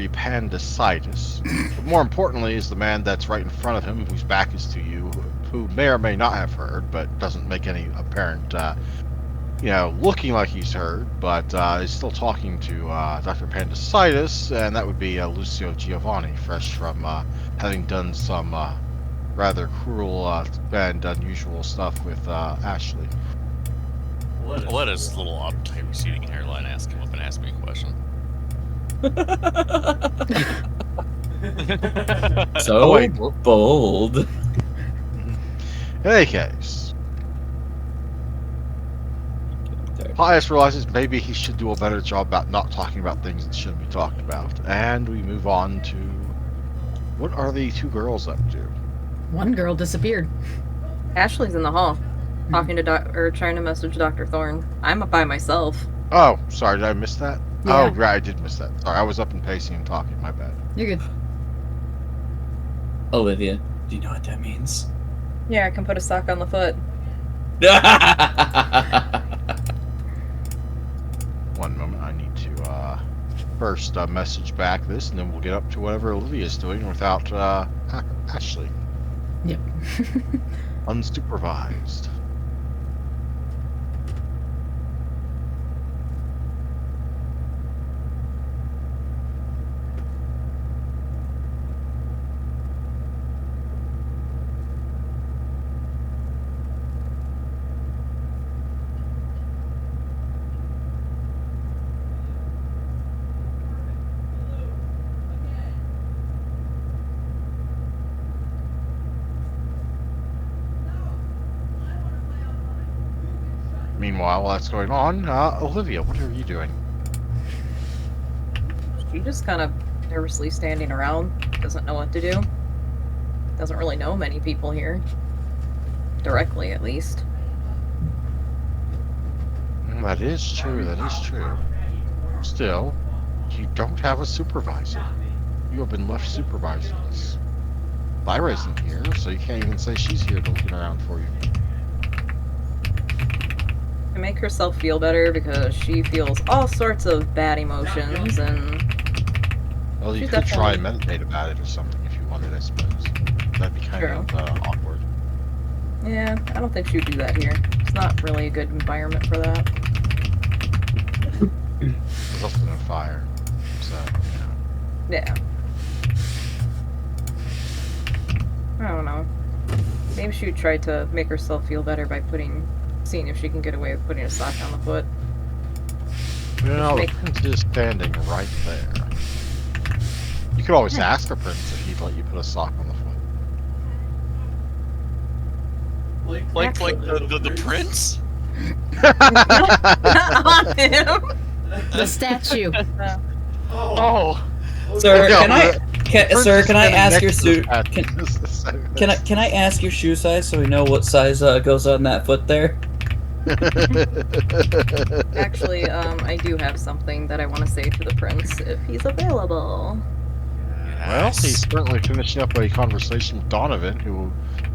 Speaker 1: Appendicitis. But more importantly is the man that's right in front of him, whose back is to you, who may or may not have heard, but doesn't make any apparent, looking like he's heard, but is still talking to Dr. Appendicitis, and that would be Lucio Giovanni, fresh from having done some rather cruel and unusual stuff with Ashley.
Speaker 4: Let his little uptight receding hairline ask him up and ask me a question.
Speaker 2: So
Speaker 1: Oh, wait.
Speaker 2: bold.
Speaker 1: In any case, Pius realizes maybe he should do a better job about not talking about things that shouldn't be talked about, and we move on to what are the two girls up to?
Speaker 3: One girl disappeared.
Speaker 5: Ashley's in the hall, talking to trying to message Dr. Thorne. I'm up by myself.
Speaker 1: Oh, sorry, did I miss that?
Speaker 3: Yeah.
Speaker 1: Oh, right, I did miss that. Sorry, I was up and pacing and talking. My bad.
Speaker 3: You're good.
Speaker 2: Olivia, do you know what that means?
Speaker 5: Yeah, I can put a sock on the foot.
Speaker 1: One moment, I need to first message back this, and then we'll get up to whatever Olivia's doing without Ashley.
Speaker 3: Yep.
Speaker 1: Unsupervised. Meanwhile, while that's going on, Olivia, what are you doing?
Speaker 5: She just kind of nervously standing around, doesn't know what to do. Doesn't really know many people here. Directly, at least.
Speaker 1: That is true, that is true. Still, you don't have a supervisor. You have been left supervisorless. Lyra isn't here, so you can't even say she's here looking around for you.
Speaker 5: To make herself feel better because she feels all sorts of bad emotions and
Speaker 1: Well, you
Speaker 5: she's
Speaker 1: could try and
Speaker 5: definitely-
Speaker 1: meditate about it or something if you wanted, I suppose. That'd be kind of awkward.
Speaker 5: Yeah, I don't think she'd do that here. It's not really a good environment for that.
Speaker 1: There's also no fire, so,
Speaker 5: Yeah. I don't know. Maybe she would try to make herself feel better by seeing if she can get away with putting a sock on the foot.
Speaker 1: You know, the
Speaker 5: Make-
Speaker 1: prince is standing right there. You could always ask the prince if he'd let you put a sock on the foot.
Speaker 4: Like the prince?
Speaker 5: Not on him!
Speaker 3: The statue.
Speaker 4: Oh.
Speaker 2: Sir,
Speaker 1: No,
Speaker 2: can I,
Speaker 1: the
Speaker 2: sir,
Speaker 1: prince
Speaker 2: can
Speaker 1: is
Speaker 2: I
Speaker 1: standing
Speaker 2: ask your
Speaker 1: next to the
Speaker 2: suit?
Speaker 1: statue.
Speaker 2: Can I ask your shoe size so we know what size goes on that foot there?
Speaker 5: Actually, I do have something that I want to say to the prince if he's available.
Speaker 1: Well, he's currently finishing up a conversation with Donovan, who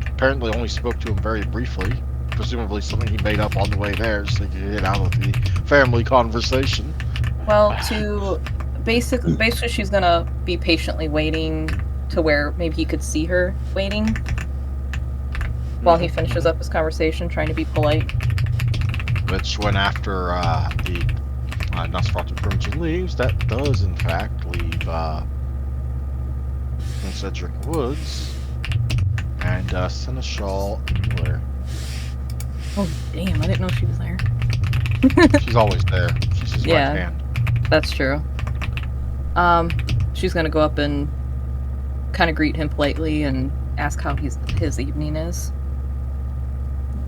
Speaker 1: apparently only spoke to him very briefly. Presumably something he made up on the way there so he could get out of the family conversation.
Speaker 5: Well, basically she's gonna be patiently waiting to where maybe he could see her waiting while he finishes up his conversation, trying to be polite.
Speaker 1: Which, when after the Nosferatu Crimson leaves, that does in fact leave Prince Edric Woods and Seneschal Mueller.
Speaker 5: Oh, damn, I didn't know she was there.
Speaker 1: She's always there. She's his
Speaker 5: Yeah.
Speaker 1: right hand.
Speaker 5: That's true. She's gonna go up and kind of greet him politely and ask how his evening is.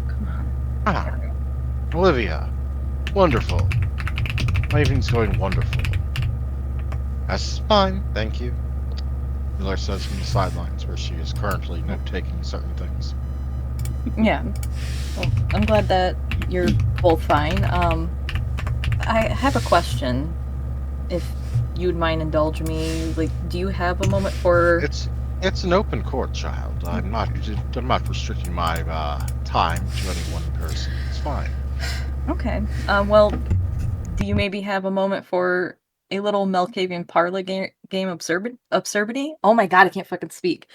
Speaker 5: Come on.
Speaker 1: Ah, Olivia. Wonderful. My evening's going wonderful. That's fine, thank you. Mueller says from the sidelines where she is currently note-taking certain things.
Speaker 5: Yeah. Well, I'm glad that you're both fine. I have a question. If you'd mind indulging me, like, do you have a moment for?
Speaker 1: It's an open court, child. I'm not restricting my time to any one person. It's fine.
Speaker 5: Okay. Well, do you maybe have a moment for a little Malkavian parlor game absurdity? Oh my god, I can't fucking speak.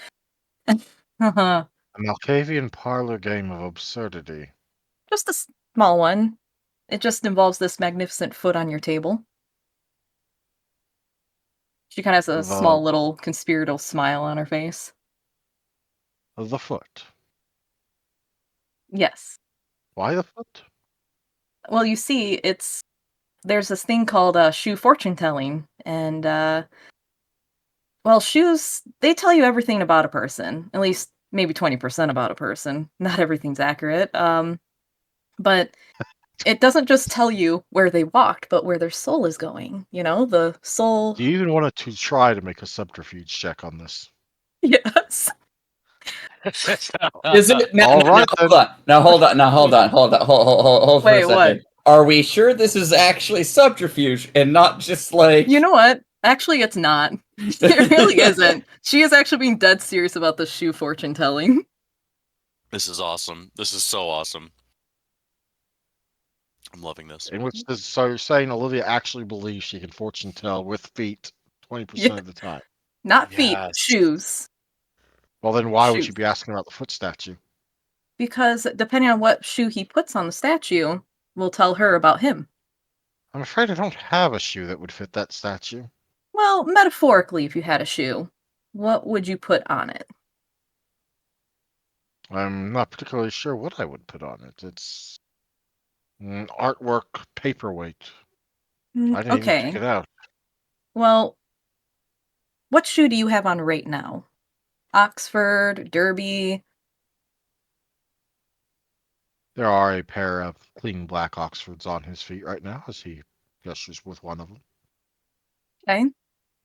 Speaker 1: A Malkavian parlor game of absurdity.
Speaker 5: Just a small one. It just involves this magnificent foot on your table. She kind of has a small little conspiratorial smile on her face.
Speaker 1: The foot.
Speaker 5: Yes.
Speaker 1: Why the foot?
Speaker 5: Well, you see, there's this thing called shoe fortune telling, and well, shoes, they tell you everything about a person, at least maybe 20% about a person. Not everything's accurate. But it doesn't just tell you where they walked, but where their soul is going. You know, the soul.
Speaker 1: Do you even want to try to make a subterfuge check on this?
Speaker 5: Yes.
Speaker 2: Is it now?
Speaker 1: All right,
Speaker 2: Hold on. Now hold on. Hold for a
Speaker 5: Wait, what?
Speaker 2: second. Are we sure this is actually subterfuge and not just like?
Speaker 5: You know what? Actually, it's not. It really isn't. She is actually being dead serious about the shoe fortune telling.
Speaker 4: This is awesome. This is so awesome. I'm loving this.
Speaker 1: In which this, so you're saying Olivia actually believes she can fortune tell with feet 20%
Speaker 5: Yeah.
Speaker 1: of the time.
Speaker 5: Not feet,
Speaker 4: Yes.
Speaker 5: shoes.
Speaker 1: Well, then why would
Speaker 5: Shoes.
Speaker 1: you be asking about the foot statue?
Speaker 5: Because depending on what shoe he puts on the statue, will tell her about him.
Speaker 1: I'm afraid I don't have a shoe that would fit that statue.
Speaker 5: Well, metaphorically, if you had a shoe, what would you put on it?
Speaker 1: I'm not particularly sure what I would put on it. It's an artwork paperweight. I didn't even pick
Speaker 5: Okay.
Speaker 1: it out.
Speaker 5: Well, what shoe do you have on right now? Oxford, Derby?
Speaker 1: There are a pair of clean black Oxfords on his feet right now as he gestures with one of them.
Speaker 5: Okay.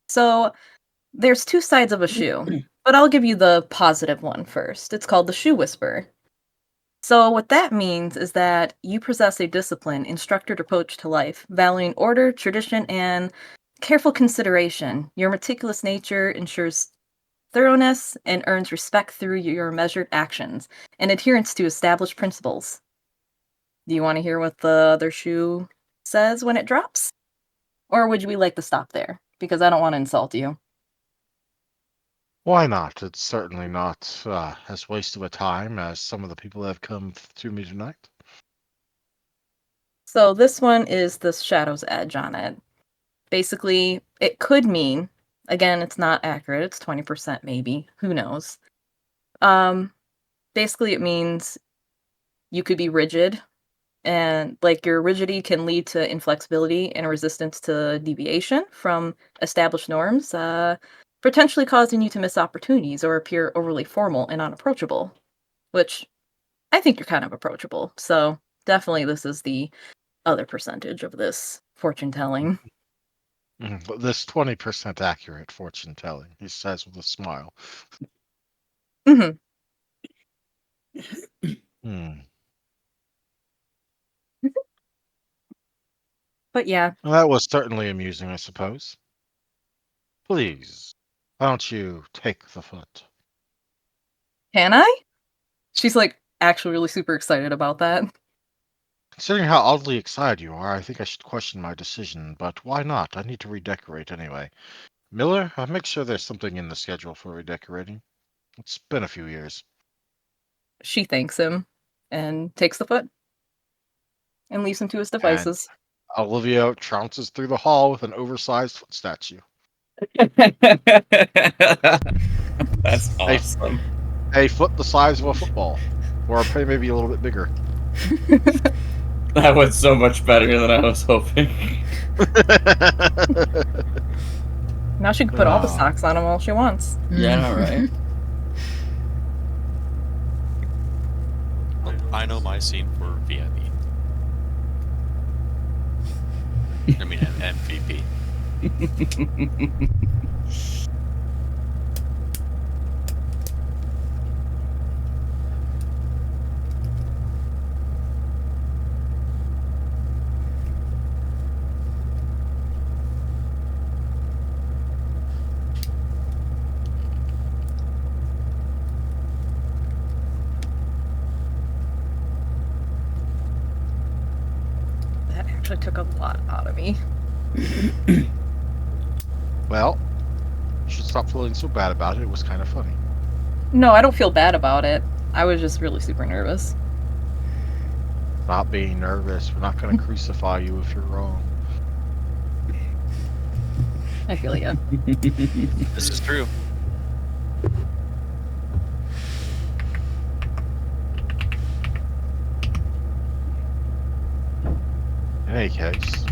Speaker 5: So there's two sides of a shoe, but I'll give you the positive one first. It's called the shoe whisperer. So what that means is that you possess a disciplined and structured approach to life, valuing order, tradition, and careful consideration. Your meticulous nature ensures thoroughness and earns respect through your measured actions and adherence to established principles. Do you want to hear what the other shoe says when it drops? Or would we like to stop there? Because I don't want to insult you.
Speaker 1: Why not? It's certainly not as waste of a time as some of the people that have come to me tonight.
Speaker 5: So this one is the Shadow's Edge on it. Basically, it could mean, again, it's not accurate, it's 20% maybe, who knows. Basically it means you could be rigid, and like your rigidity can lead to inflexibility and resistance to deviation from established norms, potentially causing you to miss opportunities or appear overly formal and unapproachable, which I think you're kind of approachable. So definitely this is the other percentage of this fortune telling.
Speaker 1: But this 20% accurate fortune telling, he says with a smile.
Speaker 5: Hmm.
Speaker 1: Hmm.
Speaker 5: But yeah,
Speaker 1: Well, that was certainly amusing, I suppose. Please, why don't you take the foot?
Speaker 5: can I? She's like actually really super excited about that.
Speaker 1: Considering how oddly excited you are, I think I should question my decision, but why not? I need to redecorate anyway. Miller, make sure there's something in the schedule for redecorating. It's been a few years.
Speaker 5: She thanks him and takes the foot and leaves him to his
Speaker 1: And
Speaker 5: devices.
Speaker 1: Olivia trounces through the hall with an oversized foot statue.
Speaker 2: That's awesome.
Speaker 1: A foot the size of a football, or maybe a little bit bigger.
Speaker 2: That was so much better than I was hoping.
Speaker 5: Now she can put all the
Speaker 1: Ah.
Speaker 5: socks on him all she wants.
Speaker 2: Yeah, right.
Speaker 4: I know my scene for VIP. I mean MVP.
Speaker 5: That actually took a lot out of me.
Speaker 1: Well, you should stop feeling so bad about it. It was kind of funny.
Speaker 5: No, I don't feel bad about it. I was just really super nervous.
Speaker 1: Stop being nervous. We're not going to crucify you if you're wrong.
Speaker 5: I feel ya.
Speaker 4: This is true.
Speaker 1: In any case,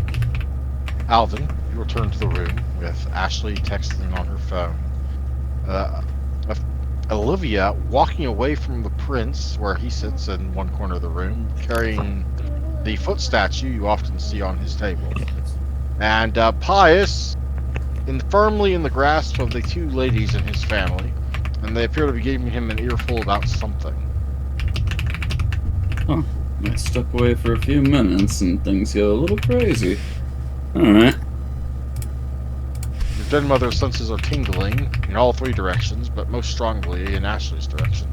Speaker 1: Alvin, you return to the room with Ashley texting on her phone. Olivia walking away from the prince, where he sits in one corner of the room, carrying the foot statue you often see on his table. And Pius, firmly in the grasp of the two ladies in his family, and they appear to be giving him an earful about something.
Speaker 2: Huh. I stepped away for a few minutes and things go a little crazy. Alright.
Speaker 1: Your dead mother's senses are tingling in all three directions, but most strongly in Ashley's direction.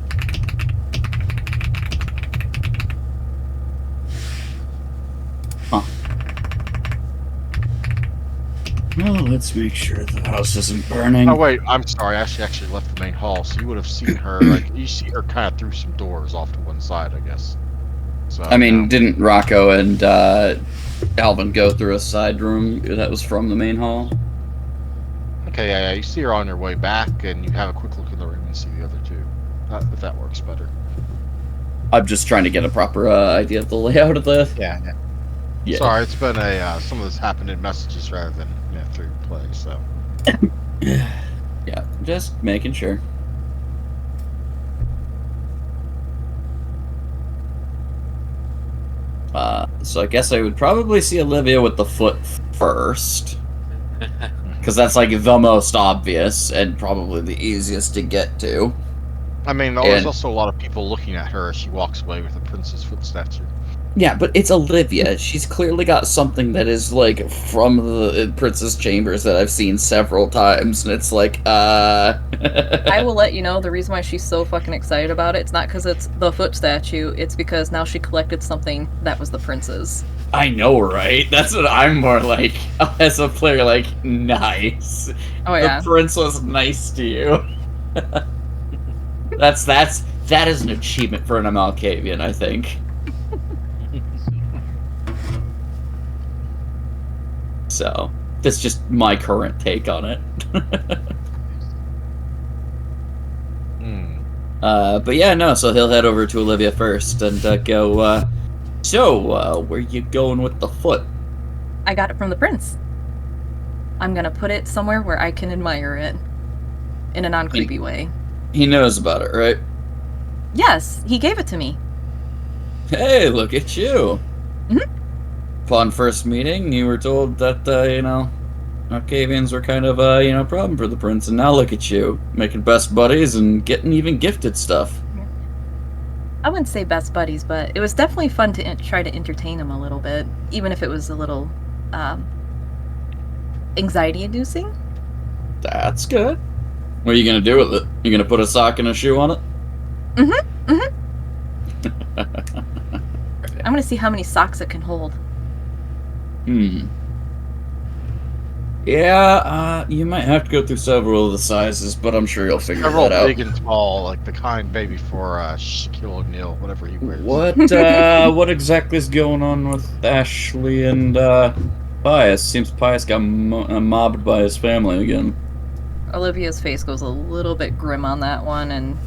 Speaker 2: Let's make sure the house isn't burning.
Speaker 1: Oh wait, I'm sorry. She actually left the main hall, so you would have seen her. Like you see her kind of through some doors off to one side, I guess. So
Speaker 2: I mean, didn't Rocco and Alvin go through a side room that was from the main hall?
Speaker 1: Okay, yeah, you see her on your way back, and you have a quick look in the room and see the other two. If that works better.
Speaker 2: I'm just trying to get a proper idea of the layout of the.
Speaker 1: Yeah. Sorry, it's been some of this happened in messages rather than through play. So.
Speaker 2: Yeah, just making sure. So I guess I would probably see Olivia with the foot first. Because that's like the most obvious and probably the easiest to get to.
Speaker 1: I mean, there's also a lot of people looking at her as she walks away with the prince's foot statue.
Speaker 2: Yeah, but it's Olivia. She's clearly got something that is, like, from the Prince's Chambers that I've seen several times, and it's like,
Speaker 5: I will let you know the reason why she's so fucking excited about it. It's not because it's the foot statue, it's because now she collected something that was the prince's.
Speaker 2: I know, right? That's what I'm more like, as a player, like, nice.
Speaker 5: Oh, yeah.
Speaker 2: The prince was nice to you. That is an achievement for an Amalkavian, I think. So, that's just my current take on it. But yeah, no, so he'll head over to Olivia first and go, where you going with the foot?
Speaker 5: I got it from the prince. I'm gonna put it somewhere where I can admire it. In a non-creepy way.
Speaker 2: He knows about it, right?
Speaker 5: Yes, he gave it to me.
Speaker 2: Hey, look at you.
Speaker 5: Mm-hmm.
Speaker 2: Upon first meeting, you were told that, Octavians were kind of, a problem for the prince, and now look at you, making best buddies and getting even gifted stuff.
Speaker 5: I wouldn't say best buddies, but it was definitely fun to try to entertain him a little bit, even if it was a little, anxiety-inducing.
Speaker 2: That's good. What are you gonna do with it? You gonna put a sock and a shoe on it?
Speaker 5: Mm-hmm, mm-hmm. I'm gonna see how many socks it can hold.
Speaker 2: Yeah, you might have to go through several of the sizes, but I'm sure you'll figure that out.
Speaker 1: Big and tall, like the kind maybe for Shaquille O'Neal, whatever he wears.
Speaker 2: What exactly is going on with Ashley and Pius? Seems Pius got mobbed by his family again.
Speaker 5: Olivia's face goes a little bit grim on that one, and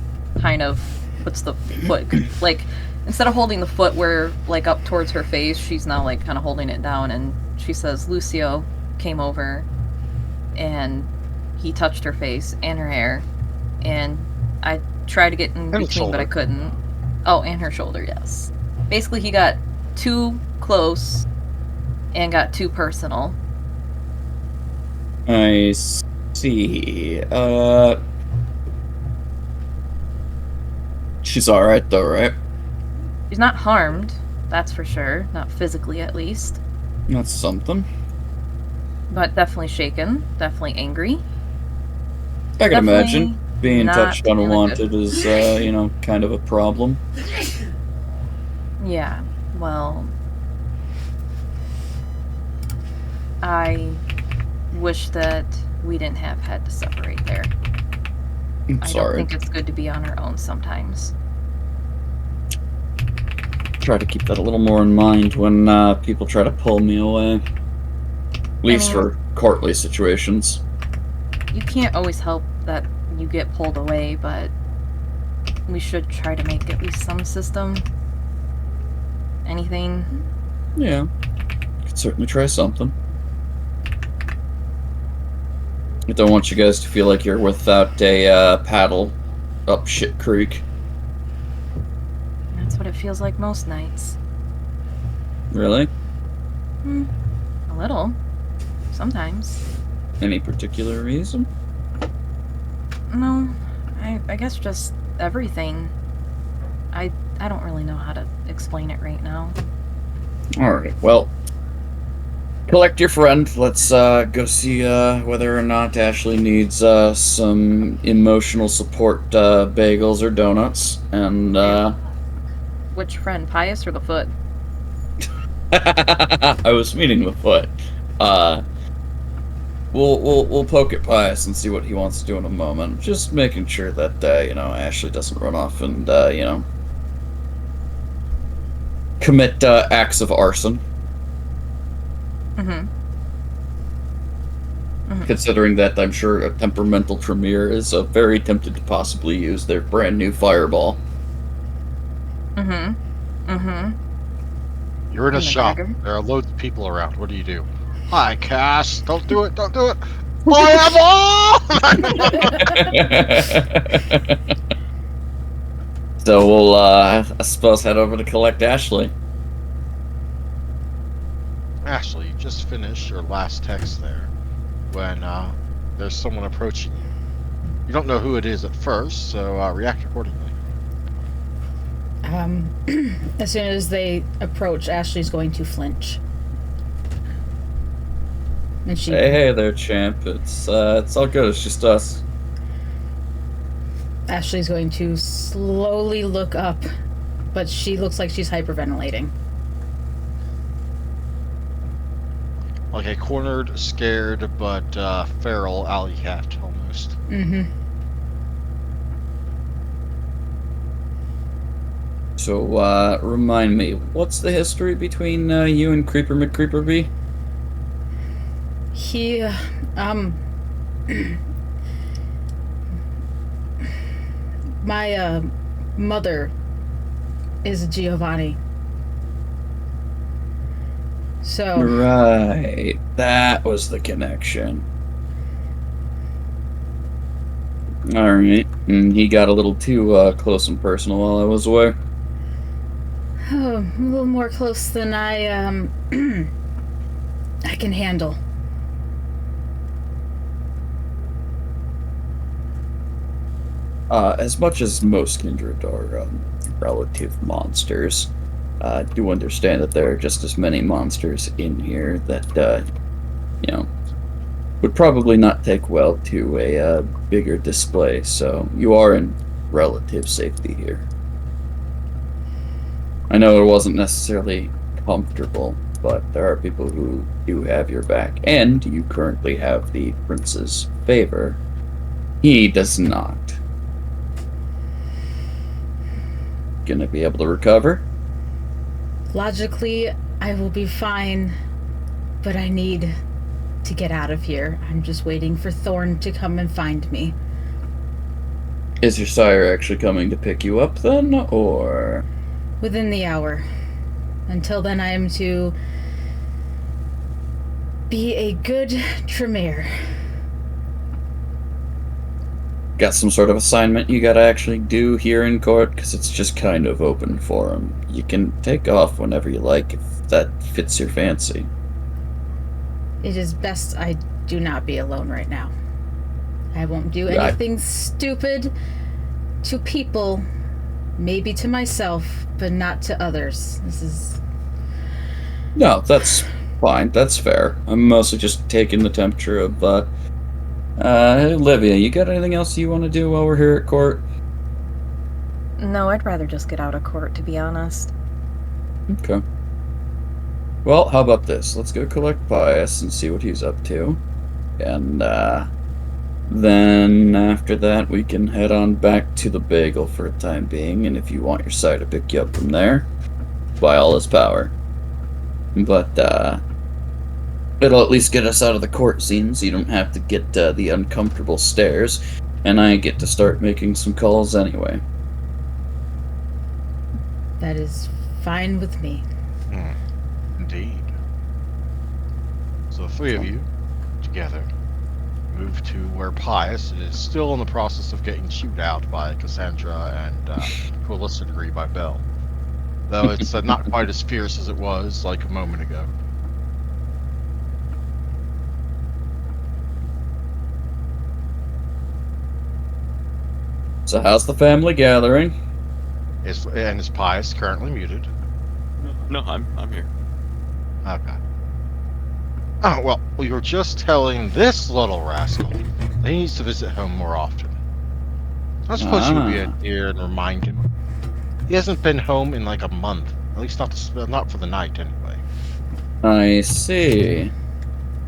Speaker 5: kind of puts the foot, like, instead of holding the foot where, like, up towards her face, she's now, like, kind of holding it down, and she says, Lucio came over, and he touched her face and her hair, and I tried to get in between, but I couldn't. Oh, and her shoulder, yes. Basically, he got too close and got too personal.
Speaker 2: I see. She's alright though, right?
Speaker 5: She's not harmed, that's for sure. Not physically, at least.
Speaker 2: That's something.
Speaker 5: But definitely shaken. Definitely angry.
Speaker 2: I can imagine being touched unwanted is, kind of a problem.
Speaker 5: Yeah, well... I wish that we didn't have had to separate there.
Speaker 2: I'm sorry.
Speaker 5: I don't think it's good to be on our own sometimes.
Speaker 2: Try to keep that a little more in mind when people try to pull me away. At least for courtly situations.
Speaker 5: You can't always help that you get pulled away, but we should try to make at least some system. Anything.
Speaker 2: Yeah. Could certainly try something. I don't want you guys to feel like you're without a paddle up shit creek.
Speaker 5: That's what it feels like most nights.
Speaker 2: Really?
Speaker 5: A little. Sometimes.
Speaker 2: Any particular reason?
Speaker 5: No. I guess just everything. I don't really know how to explain it right now.
Speaker 2: Alright, well. Collect your friend. Let's go see whether or not Ashley needs some emotional support bagels or donuts. And
Speaker 5: Which friend, Pius or the foot?
Speaker 2: I was meaning the foot. we'll poke at Pius and see what he wants to do in a moment. Just making sure that Ashley doesn't run off and commit acts of arson.
Speaker 5: Mm-hmm.
Speaker 2: Considering that I'm sure a temperamental Tremere is very tempted to possibly use their brand new fireball.
Speaker 1: You're in a shop.
Speaker 5: dagger?
Speaker 1: There are loads of people around. What do you do? Hi, Cass. Don't do it. Don't do it. Fireball!
Speaker 2: So we'll, I suppose, head over to collect Ashley.
Speaker 1: Ashley, you just finished your last text there when there's someone approaching you. You don't know who it is at first, so react accordingly.
Speaker 3: As soon as they approach, Ashley's going to flinch. And she
Speaker 2: Hey there, champ. It's all good. It's just us.
Speaker 3: Ashley's going to slowly look up, but she looks like she's hyperventilating.
Speaker 1: Like a cornered, scared, but feral alley cat, almost.
Speaker 3: Mm-hmm.
Speaker 2: So, remind me, what's the history between you and Creeper McCreeperby?
Speaker 3: He, my, mother is Giovanni. So,
Speaker 2: Right, that was the connection. Alright, and he got a little too close and personal while I was away.
Speaker 3: a little more close than I can handle.
Speaker 2: As much as most kindred are relative monsters, do understand that there are just as many monsters in here that, would probably not take well to a bigger display, so you are in relative safety here. I know it wasn't necessarily comfortable, but there are people who do have your back, and you currently have the prince's favor. He does not. Gonna be able to recover?
Speaker 3: Logically, I will be fine, but I need to get out of here. I'm just waiting for Thorn to come and find me.
Speaker 2: Is your sire actually coming to pick you up then, or?
Speaker 3: Within the hour. Until then, I am to be a good Tremere.
Speaker 2: Got some sort of assignment you gotta actually do here in court? Because it's just kind of open for him. You can take off whenever you like if that fits your fancy.
Speaker 3: It is best I do not be alone right now. I won't do
Speaker 2: Yeah,
Speaker 3: anything stupid to people, maybe to myself, but not to others. This is...
Speaker 2: No, that's fine. That's fair. I'm mostly just taking the temperature of, Olivia, you got anything else you want to do while we're here at court?
Speaker 5: No, I'd rather just get out of court, to be honest.
Speaker 2: Okay. Well, how about this? Let's go collect Pius and see what he's up to. And, then after that, we can head on back to the bagel for a time being, and if you want your sire to pick you up from there, by all his power. But, it'll at least get us out of the court scene, so you don't have to get the uncomfortable stares, and I get to start making some calls anyway.
Speaker 3: That is fine with me.
Speaker 1: Indeed. So the three of you, together, move to where Pius is still in the process of getting chewed out by Cassandra and, to a lesser degree, by Belle. Though it's not quite as fierce as it was, like, a moment ago.
Speaker 2: So how's the family gathering?
Speaker 1: Is Pius currently muted?
Speaker 4: No, I'm here.
Speaker 1: Okay. Oh, well, we were just telling this little rascal that he needs to visit home more often. I suppose you would be here and remind him. He hasn't been home in like a month. At least not for the night, anyway.
Speaker 2: I see.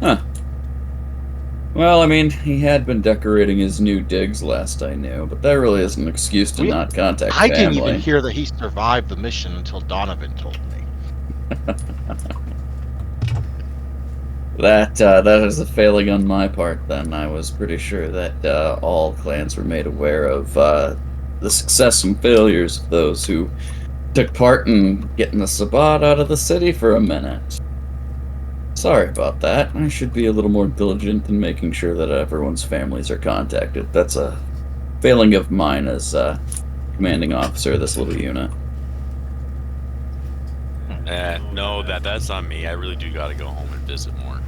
Speaker 2: Huh. Well, I mean, he had been decorating his new digs last I knew, but that really isn't an excuse to not contact
Speaker 1: I didn't even
Speaker 2: family.
Speaker 1: hear that he survived the mission until Donovan told me.
Speaker 2: That is a failing on my part, then. I was pretty sure that all clans were made aware of the success and failures of those who took part in getting the Sabbat out of the city for a minute. Sorry about that. I should be a little more diligent in making sure that everyone's families are contacted. That's a failing of mine as commanding officer of this little unit.
Speaker 4: No, that's on me. I really do gotta go home and visit more.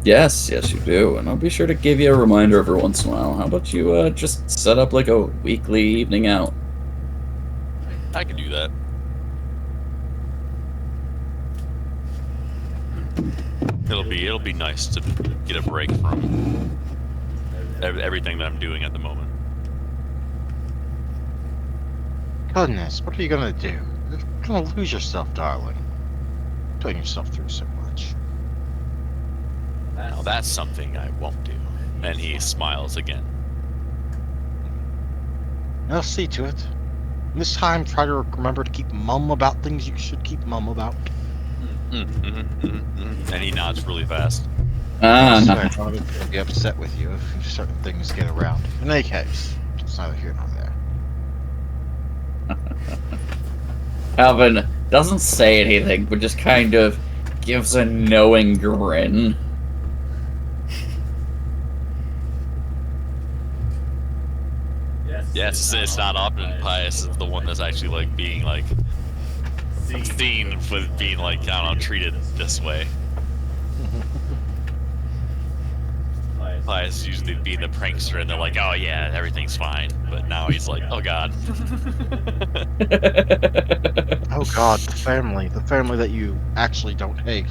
Speaker 2: Yes, you do, and I'll be sure to give you a reminder every once in a while. How about you just set up like a weekly evening out?
Speaker 4: I can do that. It'll be nice to get a break from everything that I'm doing at the moment.
Speaker 1: Goodness, what are you gonna do? You're gonna lose yourself, darling. Putting yourself through so much.
Speaker 4: Now that's something I won't do. And he smiles again.
Speaker 1: I'll see to it. This time, try to remember to keep mum about things you should keep mum about.
Speaker 4: And he nods really fast.
Speaker 1: I swear, Donovan will be upset with you if certain things get around. In any case, it's neither here nor there.
Speaker 2: Alvin doesn't say anything, but just kind of gives a knowing grin.
Speaker 4: Yeah, it's not often Pius is the one that's actually like being like seen with being like, I don't know, treated this way. Pius usually being the prankster and they're like, oh yeah, everything's fine. But now he's like, oh god.
Speaker 1: Oh god, the family that you actually don't hate,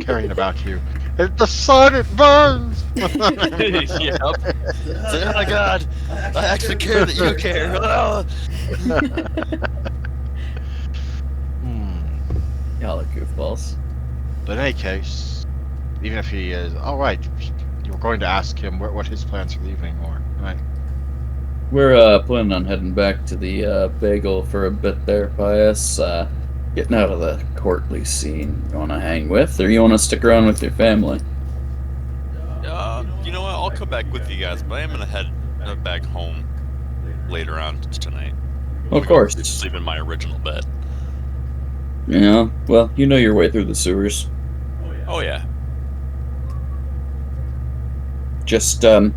Speaker 1: caring about you. The sun, it burns!
Speaker 4: Yep. Oh my god, I actually care that you care.
Speaker 2: Y'all are goofballs.
Speaker 1: But in any case, even if he is... Alright, you were going to ask him what his plans for the evening were, right?
Speaker 2: We're planning on heading back to the bagel for a bit there, Pius. Getting out of the courtly scene you want to hang with, or you want to stick around with your family?
Speaker 4: You know what? I'll come back with you guys, but I am gonna head back home later on tonight.
Speaker 2: Of course.
Speaker 4: Sleep in my original bed.
Speaker 2: Yeah, well, you know your way through the sewers.
Speaker 4: Oh yeah.
Speaker 2: Just, have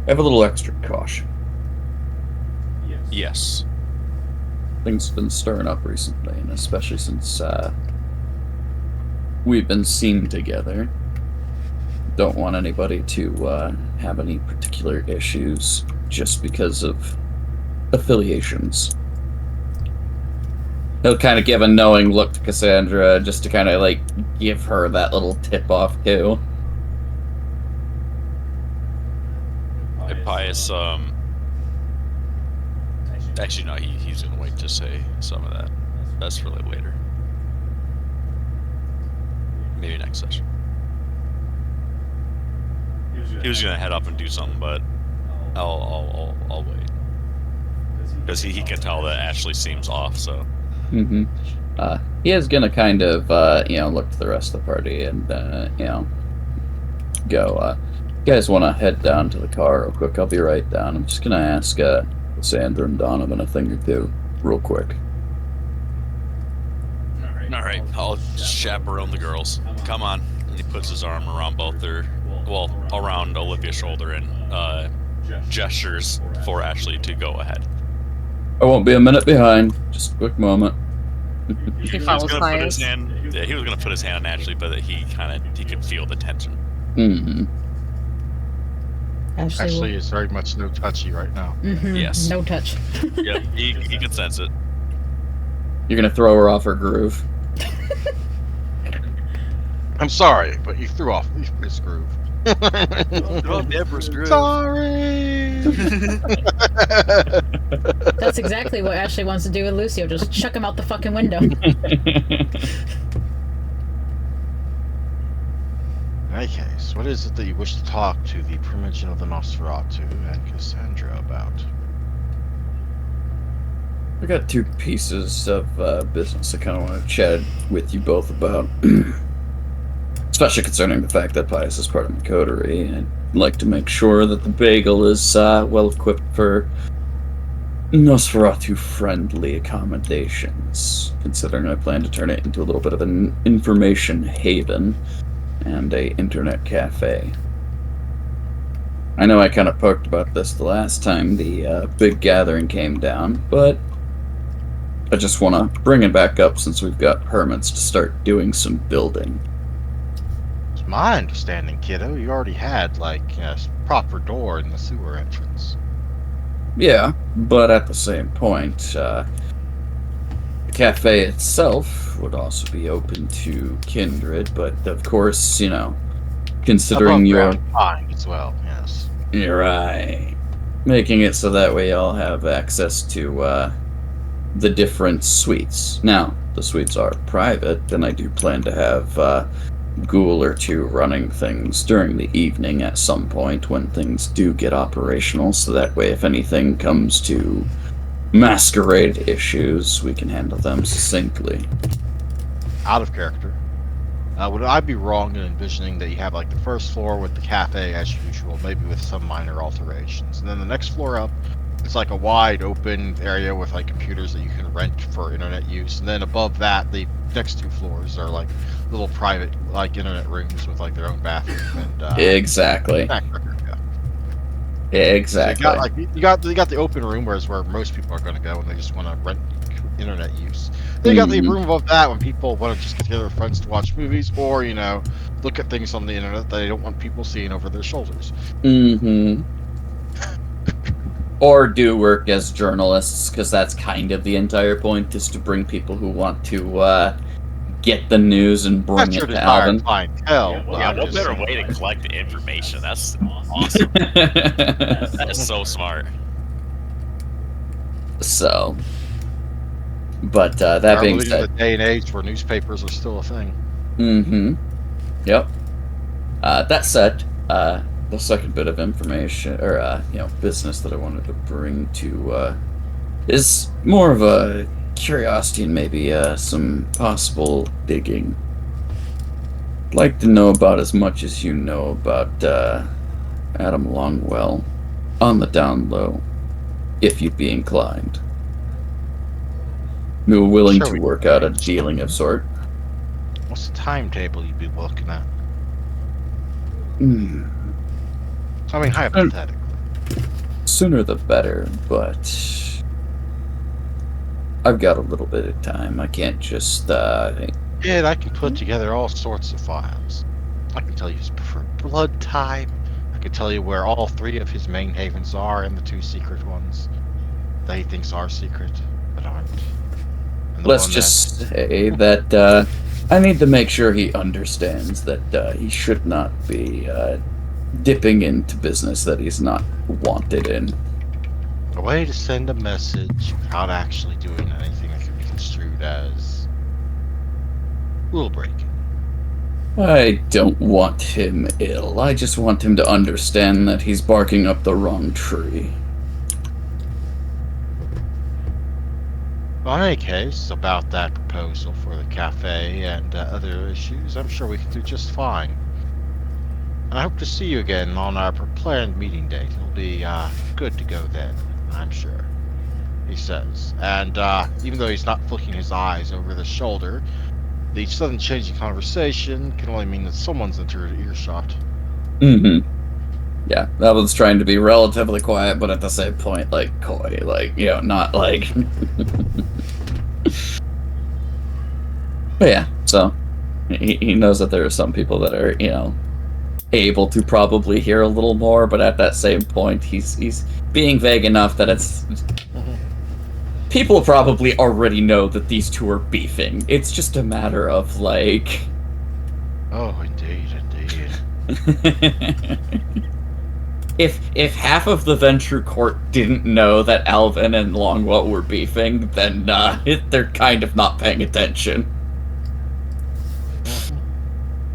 Speaker 2: a little extra caution.
Speaker 4: Yes.
Speaker 2: Things have been stirring up recently, and especially since, we've been seen together. Don't want anybody to, have any particular issues just because of affiliations. He'll kind of give a knowing look to Cassandra, just to kind of, like, give her that little tip-off, too.
Speaker 4: Hey, Pius, actually, no, he's gonna wait to say some of that. That's for later. Maybe next session. He was gonna head up and do something, but I'll wait. Because he can tell that Ashley seems off, so...
Speaker 2: Mm-hmm. He is gonna kind of, look to the rest of the party and, go, you guys want to head down to the car real quick? I'll be right down. I'm just gonna ask, Sandra and Donovan a thing or two, real quick.
Speaker 4: Alright, I'll chaperone the girls. Come on. And he puts his arm around both around Olivia's shoulder and, gestures for Ashley to go ahead.
Speaker 2: I won't be a minute behind. Just a quick moment.
Speaker 5: He
Speaker 4: He was
Speaker 5: follows
Speaker 4: gonna put his
Speaker 5: Pius.
Speaker 4: hand. Yeah, he was gonna put his hand on Ashley, but he could feel the tension.
Speaker 2: Mm-hmm.
Speaker 1: Actually, it's very much no touchy right now.
Speaker 4: Yes.
Speaker 3: No touch.
Speaker 4: Yep, he can sense it.
Speaker 2: You're gonna throw her off her groove.
Speaker 1: I'm sorry, but you threw off this groove.
Speaker 4: Oh, Deborah's groove.
Speaker 1: Sorry!
Speaker 3: That's exactly what Ashley wants to do with Lucio. Just chuck him out the fucking window.
Speaker 1: Okay, so What is it that you wish to talk to the Primogen of the Nosferatu and Cassandra about?
Speaker 2: I got two pieces of business I kind of want to chat with you both about. Especially concerning the fact that Pius is part of my coterie. I'd like to make sure that the bagel is well equipped for Nosferatu-friendly accommodations, considering I plan to turn it into a little bit of an information haven and a internet cafe. I know I kind of poked about this the last time the big gathering came down, but I just want to bring it back up since we've got permits to start doing some building.
Speaker 1: It's my understanding, kiddo, you already had, like, a proper door in the sewer entrance.
Speaker 2: Yeah, but at the same point, the cafe itself would also be open to kindred, but of course, you know, considering
Speaker 1: Above
Speaker 2: your...
Speaker 1: ground fine as well, yes.
Speaker 2: You're right. Making it so that way y'all have access to, the different suites. Now, the suites are private, and I do plan to have, ghoul or two running things during the evening at some point when things do get operational, so that way if anything comes to masquerade issues, we can handle them succinctly.
Speaker 1: Out of character. Would I be wrong in envisioning that you have, like, the first floor with the cafe as usual, maybe with some minor alterations, and then the next floor up, it's like a wide open area with, like, computers that you can rent for internet use, and then above that, the next two floors are, like, little private, like, internet rooms with, like, their own bathroom and,
Speaker 2: Exactly. Exactly.
Speaker 1: So you got the open room, where most people are going to go when they just want to rent internet use. Then you got the room above that when people want to just get together with friends to watch movies, or look at things on the internet that they don't want people seeing over their shoulders.
Speaker 2: Or do work as journalists, because that's kind of the entire point, is to bring people who want to get the news and bring it to Alvin.
Speaker 1: Clientele,
Speaker 4: Yeah, what better way to collect the information? That's awesome. That is so smart.
Speaker 2: So, but that being
Speaker 1: living in
Speaker 2: said,
Speaker 1: the day and age where newspapers are still a thing.
Speaker 2: Yep. That said, the second bit of information, or business that I wanted to bring to is more of a curiosity and maybe some possible digging. I'd like to know about as much as you know about Adam Longwell on the down low, if you'd be inclined. We were willing to work out a dealing of sort.
Speaker 1: What's the timetable you'd be looking at? I mean, hypothetically.
Speaker 2: Sooner the better, but I've got a little bit of time. I can't just,
Speaker 1: Yeah, I can put together all sorts of files. I can tell you his preferred blood type. I can tell you where all 3 of his main havens are and the 2 secret ones that he thinks are secret, but aren't.
Speaker 2: Let's just say that I need to make sure he understands that he should not be dipping into business that he's not wanted in.
Speaker 1: A way to send a message without actually doing anything that can be construed as rule breaking.
Speaker 2: I don't want him ill. I just want him to understand that he's barking up the wrong tree.
Speaker 1: Well, in any case, about that proposal for the cafe and other issues, I'm sure we can do just fine. And I hope to see you again on our planned meeting date. It'll be good to go then, I'm sure, he says. And even though he's not flicking his eyes over the shoulder, the sudden change in conversation can only mean that someone's entered earshot.
Speaker 2: Yeah, that was trying to be relatively quiet, but at the same point, like, coy, like, not like... But yeah, so, he knows that there are some people that are, able to probably hear a little more, but at that same point, he's being vague enough that it's... People probably already know that these two are beefing. It's just a matter of, like...
Speaker 1: Oh, indeed.
Speaker 2: If half of the Ventrue Court didn't know that Alvin and Longwell were beefing, then they're kind of not paying attention.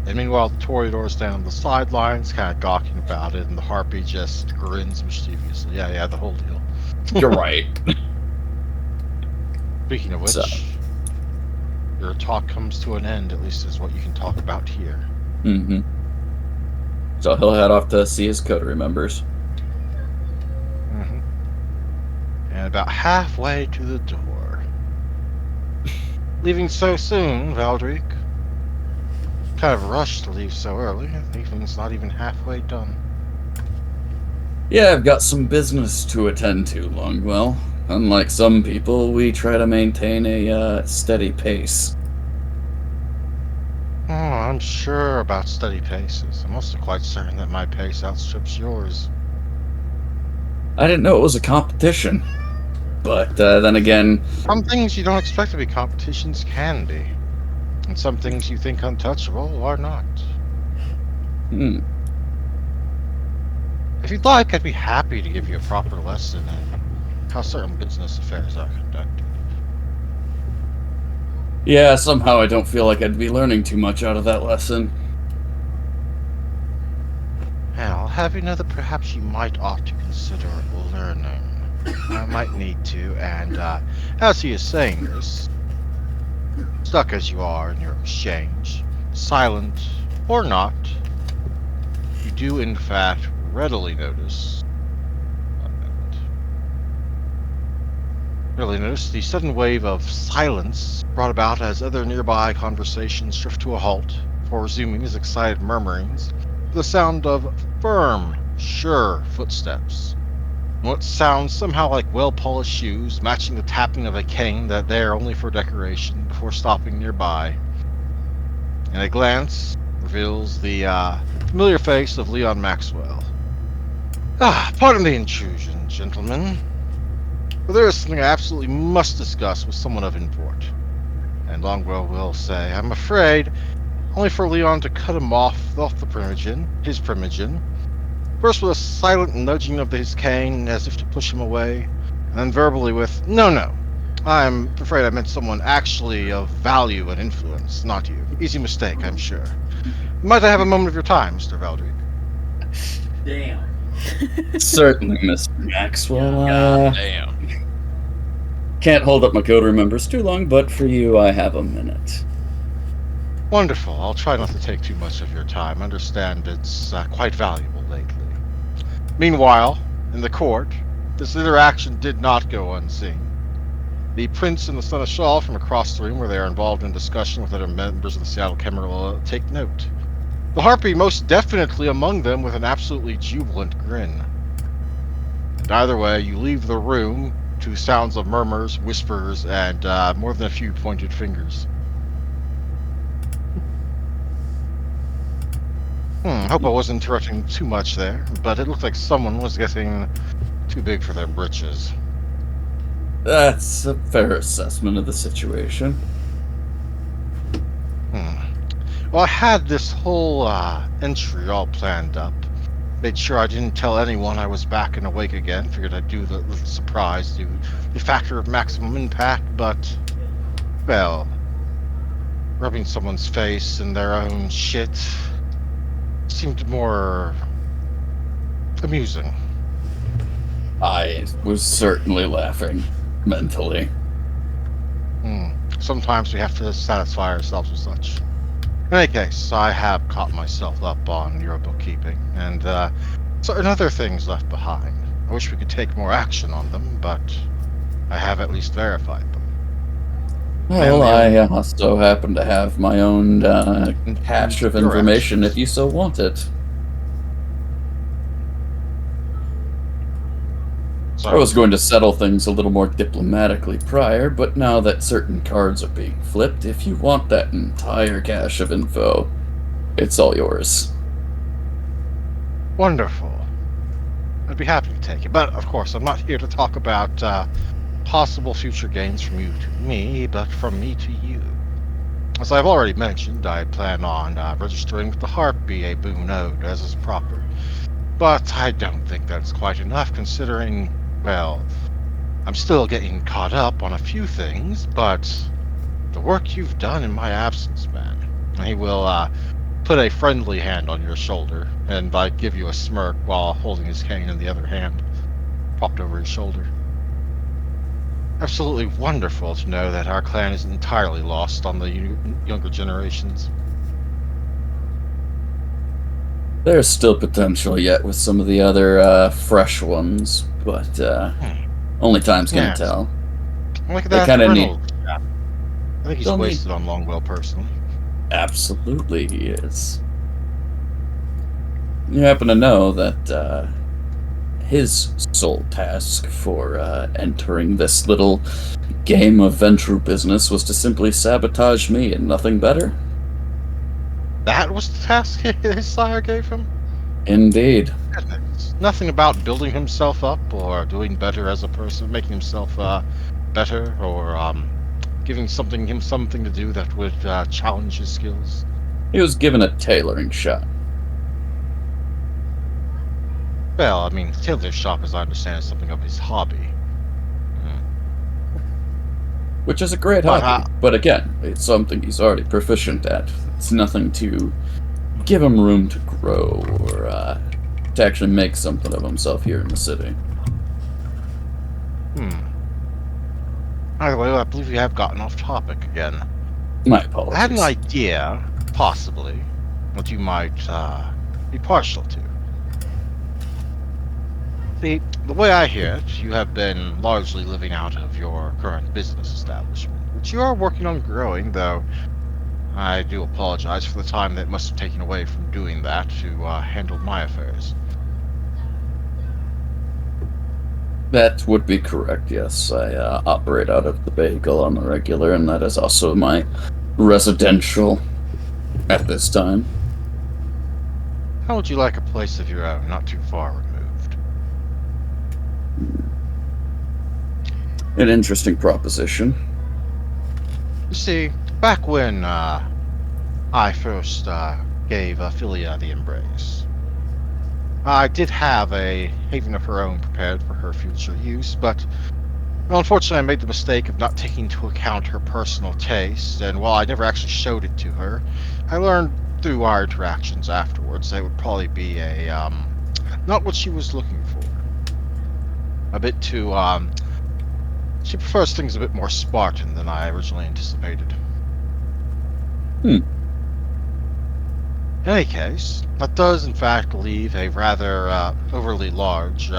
Speaker 1: And meanwhile, the Toreador's down the sidelines, kind of gawking about it, and the Harpy just grins mischievously. Yeah, the whole deal.
Speaker 2: You're right.
Speaker 1: Speaking of
Speaker 2: So.
Speaker 1: which, your talk comes to an end, at least is what you can talk about here.
Speaker 2: Mm-hmm. So he'll head off to see his coterie members.
Speaker 1: Mm-hmm. And about halfway to the door. Leaving so soon, Valdric? Kind of rushed to leave so early. The evening's not even halfway done.
Speaker 2: Yeah, I've got some business to attend to, Longwell. Unlike some people, we try to maintain a steady pace.
Speaker 1: Oh, I'm sure about steady paces. I'm also quite certain that my pace outstrips yours.
Speaker 2: I didn't know it was a competition. But then again...
Speaker 1: Some things you don't expect to be competitions can be. And some things you think untouchable are not. If you'd like, I'd be happy to give you a proper lesson in how certain business affairs are conducted.
Speaker 2: Yeah, somehow I don't feel like I'd be learning too much out of that lesson.
Speaker 1: And I'll have you know that perhaps you might ought to consider learning. I might need to, and as he is saying this, stuck as you are in your exchange, silent or not, you do in fact readily notice the sudden wave of silence brought about as other nearby conversations drift to a halt, before resuming his excited murmurings, the sound of firm, sure footsteps. And what sounds somehow like well-polished shoes, matching the tapping of a cane that there only for decoration, before stopping nearby. And a glance reveals the familiar face of Leon Maxwell. Pardon the intrusion, gentlemen. But there is something I absolutely must discuss with someone of import. And Longwell will say, I'm afraid, only for Leon to cut him off the primogen, his primogen, first with a silent nudging of his cane as if to push him away, and then verbally with, No, I'm afraid I meant someone actually of value and influence, not you. Easy mistake, I'm sure. Might I have a moment of your time, Mr. Valdric?
Speaker 6: Damn.
Speaker 2: Certainly, Mr. Maxwell.
Speaker 4: God damn.
Speaker 2: Can't hold up my coterie members too long, but for you, I have a minute.
Speaker 1: Wonderful. I'll try not to take too much of your time. Understand it's quite valuable lately. Meanwhile, in the court, this interaction did not go unseen. The prince and the seneschal from across the room, where they are involved in discussion with other members of the Seattle Camarilla, take note. The Harpy most definitely among them with an absolutely jubilant grin. And either way, you leave the room to sounds of murmurs, whispers, and more than a few pointed fingers. Hope I wasn't interrupting too much there, but it looked like someone was getting too big for their britches.
Speaker 2: That's a fair assessment of the situation.
Speaker 1: Well, I had this whole entry all planned up. Made sure I didn't tell anyone I was back and awake again. Figured I'd do the little surprise, do the factor of maximum impact, but, well, rubbing someone's face in their own shit seemed more amusing.
Speaker 2: I was certainly laughing, mentally.
Speaker 1: Sometimes we have to satisfy ourselves with such. In any case, I have caught myself up on your bookkeeping, and certain other things left behind. I wish we could take more action on them, but I have at least verified them.
Speaker 2: Well, I also happen to have my own cache of
Speaker 1: Your
Speaker 2: information
Speaker 1: actions.
Speaker 2: if you so want it.
Speaker 1: So,
Speaker 2: I was going to settle things a little more diplomatically prior, but now that certain cards are being flipped, if you want that entire cache of info, it's all yours.
Speaker 1: wonderful. I'd be happy to take it, but of course, I'm not here to talk about possible future gains from you to me, but from me to you. As I've already mentioned, I plan on registering with the Harpy a boon node, as is proper. But I don't think that's quite enough, considering, well, I'm still getting caught up on a few things, but the work you've done in my absence, man. And he will put a friendly hand on your shoulder and give you a smirk while holding his cane in the other hand, propped over his shoulder. Absolutely wonderful to know that our clan isn't entirely lost on the younger generations.
Speaker 2: There's still potential yet with some of the other fresh ones, but only time's gonna
Speaker 1: Yes.
Speaker 2: tell.
Speaker 1: Look at
Speaker 2: They
Speaker 1: that
Speaker 2: kind of need.
Speaker 1: Reynolds chap. I think he's
Speaker 2: They'll need-
Speaker 1: wasted on Longwell personally.
Speaker 2: Absolutely, he is. You happen to know that his sole task for entering this little game of venture business was to simply sabotage me and nothing better?
Speaker 1: That was the task his sire gave him?
Speaker 2: Indeed.
Speaker 1: Goodness. Nothing about building himself up or doing better as a person, making himself better, or giving him something to do that would challenge his skills.
Speaker 2: He was given a tailoring shot.
Speaker 1: Well, I mean, the tailor shop, as I understand, is something of his hobby.
Speaker 2: Which is a great
Speaker 1: But,
Speaker 2: hobby. But again, it's something he's already proficient at. It's nothing to give him room to grow or to actually make something of himself here in the city.
Speaker 1: Either way, I believe we have gotten off topic again.
Speaker 2: My
Speaker 1: I had
Speaker 2: apologies.
Speaker 1: an idea, possibly, what you might be partial to. See, the way I hear it, you have been largely living out of your current business establishment, which you are working on growing, though I do apologize for the time that must have taken away from doing that to handle my affairs.
Speaker 2: That would be correct, yes. I operate out of the Bagel on the regular, and that is also my residential at this time.
Speaker 1: How would you like a place of your own, not too far removed?
Speaker 2: An interesting proposition.
Speaker 1: You see, back when I first gave Philia the embrace, I did have a haven of her own prepared for her future use, but unfortunately I made the mistake of not taking into account her personal taste, and while I never actually showed it to her, I learned through our interactions afterwards that it would probably be a, not what she was looking for. A bit too, she prefers things a bit more Spartan than I originally anticipated. In any case, that does in fact leave a rather overly large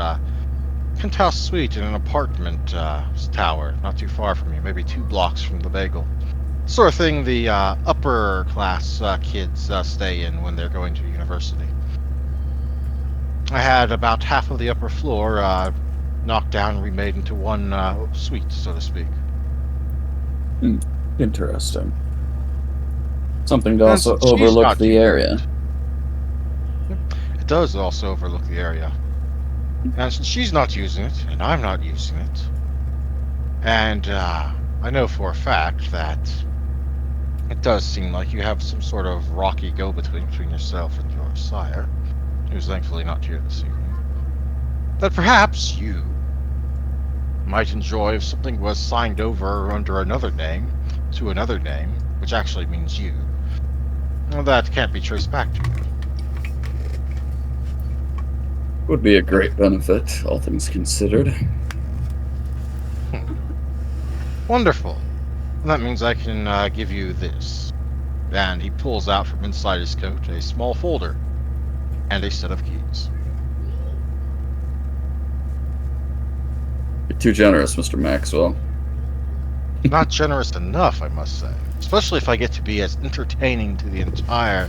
Speaker 1: penthouse suite in an apartment tower not too far from you, maybe 2 blocks from the Bagel. Sort of thing the upper class kids stay in when they're going to university. I had about half of the upper floor knocked down and remade into one suite, so to speak.
Speaker 2: Interesting. Something to
Speaker 1: And
Speaker 2: also
Speaker 1: since she's
Speaker 2: overlook
Speaker 1: not
Speaker 2: the
Speaker 1: using
Speaker 2: area.
Speaker 1: It does also overlook the area. And since she's not using it, and I'm not using it, and I know for a fact that it does seem like you have some sort of rocky go-between between yourself and your sire, who's thankfully not here this evening, that perhaps you might enjoy if something was signed over under another name to another name, which actually means you. Well, that can't be traced back to you.
Speaker 2: Would be a great benefit, all things considered.
Speaker 1: Wonderful. That means I can give you this. And he pulls out from inside his coat a small folder and a set of keys.
Speaker 2: You're too generous, Mr. Maxwell.
Speaker 1: Not generous enough, I must say. Especially if I get to be as entertaining to the entire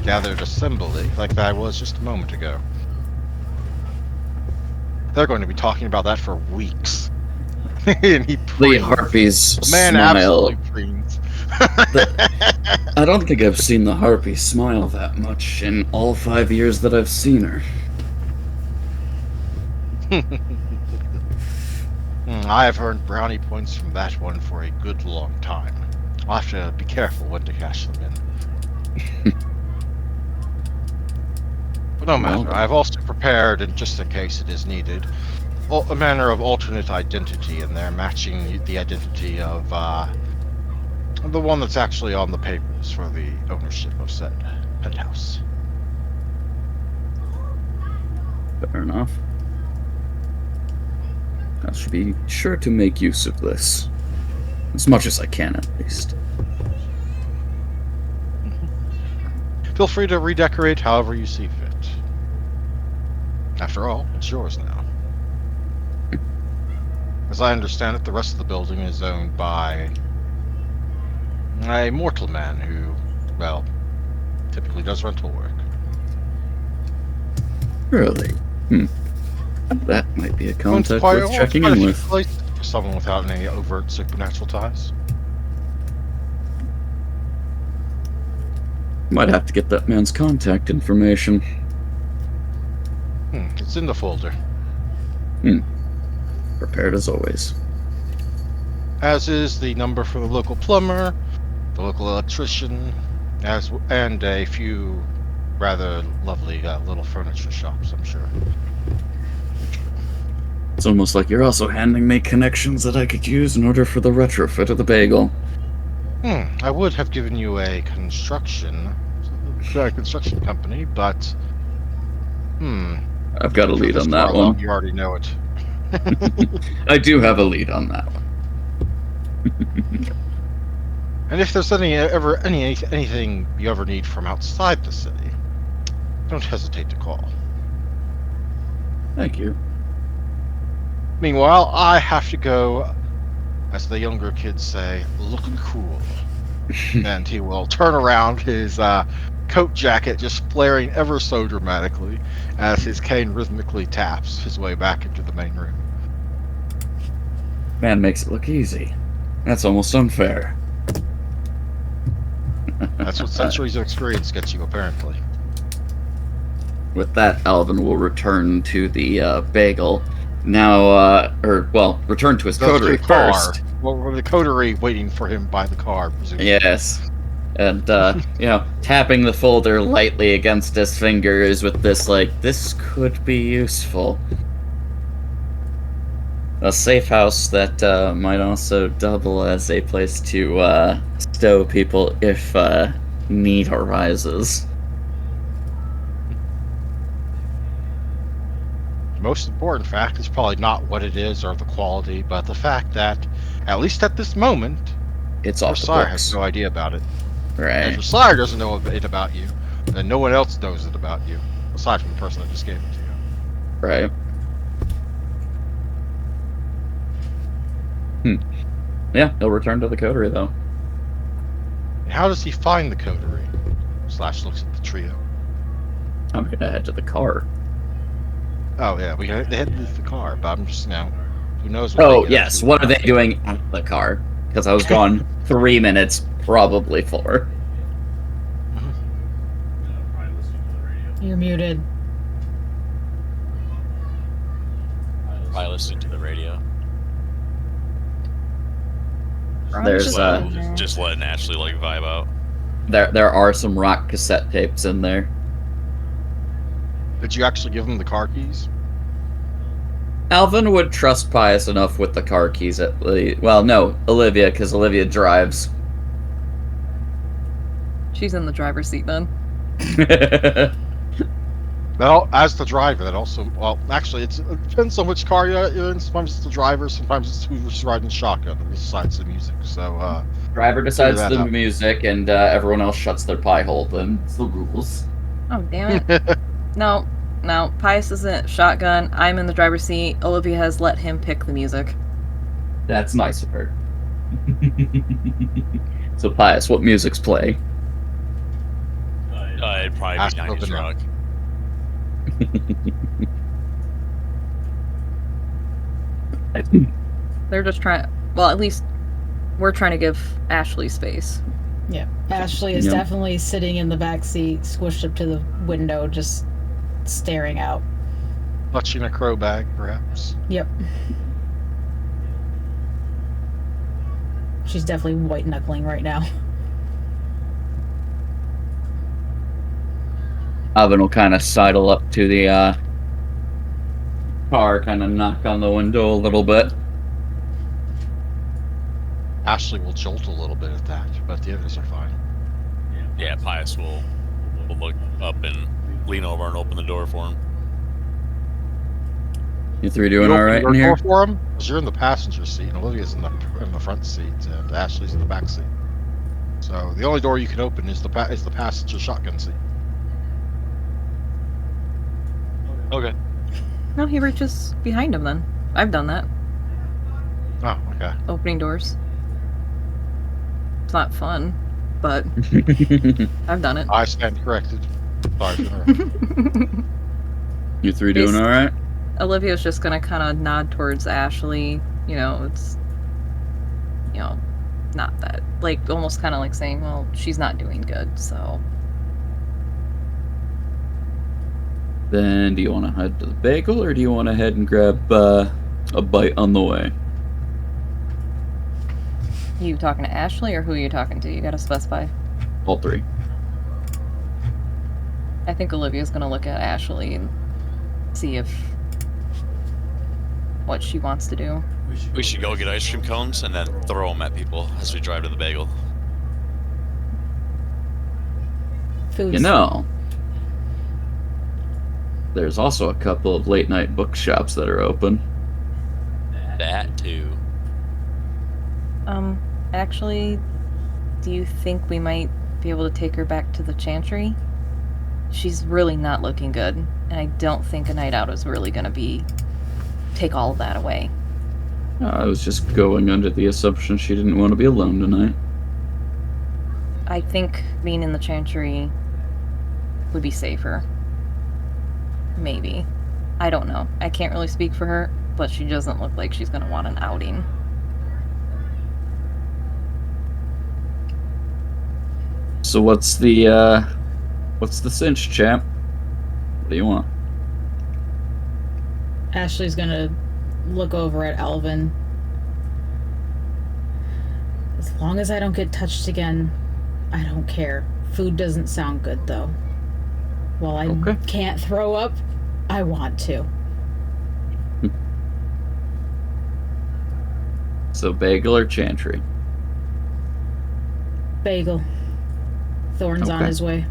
Speaker 1: gathered assembly like I was just a moment ago. They're going to be talking about that for weeks. And he
Speaker 2: The
Speaker 1: preens.
Speaker 2: harpy's
Speaker 1: The man
Speaker 2: smile.
Speaker 1: absolutely preens.
Speaker 2: I don't think I've seen the harpy smile that much in all 5 years that I've seen her.
Speaker 1: I have earned brownie points from that one for a good long time. I'll have to be careful when to cash them in. But no matter, I've also prepared, and just in case it is needed, a manner of alternate identity in there, matching the identity of The one that's actually on the papers for the ownership of said penthouse.
Speaker 2: Fair enough. I should be sure to make use of this. As much as I can, at least.
Speaker 1: Feel free to redecorate however you see fit. After all, it's yours now. As I understand it, the rest of the building is owned by a mortal man who, well, typically does rental work.
Speaker 2: Really? That might be a contact
Speaker 1: Quite
Speaker 2: worth checking
Speaker 1: quite a
Speaker 2: in
Speaker 1: few
Speaker 2: with.
Speaker 1: places for someone without any overt supernatural ties.
Speaker 2: Might have to get that man's contact information.
Speaker 1: It's in the folder.
Speaker 2: Prepared as always.
Speaker 1: As is the number for the local plumber, the local electrician, and a few rather lovely little furniture shops, I'm sure.
Speaker 2: It's almost like you're also handing me connections that I could use in order for the retrofit of the bagel.
Speaker 1: I would have given you a construction company, but
Speaker 2: I've got a
Speaker 1: for
Speaker 2: lead
Speaker 1: this
Speaker 2: on that
Speaker 1: car lot,
Speaker 2: one.
Speaker 1: you already know it.
Speaker 2: I do have a lead on that one.
Speaker 1: And if there's anything you ever need from outside the city, don't hesitate to call.
Speaker 2: Thank you.
Speaker 1: Meanwhile, I have to go, as the younger kids say, look cool. And he will turn around, his coat jacket just flaring ever so dramatically as his cane rhythmically taps his way back into the main room.
Speaker 2: Man makes it look easy. That's almost unfair.
Speaker 1: That's what centuries of experience gets you, apparently.
Speaker 2: With that, Alvin will return to the bagel. Now, return to his coterie first.
Speaker 1: Well, the coterie waiting for him by the car, presumably.
Speaker 2: Yes. And, tapping the folder lightly against his fingers with this could be useful. A safe house that might also double as a place to stow people if need arises.
Speaker 1: The most important fact is probably not what it is or the quality, but the fact that, at least at this moment,
Speaker 2: It's
Speaker 1: your
Speaker 2: off the
Speaker 1: sire
Speaker 2: books.
Speaker 1: has no idea about it. And if
Speaker 2: Right.
Speaker 1: your sire doesn't know it about you, then no one else knows it about you, aside from the person that just gave it to you.
Speaker 2: Right. Yeah, he'll return to the coterie, though.
Speaker 1: And how does he find the coterie? Slash looks at the trio.
Speaker 2: I'm gonna head to the car.
Speaker 1: Oh yeah, they had to leave the car, but I'm just who knows what they
Speaker 2: Oh,
Speaker 1: get
Speaker 2: yes,
Speaker 1: up to
Speaker 2: what are
Speaker 1: when
Speaker 2: they doing at the car? Because I was gone 3 minutes, probably 4.
Speaker 3: You're muted.
Speaker 4: Probably listening to the radio.
Speaker 2: There's
Speaker 4: Just letting Ashley like vibe out.
Speaker 2: there are some rock cassette tapes in there.
Speaker 1: Did you actually give him the car keys?
Speaker 2: Alvin would trust Pius enough with the car keys at least. Well, no, Olivia, because Olivia drives.
Speaker 5: She's in the driver's seat then.
Speaker 1: Well, as the driver, that also, well, actually, it depends on which car you're in. Sometimes it's the driver, sometimes it's who's riding shotgun that decides the music. So,
Speaker 2: Driver decides
Speaker 1: that
Speaker 2: the
Speaker 1: out.
Speaker 2: music, and everyone else shuts their pie hole. Then it's the rules.
Speaker 5: Oh, damn it. No, Pius isn't shotgun. I'm in the driver's seat. Olivia has let him pick the music.
Speaker 2: That's nice of her. So, Pius, what music's playing?
Speaker 4: It'd probably
Speaker 1: Ask
Speaker 4: be 90s
Speaker 1: Open
Speaker 4: rock.
Speaker 5: They're just trying. Well, at least we're trying to give Ashley space.
Speaker 3: Yeah. Ashley is
Speaker 2: Yep.
Speaker 3: definitely sitting in the back seat, squished up to the window, just staring out.
Speaker 1: Clutching a crow bag, perhaps.
Speaker 3: Yep. She's definitely white knuckling right now.
Speaker 2: Alvin will kind of sidle up to the car, kind of knock on the window a little bit.
Speaker 1: Ashley will jolt a little bit at that, but the others are fine.
Speaker 4: Yeah, Pius will look up and lean over and open the door for him.
Speaker 2: You three
Speaker 1: You
Speaker 2: doing all
Speaker 1: open
Speaker 2: right
Speaker 1: your
Speaker 2: in
Speaker 1: door
Speaker 2: here?
Speaker 1: for him, because you're in the passenger seat, and Olivia's in the front seat, and Ashley's in the back seat. So the only door you can open is the passenger shotgun seat.
Speaker 4: Okay.
Speaker 5: No, he reaches behind him then. I've done that.
Speaker 1: Oh, okay.
Speaker 5: Opening doors. It's not fun, but I've done it.
Speaker 1: I stand corrected. Sorry for interrupting.
Speaker 2: You three doing all right?
Speaker 5: Olivia's just gonna kind of nod towards Ashley. You know, it's, you know, not that, like, almost kind of like saying, well, she's not doing good, so.
Speaker 2: Then do you want to head to the bagel, or do you want to head and grab a bite on the way?
Speaker 5: You talking to Ashley, or who are you talking to? You gotta specify.
Speaker 2: All three.
Speaker 5: I think Olivia's gonna look at Ashley and see if what she wants to do.
Speaker 4: We should go get ice cream cones and then throw them at people as we drive to the bagel.
Speaker 3: Food.
Speaker 2: You know, there's also a couple of late night bookshops that are open.
Speaker 4: That too.
Speaker 5: Actually, do you think we might be able to take her back to the Chantry? She's really not looking good, and I don't think a night out is really gonna take all of that away.
Speaker 2: I was just going under the assumption she didn't want to be alone tonight.
Speaker 5: I think being in the Chantry would be safer. Maybe. I don't know. I can't really speak for her, but she doesn't look like she's gonna want an outing.
Speaker 2: So what's the cinch, champ? What do you want?
Speaker 3: Ashley's gonna look over at Alvin. As long as I don't get touched again, I don't care. Food doesn't sound good, though. While I
Speaker 2: Okay.
Speaker 3: can't throw up, I want to.
Speaker 2: So bagel or chantry?
Speaker 3: Bagel. Thorn's on
Speaker 2: Okay.
Speaker 3: his way.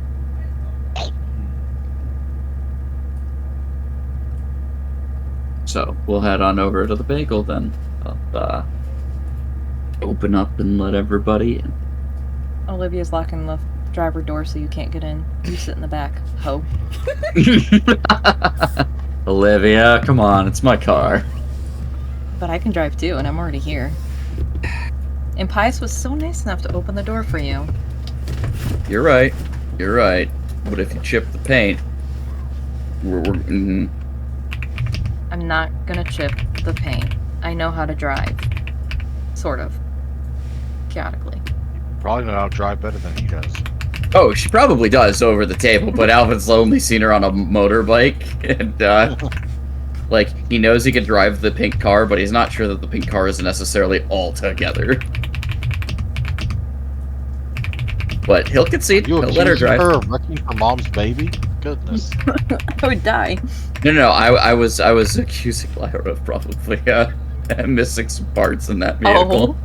Speaker 2: So we'll head on over to the bagel then. I'll open up and let everybody in.
Speaker 5: Olivia's locking the driver door so you can't get in. You sit in the back, ho.
Speaker 2: Olivia, come on, it's my car.
Speaker 5: But I can drive too, and I'm already here. And Pius was so nice enough to open the door for you.
Speaker 2: You're right. You're right. But if you chip the paint,
Speaker 5: I'm not gonna chip the paint. I know how to drive. Sort of. Chaotically.
Speaker 1: Probably know how to drive better than he does.
Speaker 2: Oh, she probably does over the table, but Alvin's only seen her on a motorbike, and like, he knows he can drive the pink car, but he's not sure that the pink car is necessarily all together. But he'll concede.
Speaker 1: You
Speaker 2: He'll let her
Speaker 1: accusing
Speaker 2: drive.
Speaker 1: her of wrecking her mom's baby? Goodness.
Speaker 5: I would die.
Speaker 2: No, I was accusing Lyra of probably missing some parts in that vehicle.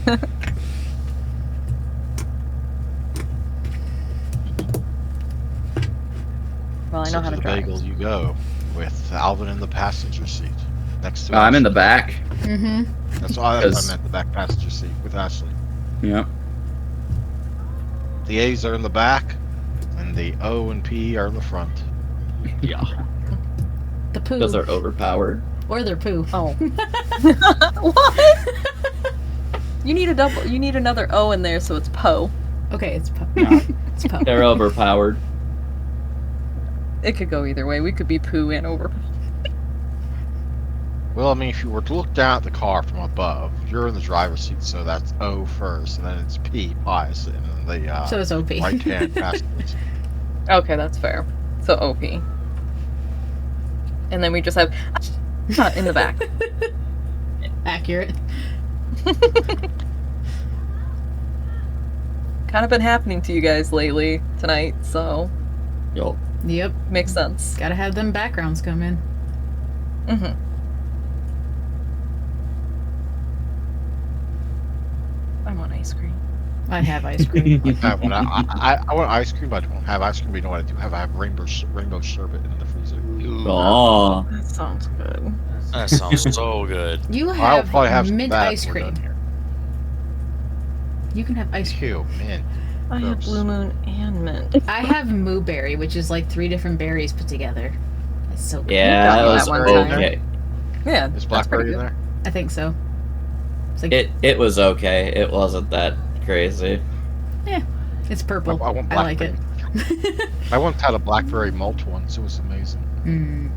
Speaker 5: Oh. Well, I know
Speaker 1: So
Speaker 5: how
Speaker 1: to
Speaker 5: to
Speaker 1: the
Speaker 5: drive.
Speaker 1: bagel you go, with Alvin in the passenger seat next to.
Speaker 2: I'm in the
Speaker 1: Ashley.
Speaker 2: back.
Speaker 3: Mm-hmm.
Speaker 1: That's why I
Speaker 2: 'Cause-
Speaker 1: meant the back passenger seat with Ashley.
Speaker 2: Yeah.
Speaker 1: The A's are in the back, and the O and P are in the front.
Speaker 4: Yeah.
Speaker 3: The poo.
Speaker 2: Those are overpowered.
Speaker 3: Or their poo.
Speaker 5: Oh. What? You need another O in there so it's Poe.
Speaker 3: Okay, it's poo.
Speaker 2: Yeah.
Speaker 3: It's poo.
Speaker 2: They're overpowered.
Speaker 5: It could go either way. We could be Pooh and over.
Speaker 1: Well, I mean, if you were to look down at the car from above, you're in the driver's seat, so that's O first, and then it's P, Pius, and then the
Speaker 3: So it's OP.
Speaker 1: right-hand passenger seat.
Speaker 5: Okay, that's fair. So OP. And then we just have in the back.
Speaker 3: Accurate.
Speaker 5: Kind of been happening to you guys lately tonight, so
Speaker 2: Yo.
Speaker 3: Yep.
Speaker 5: makes sense.
Speaker 3: Gotta have them backgrounds come in.
Speaker 5: Mm-hmm. ice cream.
Speaker 3: I have ice cream.
Speaker 1: I want ice cream, but I don't have ice cream. But you know what I do have? I have rainbow sherbet in the freezer.
Speaker 4: Ooh,
Speaker 2: Oh,
Speaker 5: That sounds good.
Speaker 4: that sounds so good.
Speaker 3: You
Speaker 1: I'll
Speaker 3: have
Speaker 1: probably have some of
Speaker 3: mint
Speaker 1: that
Speaker 3: ice
Speaker 1: when we're
Speaker 3: cream.
Speaker 1: done here.
Speaker 3: You can have ice cream.
Speaker 1: Ew, man.
Speaker 5: I have
Speaker 1: Gross.
Speaker 5: Blue Moon and mint.
Speaker 3: I have mooberry, which is like 3 different berries put together. It's so good.
Speaker 2: yeah,
Speaker 5: got
Speaker 2: that
Speaker 5: me
Speaker 2: was
Speaker 5: that one
Speaker 1: time.
Speaker 2: okay.
Speaker 5: Yeah,
Speaker 1: Is
Speaker 5: that's
Speaker 1: blackberry
Speaker 5: pretty
Speaker 1: in
Speaker 5: good.
Speaker 1: there?
Speaker 3: I think so. It's like,
Speaker 2: It was okay. It wasn't that crazy.
Speaker 3: it's purple.
Speaker 1: I want
Speaker 3: I like
Speaker 1: blackberry.
Speaker 3: it.
Speaker 1: I once had a blackberry malt once. It was amazing.
Speaker 3: Mm.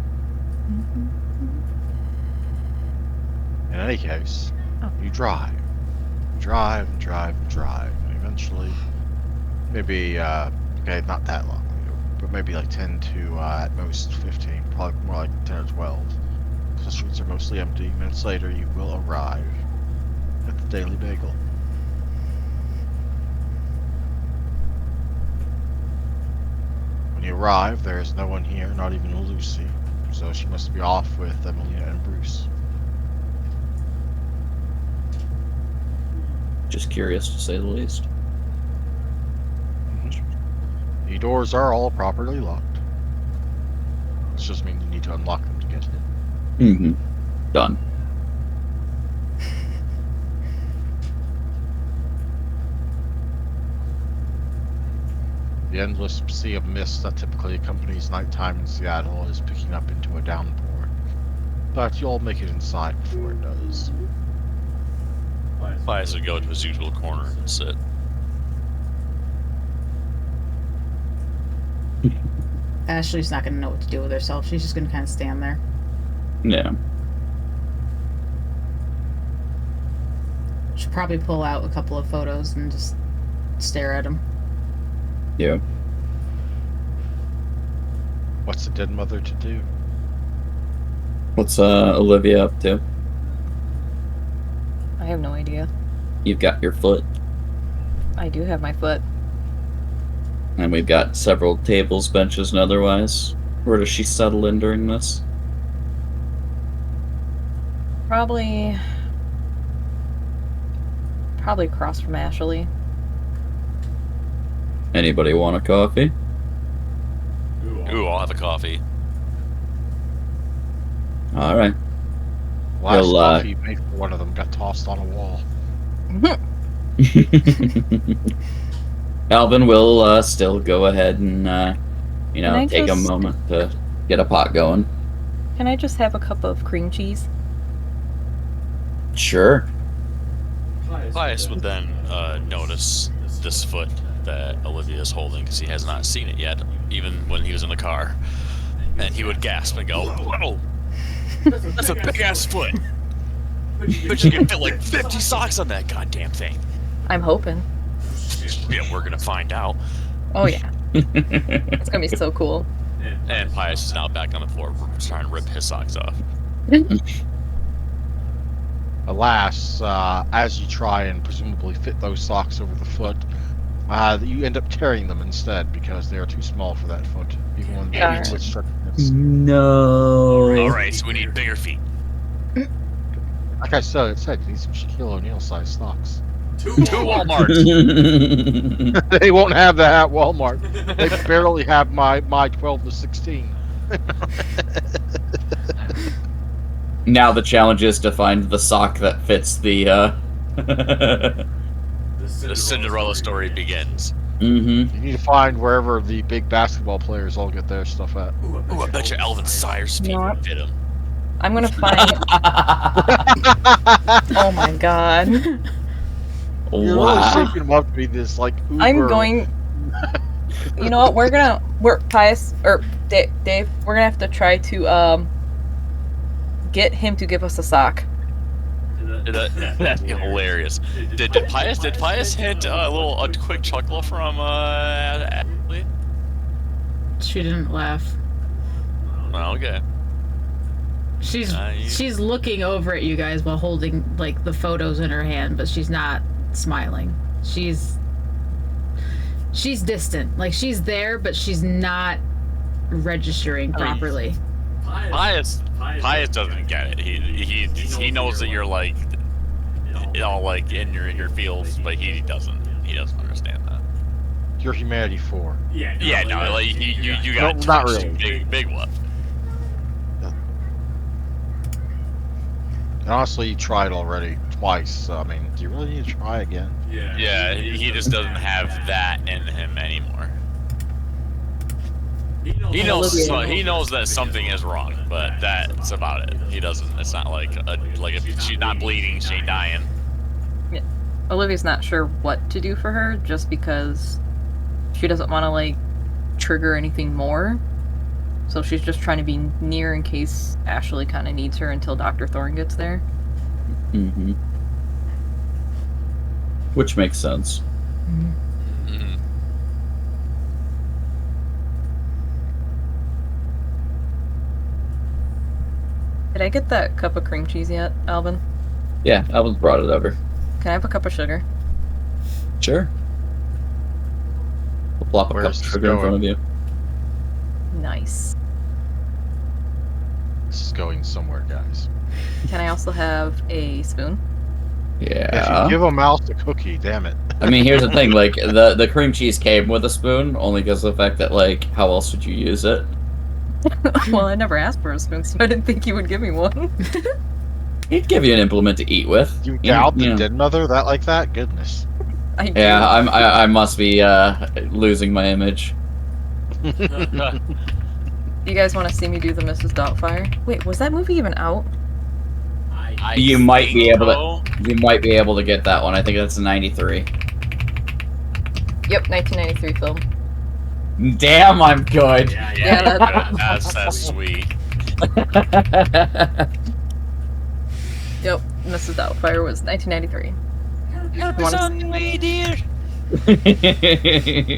Speaker 1: In any case,
Speaker 5: Oh.
Speaker 1: you drive. You drive and drive and drive. And eventually, maybe, okay, not that long, but maybe like 10 to at most 15, probably more like 10 or 12. The streets are mostly empty. Minutes later, you will arrive at the Daily Bagel. When you arrive, there is no one here, not even Lucy, so she must be off with Emelina and Bruce.
Speaker 2: Just curious to say the least.
Speaker 1: The doors are all properly locked. This just means you need to unlock them to get in.
Speaker 2: Mm-hmm. Done.
Speaker 1: The endless sea of mist that typically accompanies nighttime in Seattle is picking up into a downpour. But you'll make it inside before it does.
Speaker 4: Pius would go to his usual corner and sit.
Speaker 3: Ashley's not going to know what to do with herself. She's just going to kind of stand there.
Speaker 2: Yeah.
Speaker 3: She'll probably pull out a couple of photos and just stare at them.
Speaker 2: Yeah.
Speaker 1: What's a dead mother to do?
Speaker 2: What's Olivia up to?
Speaker 5: I have no idea.
Speaker 2: You've got your foot,
Speaker 5: I do have my foot.
Speaker 2: and we've got several tables, benches, and otherwise. Where does she settle in during this?
Speaker 5: Probably across from Ashley.
Speaker 2: Anybody want a coffee?
Speaker 4: Ooh, I'll have a coffee.
Speaker 2: All right.
Speaker 1: Last
Speaker 2: Well,
Speaker 1: coffee you made for one of them got tossed on a wall.
Speaker 2: Alvin will still go ahead and
Speaker 5: Can I
Speaker 2: take a
Speaker 5: just-
Speaker 2: moment to get a pot going.
Speaker 5: Can I just have a cup of cream cheese?
Speaker 2: Sure.
Speaker 4: Pius would then notice this foot that Olivia is holding because he has not seen it yet, even when he was in the car. And he would gasp and go, "Whoa! That's a big ass foot! But you can fit like 50 socks on that goddamn thing."
Speaker 5: I'm hoping.
Speaker 4: Yeah, we're gonna find out.
Speaker 5: Oh yeah, it's gonna be so cool.
Speaker 4: And Pius is now back on the floor trying to rip his socks off.
Speaker 1: Alas, as you try and presumably fit those socks over the foot, you end up tearing them instead because they are too small for that foot, even when
Speaker 5: Yeah.
Speaker 1: with structures.
Speaker 2: No.
Speaker 4: Alright, so we need bigger feet.
Speaker 1: Like I said, you need some Shaquille O'Neal sized socks.
Speaker 4: Two Walmarts.
Speaker 1: They won't have that at Walmart. They barely have my 12 to 16.
Speaker 2: Now the challenge is to find the sock that fits the.
Speaker 4: The Cinderella story begins.
Speaker 2: Mm-hmm.
Speaker 1: You need to find wherever the big basketball players all get their stuff at.
Speaker 4: Ooh, I bet you Alvin Sayers feet
Speaker 5: Yeah.
Speaker 4: would fit him.
Speaker 5: I'm gonna find. Oh my god.
Speaker 1: You're really
Speaker 2: Wow.
Speaker 1: shaping them up to be this like uber.
Speaker 5: I'm going. You know what? We're Pius or Dave. We're gonna have to try to get him to give us a sock.
Speaker 4: That'd be hilarious. Did Pius hint a quick chuckle from Ashley?
Speaker 3: She didn't laugh.
Speaker 4: Well, okay.
Speaker 3: She's looking over at you guys while holding like the photos in her hand, but she's not smiling. She's distant. Like she's there, but she's not registering properly.
Speaker 4: Pius doesn't get it. He knows that you're like all like in your feels, but he doesn't. He doesn't understand that.
Speaker 1: Your humanity 4.
Speaker 4: Yeah, no, like you got
Speaker 1: No, not
Speaker 4: touched,
Speaker 1: really.
Speaker 4: big what?
Speaker 1: And honestly, you tried already twice. So, I mean, do you really need to try again?
Speaker 4: Yeah, he just doesn't have that in him anymore. He knows that something is wrong, but that's about it. He doesn't. It's not like if she's not bleeding, she ain't dying.
Speaker 5: Yeah. Olivia's not sure what to do for her, just because she doesn't want to like trigger anything more. So she's just trying to be near in case Ashley kind of needs her until Dr. Thorne gets there.
Speaker 2: Mm-hmm. Which makes sense.
Speaker 4: Mm-hmm.
Speaker 5: Did I get that cup of cream cheese yet, Alvin?
Speaker 2: Yeah, Alvin's brought it over.
Speaker 5: Can I have a cup of sugar?
Speaker 2: Sure. We'll plop a cup of
Speaker 1: Where's this
Speaker 2: sugar in front
Speaker 1: going?
Speaker 2: of you.
Speaker 5: Nice.
Speaker 1: This is going somewhere, guys.
Speaker 5: Can I also have a spoon?
Speaker 1: If you
Speaker 2: Yeah.
Speaker 1: give a mouse a cookie, damn it.
Speaker 2: I mean, here's the thing, like, the cream cheese came with a spoon, only because of the fact that, like, how else would you use it?
Speaker 5: Well, I never asked for a spoon, so I didn't think you would give me one.
Speaker 2: He'd give you an implement to eat with.
Speaker 1: You doubt the
Speaker 2: know.
Speaker 1: dead mother that like that? Goodness.
Speaker 5: I do.
Speaker 2: Yeah, I must be losing my image.
Speaker 5: You guys want to see me do the Mrs. Doubtfire? Wait, was that movie even out?
Speaker 2: You might be able
Speaker 4: to.
Speaker 2: You might be able to get that one. I think that's a 93.
Speaker 5: Yep, 1993 film.
Speaker 2: Damn, I'm good.
Speaker 5: Yeah,
Speaker 4: That's sweet.
Speaker 5: Yep, Mrs. Doubtfire was 1993.
Speaker 4: Help
Speaker 5: us
Speaker 4: on the way, dear.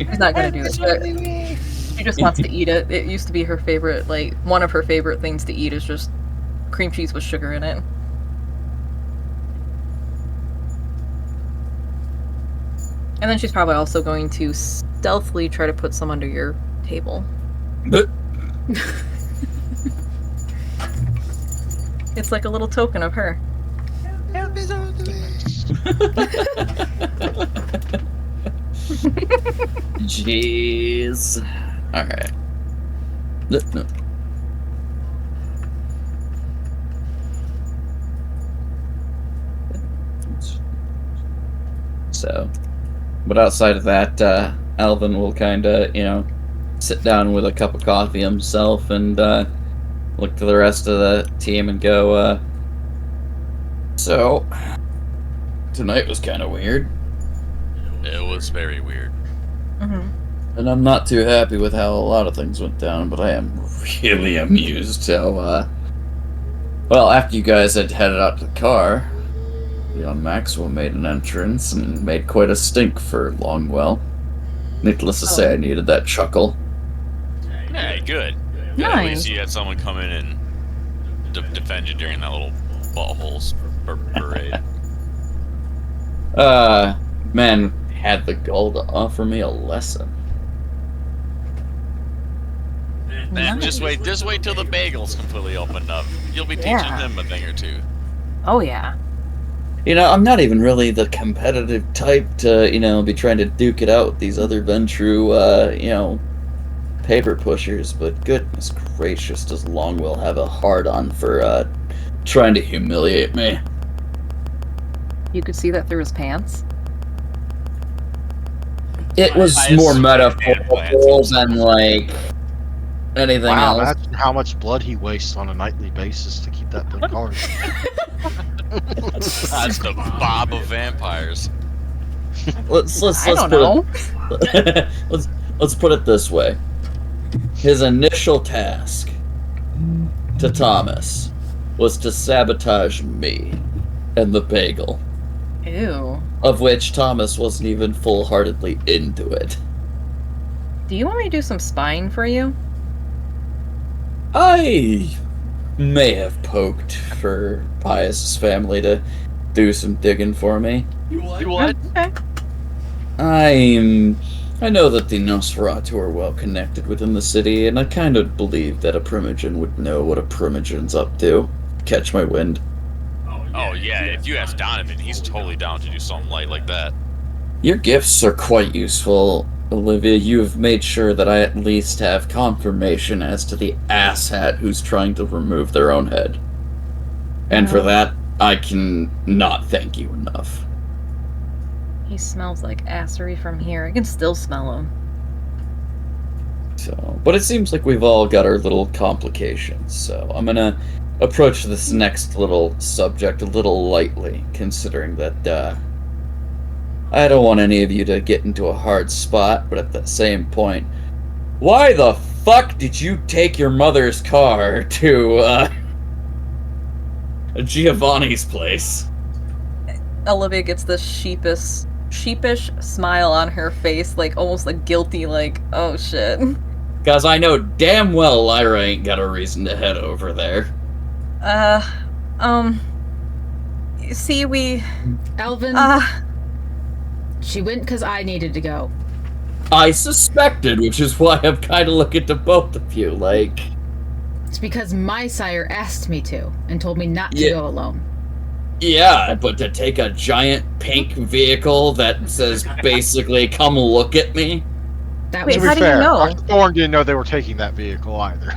Speaker 5: She's not gonna do this, but she just wants to eat it. It used to be her favorite, like, one of her favorite things to eat is just cream cheese with sugar in it. And then she's probably also going to stealthily try to put some under your table. It's like a little token of her.
Speaker 2: Jeez. Alright. No. So, but outside of that, Alvin will kind of, sit down with a cup of coffee himself and look to the rest of the team and go, so, tonight was kind of weird.
Speaker 4: It was very weird.
Speaker 5: Mm-hmm.
Speaker 2: And I'm not too happy with how a lot of things went down, but I am really amused. So, well, after you guys had headed out to the car, young Maxwell made an entrance and made quite a stink for Longwell. Needless to say, I needed that chuckle.
Speaker 4: Yeah, good.
Speaker 5: Nice.
Speaker 4: At least you had someone come in and defend you during that little buttholes parade.
Speaker 2: Man had the gall to offer me a lesson.
Speaker 4: Man, just wait till the bagel's completely opened up. You'll be teaching him a thing or two.
Speaker 5: Oh, yeah.
Speaker 2: I'm not even really the competitive type to, be trying to duke it out with these other Ventru, paper pushers, but goodness gracious, does Longwell have a hard-on for, trying to humiliate me.
Speaker 5: You could see that through his pants.
Speaker 2: It was more metaphorical than, like, anything
Speaker 1: Wow,
Speaker 2: else.
Speaker 1: imagine how much blood he wastes on a nightly basis to keep that thing colored.
Speaker 4: That's the Bob of vampires.
Speaker 2: Let's
Speaker 5: I don't know.
Speaker 2: let's put it this way. His initial task to Thomas was to sabotage me and the bagel,
Speaker 5: Ew.
Speaker 2: of which Thomas wasn't even full-heartedly into it.
Speaker 5: Do you want me to do some spying for you?
Speaker 2: I may have poked for Pius's family to do some digging for me.
Speaker 4: You what?
Speaker 5: Okay.
Speaker 2: I know that the Nosferatu are well connected within the city, and I kind of believe that a Primogen would know what a Primogen's up to. Catch my wind.
Speaker 4: Oh yeah, if you ask Donovan, he's totally down to do something light like that.
Speaker 2: Your gifts are quite useful, Olivia. You have made sure that I at least have confirmation as to the asshat who's trying to remove their own head. And for that, I can not thank you enough.
Speaker 5: He smells like assery from here. I can still smell him.
Speaker 2: So, but it seems like we've all got our little complications, so I'm gonna approach this next little subject a little lightly, considering that, I don't want any of you to get into a hard spot, but at the same point, why the fuck did you take your mother's car to, Giovanni's place?
Speaker 5: Olivia gets this sheepish smile on her face, like almost like guilty, like, oh shit.
Speaker 2: Because I know damn well Lyra ain't got a reason to head over there.
Speaker 5: See,
Speaker 3: Alvin, she went because I needed to go.
Speaker 2: I suspected, which is why I'm kind of looking to both of you, like...
Speaker 3: It's because my sire asked me to, and told me not to go alone.
Speaker 2: Yeah, but to take a giant pink vehicle that says basically, come look at me?
Speaker 3: That
Speaker 5: Wait,
Speaker 3: was
Speaker 5: how do you know?
Speaker 1: Dr. Thorne didn't know they were taking that vehicle either.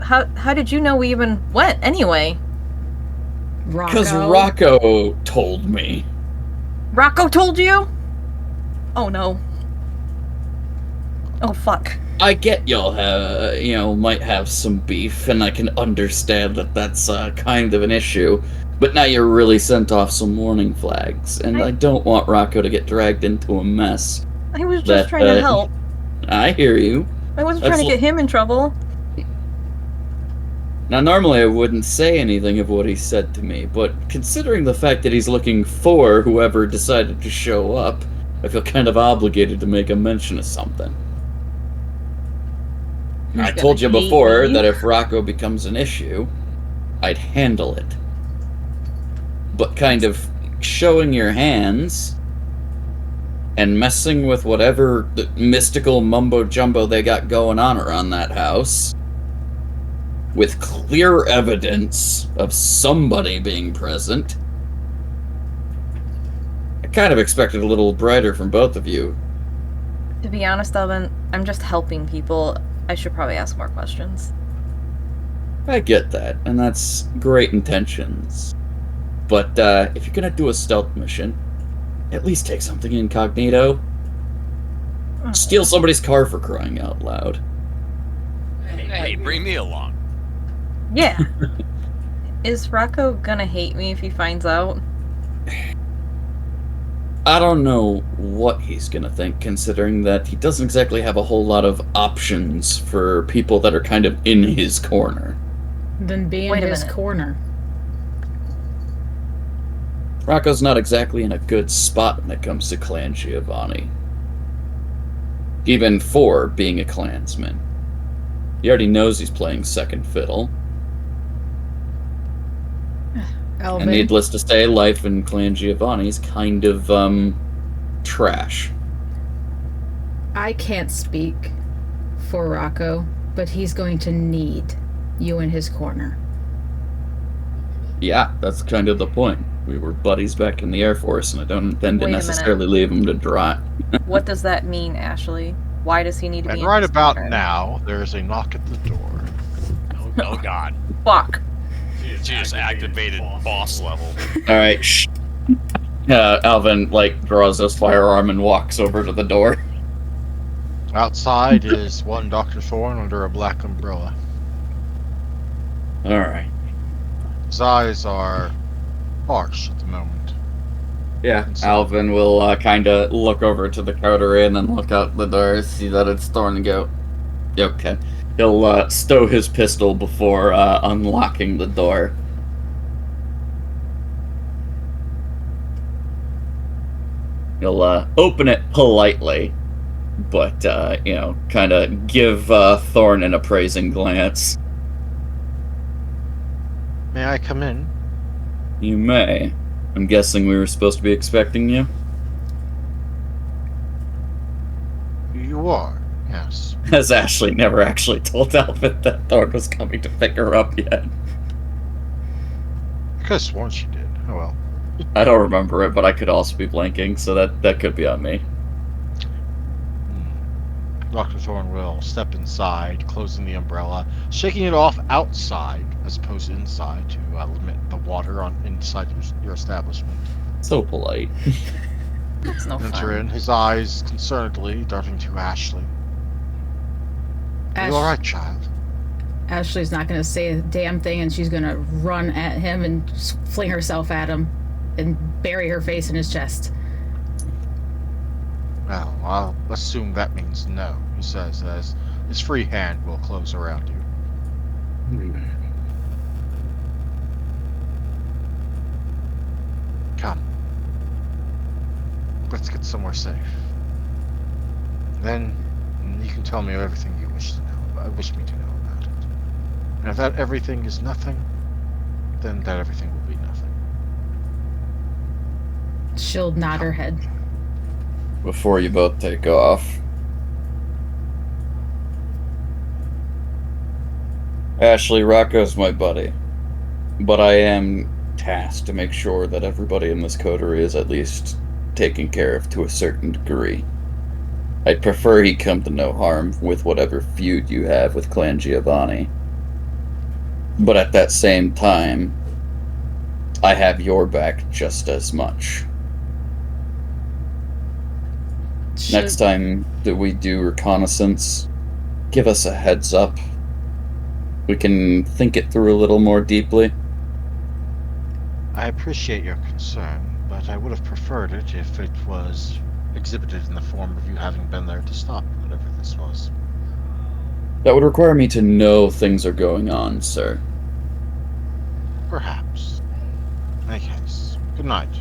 Speaker 5: How did you know we even went anyway?
Speaker 2: Because Rocco told me.
Speaker 5: Rocco told you? Oh no. Oh fuck.
Speaker 2: I get y'all have, might have some beef, and I can understand that that's kind of an issue. But now you're really sent off some warning flags, and I don't want Rocco to get dragged into a mess.
Speaker 5: I was just trying to help.
Speaker 2: I hear you.
Speaker 5: I wasn't trying to get him in trouble.
Speaker 2: Now, normally I wouldn't say anything of what he said to me, but considering the fact that he's looking for whoever decided to show up, I feel kind of obligated to make a mention of something. I told you before that if Rocco becomes an issue, I'd handle it. But kind of showing your hands and messing with whatever mystical mumbo-jumbo they got going on around that house, with clear evidence of somebody being present, I kind of expected a little brighter from both of you.
Speaker 5: To be honest, Alvin, I'm just helping people. I should probably ask more questions.
Speaker 2: I get that, and that's great intentions. But if you're gonna do a stealth mission, at least take something incognito. Steal somebody's car, for crying out loud.
Speaker 4: Hey, bring me along.
Speaker 5: Yeah. Is Rocco gonna hate me if he finds out?
Speaker 2: I don't know what he's gonna think, considering that he doesn't exactly have a whole lot of options for people that are kind of in his corner.
Speaker 3: Then be in his corner.
Speaker 2: Rocco's not exactly in a good spot when it comes to Clan Giovanni. Even for being a clansman. He already knows he's playing second fiddle.
Speaker 3: Alvin.
Speaker 2: And needless to say, life in Clan Giovanni is kind of, trash.
Speaker 3: I can't speak for Rocco, but he's going to need you in his corner.
Speaker 2: Yeah, that's kind of the point. We were buddies back in the Air Force, and I don't intend to
Speaker 5: Wait a
Speaker 2: necessarily leave him to dry.
Speaker 5: What does that mean, Ashley? Why does he need to be
Speaker 1: And
Speaker 5: in
Speaker 1: right
Speaker 5: his
Speaker 1: about
Speaker 5: corner?
Speaker 1: now, there's a knock at the door.
Speaker 4: Oh god.
Speaker 5: Fuck.
Speaker 4: She just activated boss level.
Speaker 2: Alright, shh. Alvin, draws his firearm and walks over to the door.
Speaker 1: Outside is one Dr. Thorne under a black umbrella.
Speaker 2: Alright.
Speaker 1: His eyes are harsh at the moment.
Speaker 2: Yeah, Alvin will kind of look over to the coterie and then look out the door, see that it's Thorne, and go, okay. He'll stow his pistol before unlocking the door. He'll open it politely, but, kind of give Thorne an appraising glance.
Speaker 1: May I come in?
Speaker 2: You may. I'm guessing we were supposed to be expecting you?
Speaker 1: You are, yes.
Speaker 2: As Ashley never actually told Alvin that Thorne was coming to pick her up yet.
Speaker 1: could have sworn she did. Oh well.
Speaker 2: I don't remember it, but I could also be blanking, so that could be on me.
Speaker 1: Dr. Thorne will step inside, closing the umbrella, shaking it off outside as opposed to inside to limit the water on inside your establishment.
Speaker 2: So polite.
Speaker 5: That's no
Speaker 1: Enter
Speaker 5: fun.
Speaker 1: in, his eyes concernedly darting to Ashley. Are you all right, child?
Speaker 3: Ashley's not going to say a damn thing, and she's going to run at him and fling herself at him and bury her face in his chest.
Speaker 1: Well, I'll assume that means no, he says, as his free hand will close around you. Come. Let's get somewhere safe. Then you can tell me everything you wish to know. Wish me to know about it. And if that everything is nothing, then that everything will be nothing.
Speaker 3: She'll nod her head.
Speaker 2: Before you both take off, Ashley, Rocco's my buddy, but I am tasked to make sure that everybody in this coterie is at least taken care of to a certain degree. I'd prefer he come to no harm with whatever feud you have with Clan Giovanni. But at that same time, I have your back just as much. Next time that we do reconnaissance, give us a heads up. We can think it through a little more deeply.
Speaker 1: I appreciate your concern, but I would have preferred it if it was exhibited in the form of you having been there to stop whatever this was.
Speaker 2: That would require me to know things are going on, sir.
Speaker 1: Perhaps. In any case, good night.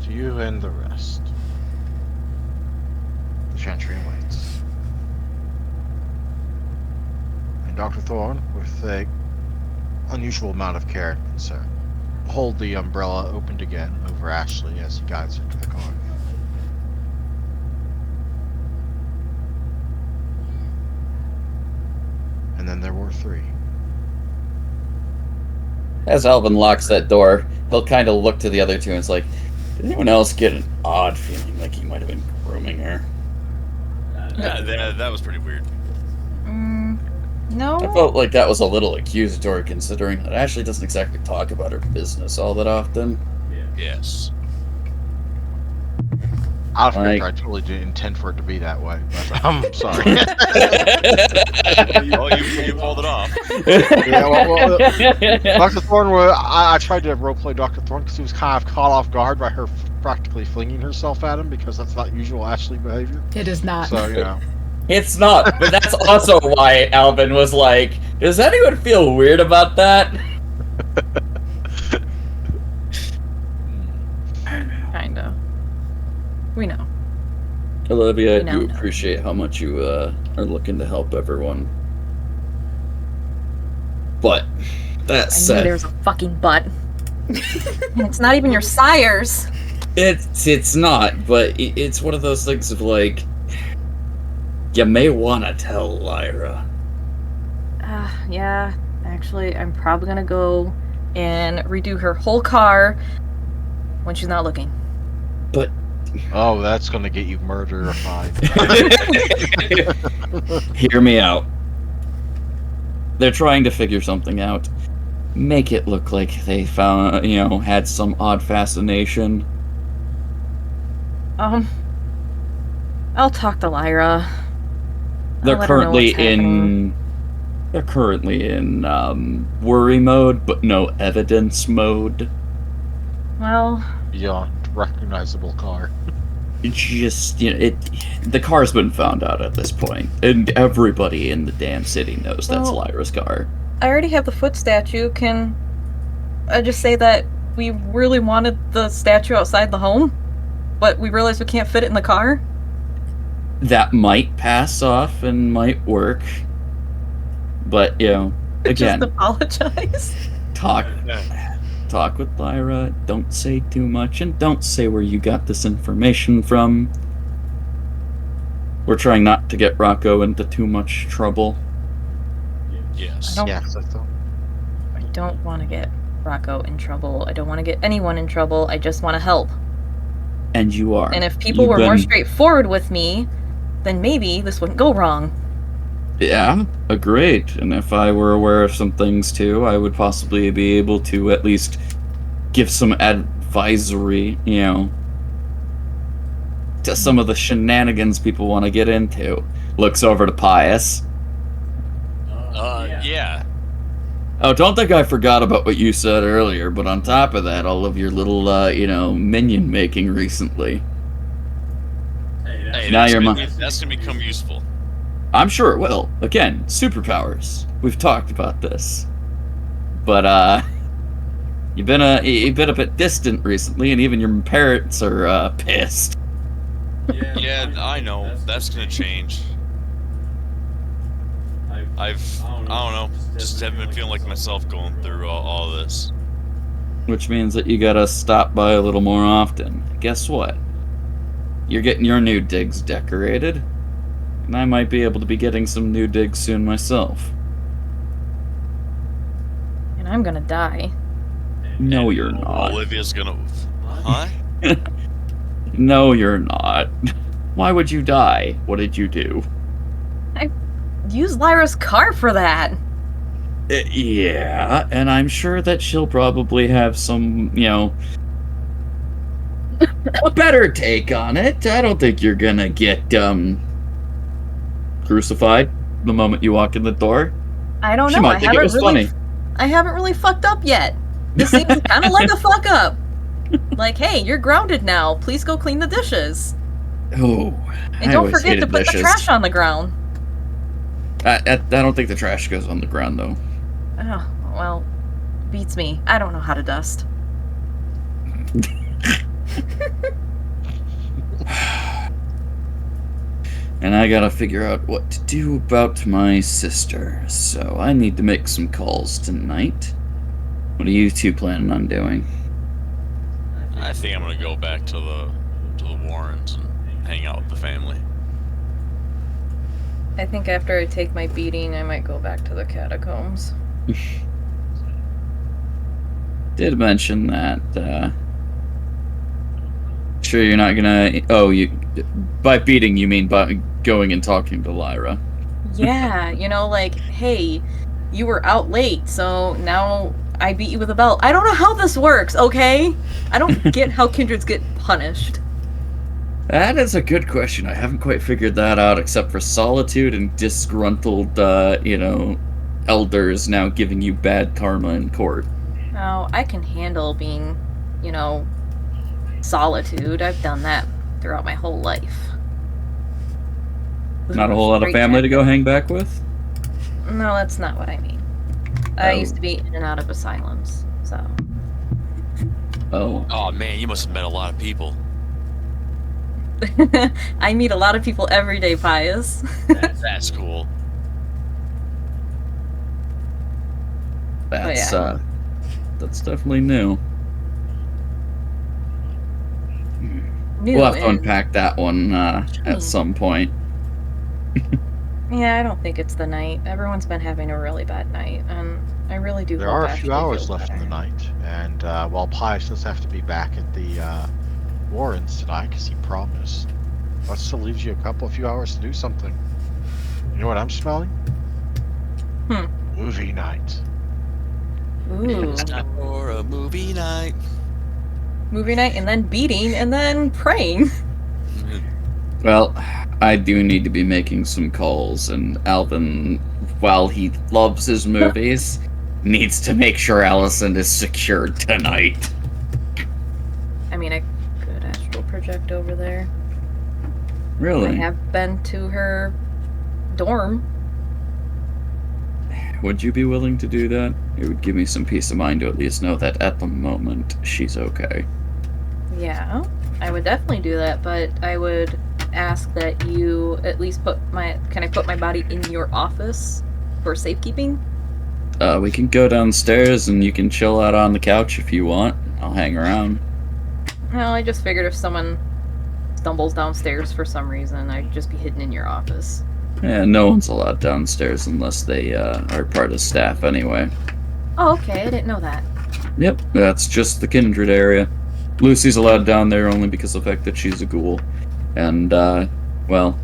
Speaker 1: To you and the rest. The chantry awaits. And Dr. Thorne, with a unusual amount of care and concern, will hold the umbrella opened again over Ashley as he guides her to the car. And then there were three.
Speaker 2: As Alvin locks that door, he'll kind of look to the other two and it's like, did anyone else get an odd feeling like he might have been grooming her?
Speaker 4: Yeah, that was pretty weird.
Speaker 5: No.
Speaker 2: I felt like that was a little accusatory considering that Ashley doesn't exactly talk about her business all that often.
Speaker 4: Yes.
Speaker 1: Out of
Speaker 2: Like-
Speaker 1: character, I totally didn't intend for it to be that way, but I'm sorry.
Speaker 4: Well, you pulled it off.
Speaker 1: Yeah, well, Dr. Thorne, I tried to roleplay Dr. Thorne because he was kind of caught off guard by her practically flinging herself at him because that's not usual Ashley behavior.
Speaker 3: It is not.
Speaker 1: So, you know.
Speaker 2: It's not, but that's also why Alvin was like, does anyone feel weird about that?
Speaker 5: Kinda. We know.
Speaker 2: Olivia, I
Speaker 5: No,
Speaker 2: do
Speaker 5: no.
Speaker 2: appreciate how much you are looking to help everyone. But, that
Speaker 5: I knew
Speaker 2: said,
Speaker 5: there's a fucking butt. It's not even your sire's.
Speaker 2: it's not, but it's one of those things of like, you may want to tell Lyra.
Speaker 5: Yeah. Actually, I'm probably gonna go and redo her whole car when she's not looking.
Speaker 2: But
Speaker 1: Oh, that's going to get you murderified.
Speaker 2: hear me out. They're trying to figure something out. Make it look like they found, had some odd fascination.
Speaker 5: I'll talk to Lyra.
Speaker 2: They're
Speaker 5: I'll let her know
Speaker 2: currently
Speaker 5: what's happening.
Speaker 2: in worry mode, but no evidence mode.
Speaker 5: Well,
Speaker 1: Beyond recognizable car.
Speaker 2: It's just, the car's been found out at this point, and everybody in the damn city knows that's
Speaker 5: Well-
Speaker 2: Lyra's car.
Speaker 5: I already have the foot statue. Can I just say that we really wanted the statue outside the home, but we realized we can't fit it in the car?
Speaker 2: That might pass off and might work, but again,
Speaker 5: Just apologize.
Speaker 2: talk with Lyra. Don't say too much, and don't say where you got this information from. We're trying not to get Rocco into too much trouble.
Speaker 4: Yes.
Speaker 5: I don't-
Speaker 1: Yes, I thought.
Speaker 5: I don't want to get Rocco in trouble. I don't want to get anyone in trouble. I just want to help.
Speaker 2: And you are.
Speaker 5: And if people were more straightforward with me, then maybe this wouldn't go wrong.
Speaker 2: Yeah, agreed. And if I were aware of some things too, I would possibly be able to at least give some advisory, to some of the shenanigans people want to get into. Looks over to Pius.
Speaker 4: Yeah.
Speaker 2: Oh, don't think I forgot about what you said earlier, but on top of that, all of your little, minion making recently.
Speaker 4: Hey,
Speaker 2: Now
Speaker 4: that's
Speaker 2: you're
Speaker 4: that's gonna become useful.
Speaker 2: I'm sure it will. Again, superpowers. We've talked about this. But, you've been a bit distant recently, and even your parents are, pissed.
Speaker 4: Yeah, I know. That's gonna change. I don't know, just haven't been feeling like myself going through all this.
Speaker 2: Which means that you gotta stop by a little more often. Guess what? You're getting your new digs decorated. And I might be able to be getting some new digs soon myself.
Speaker 5: And I'm gonna die.
Speaker 2: No, you're not.
Speaker 4: Olivia's gonna... Huh?
Speaker 2: No, you're not. Why would you die? What did you do?
Speaker 5: I used Lyra's car for that.
Speaker 2: Yeah, and I'm sure that she'll probably have some, a better take on it. I don't think you're gonna get, crucified the moment you walk in the door.
Speaker 5: I don't know.
Speaker 2: She might think it was funny.
Speaker 5: I haven't really fucked up yet. This seems kind of like a fuck up. Like, hey, you're grounded now. Please go clean the dishes.
Speaker 2: Oh,
Speaker 5: And don't forget to put the trash on the ground.
Speaker 2: I don't think the trash goes on the ground, though.
Speaker 5: Oh, well, beats me. I don't know how to dust.
Speaker 2: And I gotta figure out what to do about my sister, so I need to make some calls tonight. What are you two planning on doing?
Speaker 4: I think I'm gonna go back to the Warrens and hang out with the family.
Speaker 5: I think after I take my beating, I might go back to the catacombs.
Speaker 2: Did mention that, sure you're not gonna... Oh, by beating, you mean by going and talking to Lyra.
Speaker 5: Yeah, hey, you were out late, so now I beat you with a belt. I don't know how this works, okay? I don't get how kindreds get punished.
Speaker 2: That is a good question. I haven't quite figured that out, except for solitude and disgruntled, elders now giving you bad karma in court.
Speaker 5: Oh, I can handle being, solitude. I've done that throughout my whole life.
Speaker 2: Not a whole lot of family to go hang back with?
Speaker 5: No, that's not what I mean. I used to be in and out of asylums, so.
Speaker 2: Oh,
Speaker 4: man, you must have met a lot of people.
Speaker 5: I meet a lot of people every day, Pius.
Speaker 4: That's cool.
Speaker 2: That's definitely new. We'll have to unpack that one at some point.
Speaker 5: Yeah, I don't think it's the night. Everyone's been having a really bad night, and I really do.
Speaker 1: There are a few hours left in the night, and while Pius does have to be back at the Warrens tonight, because he promised, that still leaves you a few hours to do something. You know what I'm smelling? Movie night.
Speaker 5: Ooh.
Speaker 4: It's time for a movie night.
Speaker 5: Movie night, and then beating, and then praying.
Speaker 2: Well, I do need to be making some calls, and Alvin, while he loves his movies, needs to make sure Allison is secured tonight.
Speaker 5: I mean, I could astral project over there.
Speaker 2: Really?
Speaker 5: I have been to her dorm.
Speaker 2: Would you be willing to do that? It would give me some peace of mind to at least know that at the moment she's okay.
Speaker 5: Yeah, I would definitely do that, but I would ask that you at least can I put my body in your office for safekeeping?
Speaker 2: We can go downstairs and you can chill out on the couch if you want. I'll hang around.
Speaker 5: Well, I just figured if someone stumbles downstairs for some reason, I'd just be hidden in your office.
Speaker 2: Yeah, no one's allowed downstairs unless they are part of staff anyway.
Speaker 5: Oh, okay, I didn't know that.
Speaker 2: Yep, that's just the kindred area. Lucy's allowed down there only because of the fact that she's a ghoul. And, well,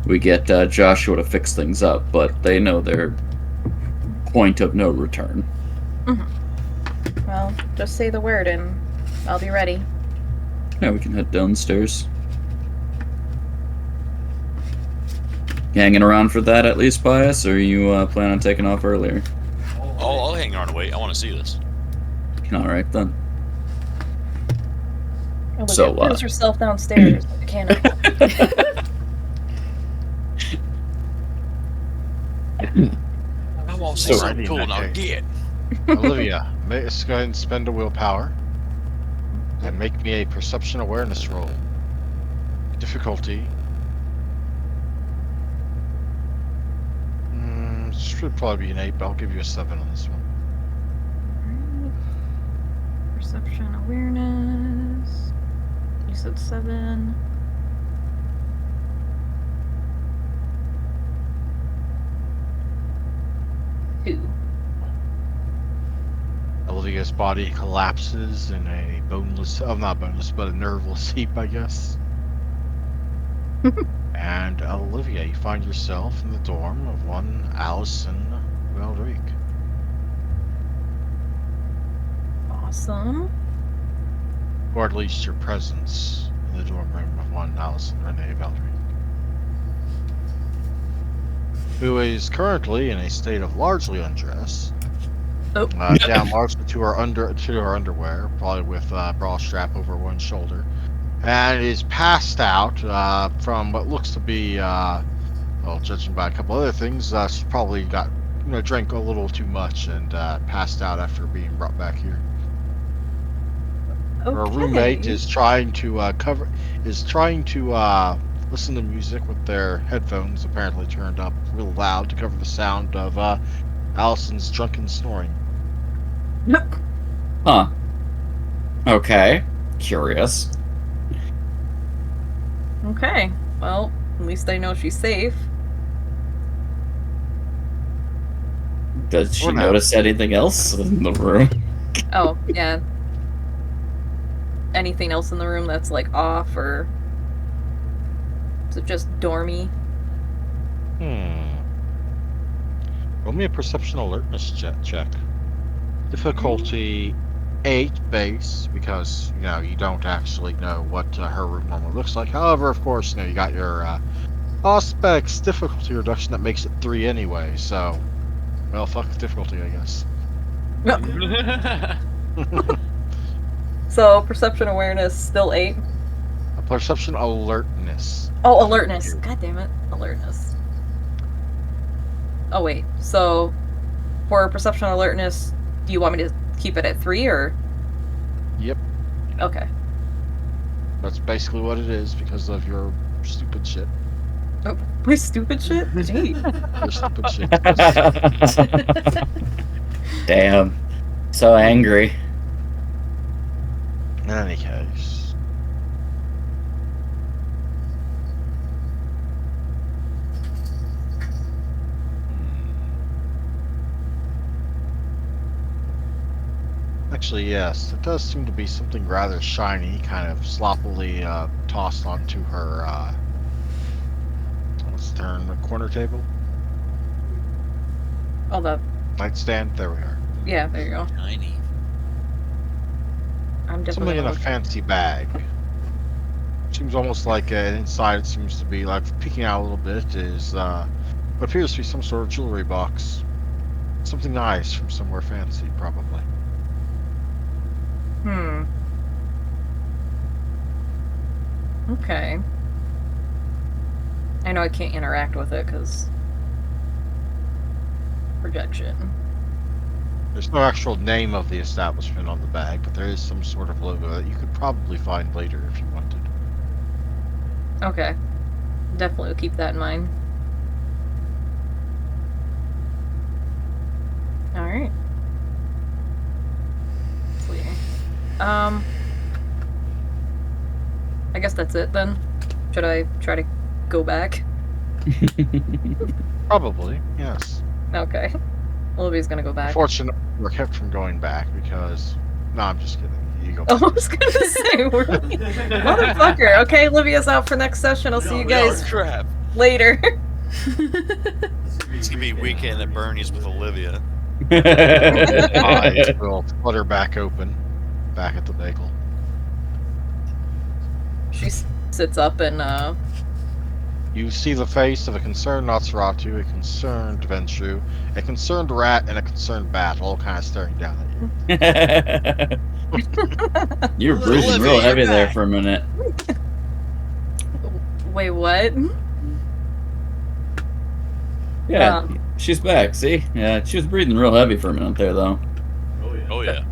Speaker 2: we get Joshua to fix things up, but they know their point of no return.
Speaker 5: Well, just say the word and I'll be ready.
Speaker 2: Yeah, we can head downstairs. You hanging around for that at least, Bias, or you plan on taking off earlier?
Speaker 4: I'll hang around and wait. I want to see this.
Speaker 2: Alright then.
Speaker 5: Oh,
Speaker 2: So,
Speaker 5: put yourself downstairs. I can't.
Speaker 4: I want to see
Speaker 2: So-
Speaker 4: something cool. Now get.
Speaker 1: Olivia, let's go ahead and spend a willpower. And make me a perception awareness roll. Difficulty. Should probably be an 8, but I'll give you a 7 on this one.
Speaker 5: Perception awareness. You said 7. Two.
Speaker 1: Olivia's body collapses in a boneless, not boneless, but a nerveless heap, I guess. And Olivia, you find yourself in the dorm of one Allison Weldrick.
Speaker 5: Awesome.
Speaker 1: Or at least your presence in the dorm room of one Allison Renee Weldrick. Who is currently in a state of largely undress.
Speaker 5: Oh.
Speaker 1: Down largely to her underwear, probably with a bra strap over one shoulder, and is passed out from what looks to be, well, judging by a couple other things, she probably got, drank a little too much and passed out after being brought back here.
Speaker 5: Okay.
Speaker 1: Her roommate is trying to listen to music with their headphones apparently turned up real loud to cover the sound of Allison's drunken snoring.
Speaker 2: Huh. Okay. Curious.
Speaker 5: Okay. Well, at least I know she's safe.
Speaker 2: Does she
Speaker 1: Or not.
Speaker 2: notice anything else in the room?
Speaker 5: Oh, yeah. Anything else in the room that's like off, or is it just dormy?
Speaker 1: Roll me a perception alertness check. Difficulty 8 base, because you don't actually know what her room normally looks like. However, of course, you got your Auspex difficulty reduction that makes it 3 anyway. So, well, fuck the difficulty, I guess.
Speaker 5: So, perception awareness still 8.
Speaker 1: A perception alertness.
Speaker 5: Oh, alertness. God damn it. Alertness. Oh, wait. So, for perception alertness, do you want me to keep it at 3, or?
Speaker 1: Yep,
Speaker 5: Okay.
Speaker 1: that's basically what it is because of your stupid shit.
Speaker 5: Oh, my stupid shit? Gee.
Speaker 1: Your stupid shit.
Speaker 2: Damn. So angry.
Speaker 1: In any case. Actually, yes, it does seem to be something rather shiny, kind of sloppily tossed onto her, what's the term, the corner table?
Speaker 5: Oh, the...
Speaker 1: Nightstand? There we are.
Speaker 5: Yeah, there you go.
Speaker 4: Tiny.
Speaker 5: I'm definitely
Speaker 1: Something in a
Speaker 5: gonna look-
Speaker 1: fancy bag. Seems almost like inside it seems to be, like, peeking out a little bit is what appears to be some sort of jewelry box. Something nice from somewhere fancy, probably.
Speaker 5: Okay. I know I can't interact with it, because... projection.
Speaker 1: There's no actual name of the establishment on the bag, but there is some sort of logo that you could probably find later if you wanted.
Speaker 5: Okay. Definitely will keep that in mind. Alright. I guess that's it then. Should I try to go back?
Speaker 1: Probably, yes.
Speaker 5: Okay. Olivia's gonna go back.
Speaker 1: Unfortunately, we're kept from going back because. No, I'm just kidding. You go
Speaker 5: I
Speaker 1: back.
Speaker 5: was gonna say, motherfucker. Okay, Olivia's out for next session. I'll see you guys
Speaker 4: crap.
Speaker 5: later.
Speaker 4: It's gonna be weekend at Bernie's with Olivia.
Speaker 1: Eyes will flutter back open, back at the bagel.
Speaker 5: She sits up and
Speaker 1: You see the face of a concerned Nosferatu, a concerned Ventru, a concerned rat, and a concerned bat, all kind of staring down at you.
Speaker 2: You were breathing real heavy there for a minute.
Speaker 5: wait, what?
Speaker 2: Yeah, she's back, see? Yeah, she was breathing real heavy for a minute there, though.
Speaker 4: Oh yeah.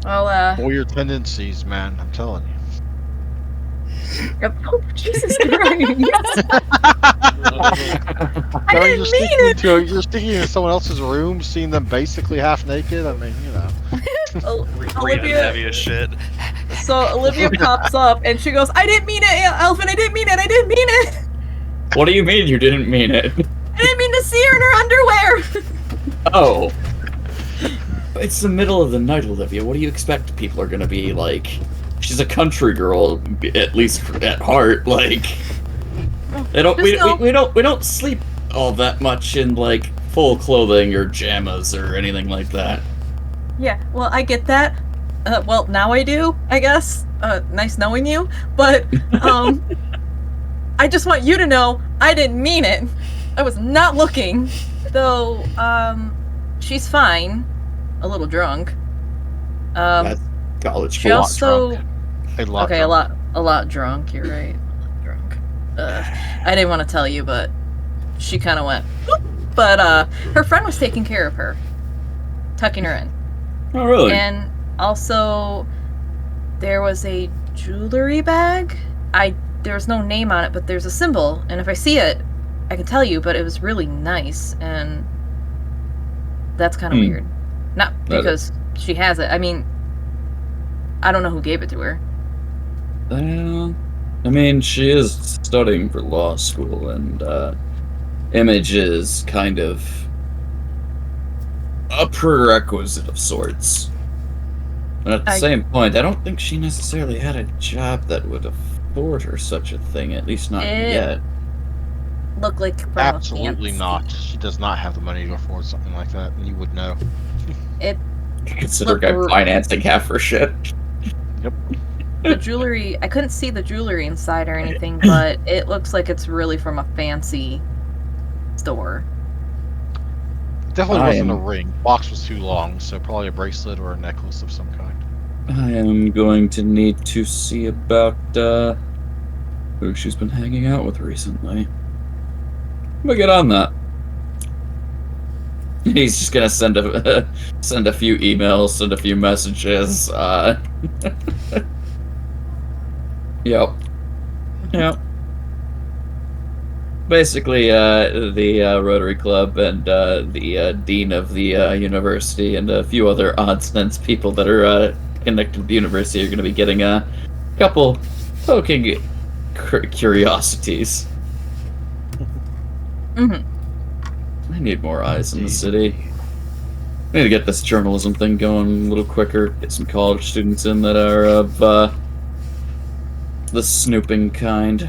Speaker 5: Well,
Speaker 1: All your tendencies, man, I'm telling you.
Speaker 5: oh, Jesus Christ. I
Speaker 1: No,
Speaker 5: didn't mean it.
Speaker 1: You're sticking in someone else's room, seeing them basically half naked. I mean, you know.
Speaker 4: Breathing
Speaker 5: Olivia,
Speaker 4: heavy as shit.
Speaker 5: so Olivia pops up and she goes, I didn't mean it, Alvin, I didn't mean it, I didn't mean it.
Speaker 2: What do you mean you didn't mean it?
Speaker 5: I didn't mean to see her in her underwear.
Speaker 2: Oh. It's the middle of the night, Olivia. What do you expect people are gonna be like? She's a country girl, at least at heart. Like, we don't sleep all that much in like full clothing or jammas or anything like that.
Speaker 5: Yeah, well, I get that. Well, now I do, I guess. Nice knowing you. But, I just want you to know I didn't mean it. I was not looking. Though, she's fine. A little drunk.
Speaker 2: That's college.
Speaker 5: She also...
Speaker 1: A lot
Speaker 5: Okay,
Speaker 1: drunk.
Speaker 5: a lot drunk, you're right. A lot drunk. I didn't want to tell you, but she kind of went... Whoop. But, her friend was taking care of her. Tucking her in.
Speaker 2: Oh, really?
Speaker 5: And also, there was a jewelry bag. There's no name on it, but there's a symbol, and if I see it, I can tell you, but it was really nice, and that's kind of weird. Not because she has it. I mean, I don't know who gave it to her.
Speaker 2: I mean, she is studying for law school, and image is kind of a prerequisite of sorts. And at the same point, I don't think she necessarily had a job that would afford her such a thing, at least not yet.
Speaker 5: Look like from
Speaker 1: Absolutely
Speaker 5: a fancy.
Speaker 1: not. She does not have the money to afford something like that, and you would know.
Speaker 5: It
Speaker 2: Consider guy financing half her shit.
Speaker 1: Yep.
Speaker 5: the jewelry. I couldn't see the jewelry inside or anything, but it looks like it's really from a fancy store.
Speaker 1: Definitely wasn't a ring. Box was too long, so probably a bracelet or a necklace of some kind.
Speaker 2: I am going to need to see about who she's been hanging out with recently. We'll get on that. He's just gonna send a few emails, send a few messages. Yep. Basically, the Rotary Club and the dean of the university and a few other odds and ends people that are connected to the university are going to be getting a couple poking curiosities. I need more eyes in the city. I need to get this journalism thing going a little quicker. Get some college students in that are of the snooping kind.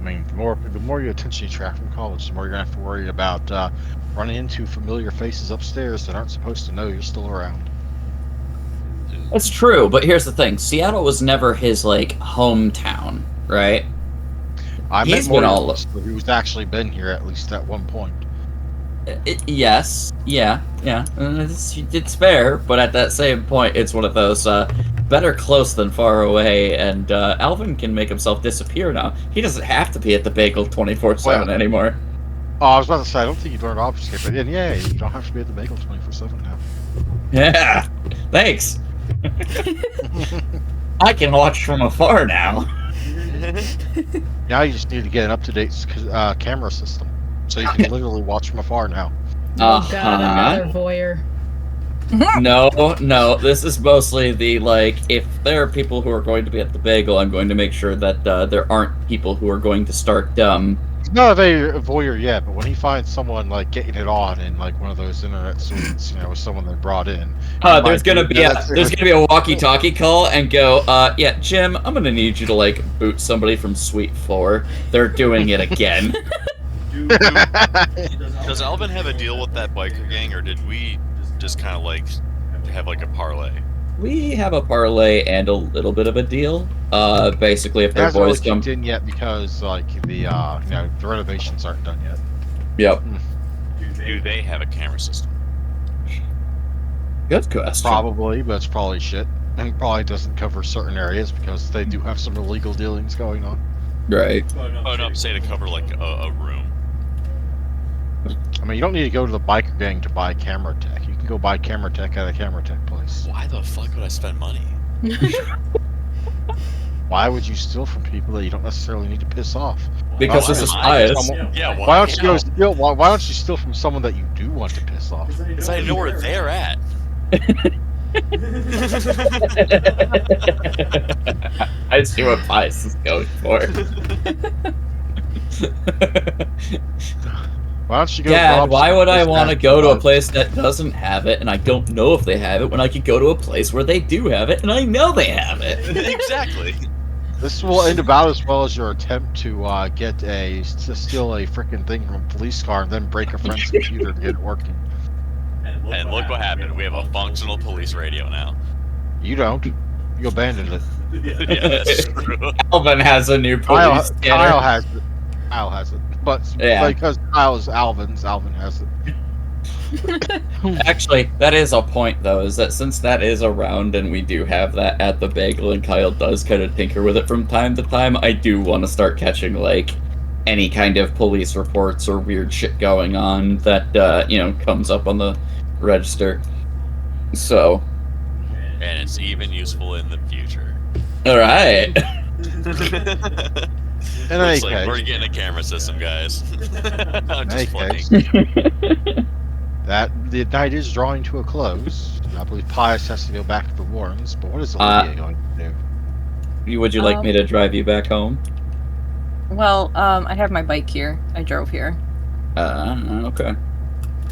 Speaker 1: I mean, the more you attention you attract from college, the more you're gonna have to worry about running into familiar faces upstairs that aren't supposed to know you're still around.
Speaker 2: That's true, but here's the thing: Seattle was never his like hometown, right?
Speaker 1: I
Speaker 2: He's
Speaker 1: met more
Speaker 2: been all
Speaker 1: who's actually been here at least at one point.
Speaker 2: Yes, yeah. It's fair, but at that same point, it's one of those better close than far away. And Alvin can make himself disappear now. He doesn't have to be at the bagel 24/7 anymore.
Speaker 1: Oh, I was about to say, I don't think you've learned obfuscate, but yeah, you don't have to be at the bagel 24/7 now.
Speaker 2: Yeah, thanks. I can watch from afar now.
Speaker 1: Now you just need to get an up-to-date camera system, so you can literally watch from afar now.
Speaker 3: Oh god, another voyeur.
Speaker 2: No, this is mostly the, like, if there are people who are going to be at the bagel, I'm going to make sure that there aren't people who are going to start
Speaker 1: he's not a voyeur yet, but when he finds someone like getting it on in like one of those internet suites, with someone they brought in, he
Speaker 2: There's
Speaker 1: might
Speaker 2: gonna
Speaker 1: be.
Speaker 2: be a walkie-talkie call and go, yeah, Jim, I'm gonna need you to like boot somebody from Suite 4. They're doing it again.
Speaker 4: Does Alvin have a deal with that biker gang, or did we just kind of like have like a parlay?
Speaker 2: We have a parlay and a little bit of a deal. Basically, if
Speaker 1: It
Speaker 2: their
Speaker 1: hasn't really
Speaker 2: boys come,
Speaker 1: kicked in yet because like the the renovations aren't done yet.
Speaker 2: yep,
Speaker 4: Do they have a camera system?
Speaker 2: good question.
Speaker 1: Probably, but it's probably shit. And it probably doesn't cover certain areas because they do have some illegal dealings going on.
Speaker 2: Right.
Speaker 4: Oh no, say to cover like a room.
Speaker 1: I mean, you don't need to go to the biker gang to buy camera tech. You can go buy camera tech at a camera tech place.
Speaker 4: Why the fuck would I spend money?
Speaker 1: Why would you steal from people that you don't necessarily need to piss off?
Speaker 2: Because
Speaker 1: Why
Speaker 2: this is
Speaker 1: don't you
Speaker 2: bias.
Speaker 1: steal from
Speaker 4: Yeah,
Speaker 1: why don't you go steal? Why don't you steal from someone that you do want to piss off?
Speaker 4: Because I know where they're at.
Speaker 2: I see what bias is going for.
Speaker 1: Why don't you go?
Speaker 2: Dad,
Speaker 1: rob
Speaker 2: why
Speaker 1: some
Speaker 2: would I
Speaker 1: place
Speaker 2: want to
Speaker 1: that
Speaker 2: go to a
Speaker 1: does?
Speaker 2: place that doesn't have it, and I don't know if they have it, when I could go to a place where they do have it, and I know they have it?
Speaker 4: Exactly.
Speaker 1: This will end about as well as your attempt to steal a freaking thing from a police car and then break a friend's computer to get it working.
Speaker 4: And look what happened. We have a functional police radio now.
Speaker 1: You don't. You abandoned it.
Speaker 4: Yeah, that's true.
Speaker 2: Alvin has a new police scanner.
Speaker 1: Kyle has it. Kyle has it. But
Speaker 2: Yeah.
Speaker 1: because Kyle is Alvin's, Alvin has it.
Speaker 2: Actually, that is a point, though, is that since that is around and we do have that at the bagel and Kyle does kind of tinker with it from time to time, I do want to start catching, like, any kind of police reports or weird shit going on that, comes up on the register. So.
Speaker 4: And it's even useful in the future.
Speaker 2: Alright.
Speaker 1: In any
Speaker 4: Looks like
Speaker 1: case,
Speaker 4: we're getting a camera system, guys. I'm
Speaker 1: In any
Speaker 4: just playing.
Speaker 1: case, that the night is drawing to a close. I believe Pius has to go back to the Warrens, but what is Olivia going to do?
Speaker 2: Would you like me to drive you back home?
Speaker 5: Well, I have my bike here. I drove here.
Speaker 2: Okay.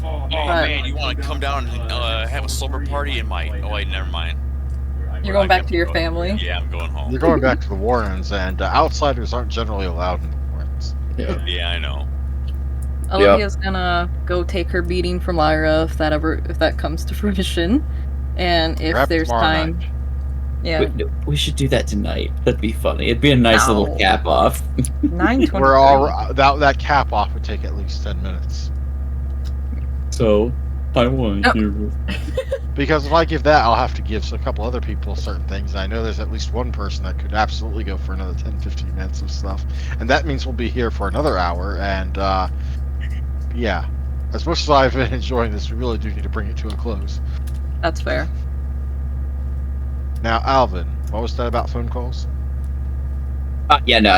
Speaker 4: Oh man, you want to come down and have a slumber party in my... Oh wait, never mind.
Speaker 5: You're going back to your family?
Speaker 4: Yeah, I'm going home.
Speaker 1: You're going back to the Warrens, and outsiders aren't generally allowed in the Warrens.
Speaker 4: Yeah, I know.
Speaker 5: Olivia's gonna go take her beating from Lyra if that comes to fruition, and if
Speaker 1: Perhaps
Speaker 5: there's
Speaker 1: tomorrow
Speaker 5: time,
Speaker 1: night.
Speaker 5: yeah,
Speaker 2: We should do that tonight. That'd be funny. It'd be a nice little
Speaker 5: No.
Speaker 2: cap off.
Speaker 5: 9:20.
Speaker 1: We're all that cap off would take at least 10 minutes.
Speaker 2: So, I want you.
Speaker 1: Because if I give that, I'll have to give a couple other people certain things. And I know there's at least one person that could absolutely go for another 10-15 minutes of stuff. And that means we'll be here for another hour. And, yeah. As much as I've been enjoying this, we really do need to bring it to a close.
Speaker 5: That's fair.
Speaker 1: Now, Alvin, what was that about phone calls?
Speaker 2: Yeah, no,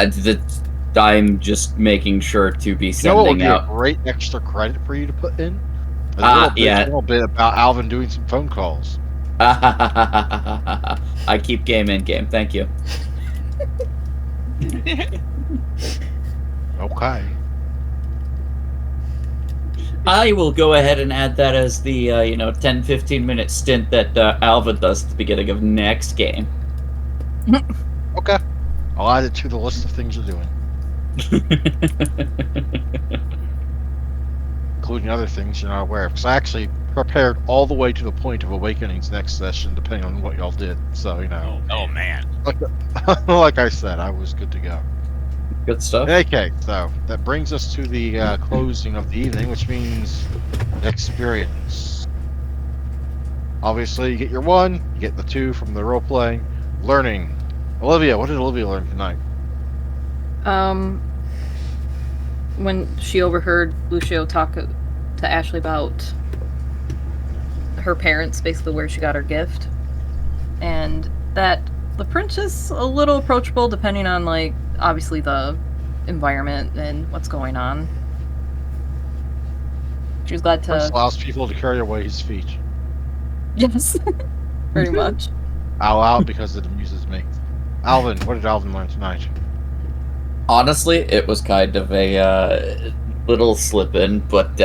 Speaker 2: I'm just making sure to be
Speaker 1: You know what would
Speaker 2: sending
Speaker 1: be a
Speaker 2: out.
Speaker 1: great extra credit for you to put in? A little bit about Alvin doing some phone calls.
Speaker 2: I keep game in game. Thank you.
Speaker 1: Okay.
Speaker 2: I will go ahead and add that as the 10-15 minute stint that Alva does at the beginning of next game.
Speaker 1: Okay. I'll add it to the list of things you're doing. Including other things you're not aware of. Because I actually prepared all the way to the point of Awakening's next session, depending on what y'all did. So,
Speaker 4: Oh man.
Speaker 1: like I said, I was good to go.
Speaker 2: Good stuff.
Speaker 1: Okay, so that brings us to the closing of the evening, which means experience. Obviously, you get your 1, you get the 2 from the role playing. Learning. Olivia, what did Olivia learn tonight?
Speaker 5: When she overheard Lucio talk to Ashley about her parents, basically where she got her gift, and that the prince is a little approachable depending on, like, obviously the environment and what's going on. She was glad
Speaker 1: Prince
Speaker 5: to...
Speaker 1: allows people to carry away his feet.
Speaker 5: Yes, very much.
Speaker 1: Out because it amuses me. Alvin, what did Alvin learn tonight?
Speaker 2: Honestly, it was kind of a little slip-in, but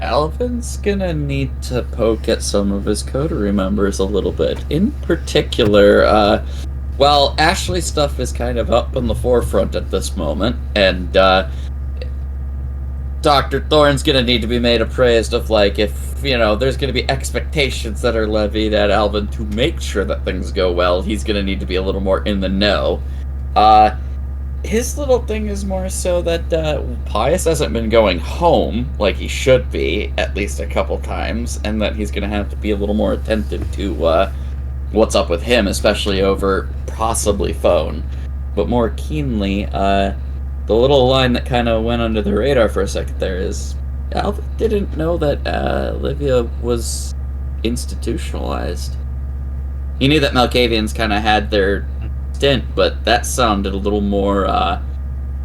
Speaker 2: Alvin's gonna need to poke at some of his coterie members a little bit. In particular, well, Ashley's stuff is kind of up in the forefront at this moment, and Dr. Thorne's gonna need to be made appraised of, like, if, there's gonna be expectations that are levied at Alvin to make sure that things go well, he's gonna need to be a little more in the know. His little thing is more so that Pius hasn't been going home like he should be, at least a couple times, and that he's gonna have to be a little more attentive to what's up with him, especially over possibly phone. But more keenly, the little line that kind of went under the radar for a second there is Alvin didn't know that Olivia was institutionalized. He knew that Malkavians kind of had their stint, but that sounded a little more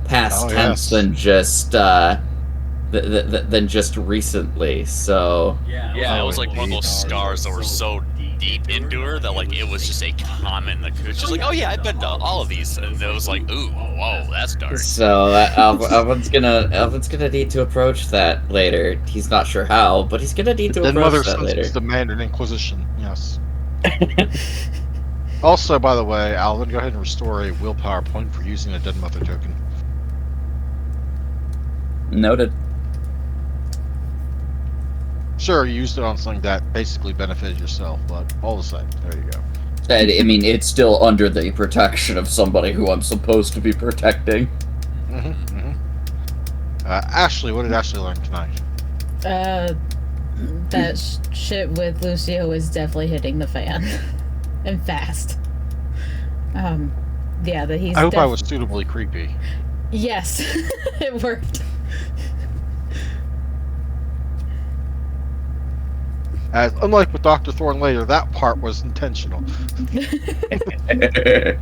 Speaker 2: past tense than just than just recently. So
Speaker 4: yeah, it was like one of those scars that were so deep into her that like it was just a common. Like, it was just like, oh yeah, I've been to all of these, and it was like, ooh, whoa, that's dark.
Speaker 2: So Alvin's gonna need to approach that later. He's not sure how, but he's gonna need to approach that later.
Speaker 1: Demand an inquisition. Yes. Also, by the way, Alvin, go ahead and restore a willpower point for using a dead mother token.
Speaker 2: Noted.
Speaker 1: Sure, you used it on something that basically benefited yourself, but all the same, there you go.
Speaker 2: I mean, it's still under the protection of somebody who I'm supposed to be protecting.
Speaker 1: Ashley, what did Ashley learn tonight?
Speaker 3: That shit with Lucio is definitely hitting the fan. And fast. Yeah, that he's.
Speaker 1: I hope I was suitably creepy.
Speaker 3: Yes, it worked.
Speaker 1: As unlike with Dr. Thorne later, that part was intentional.
Speaker 2: I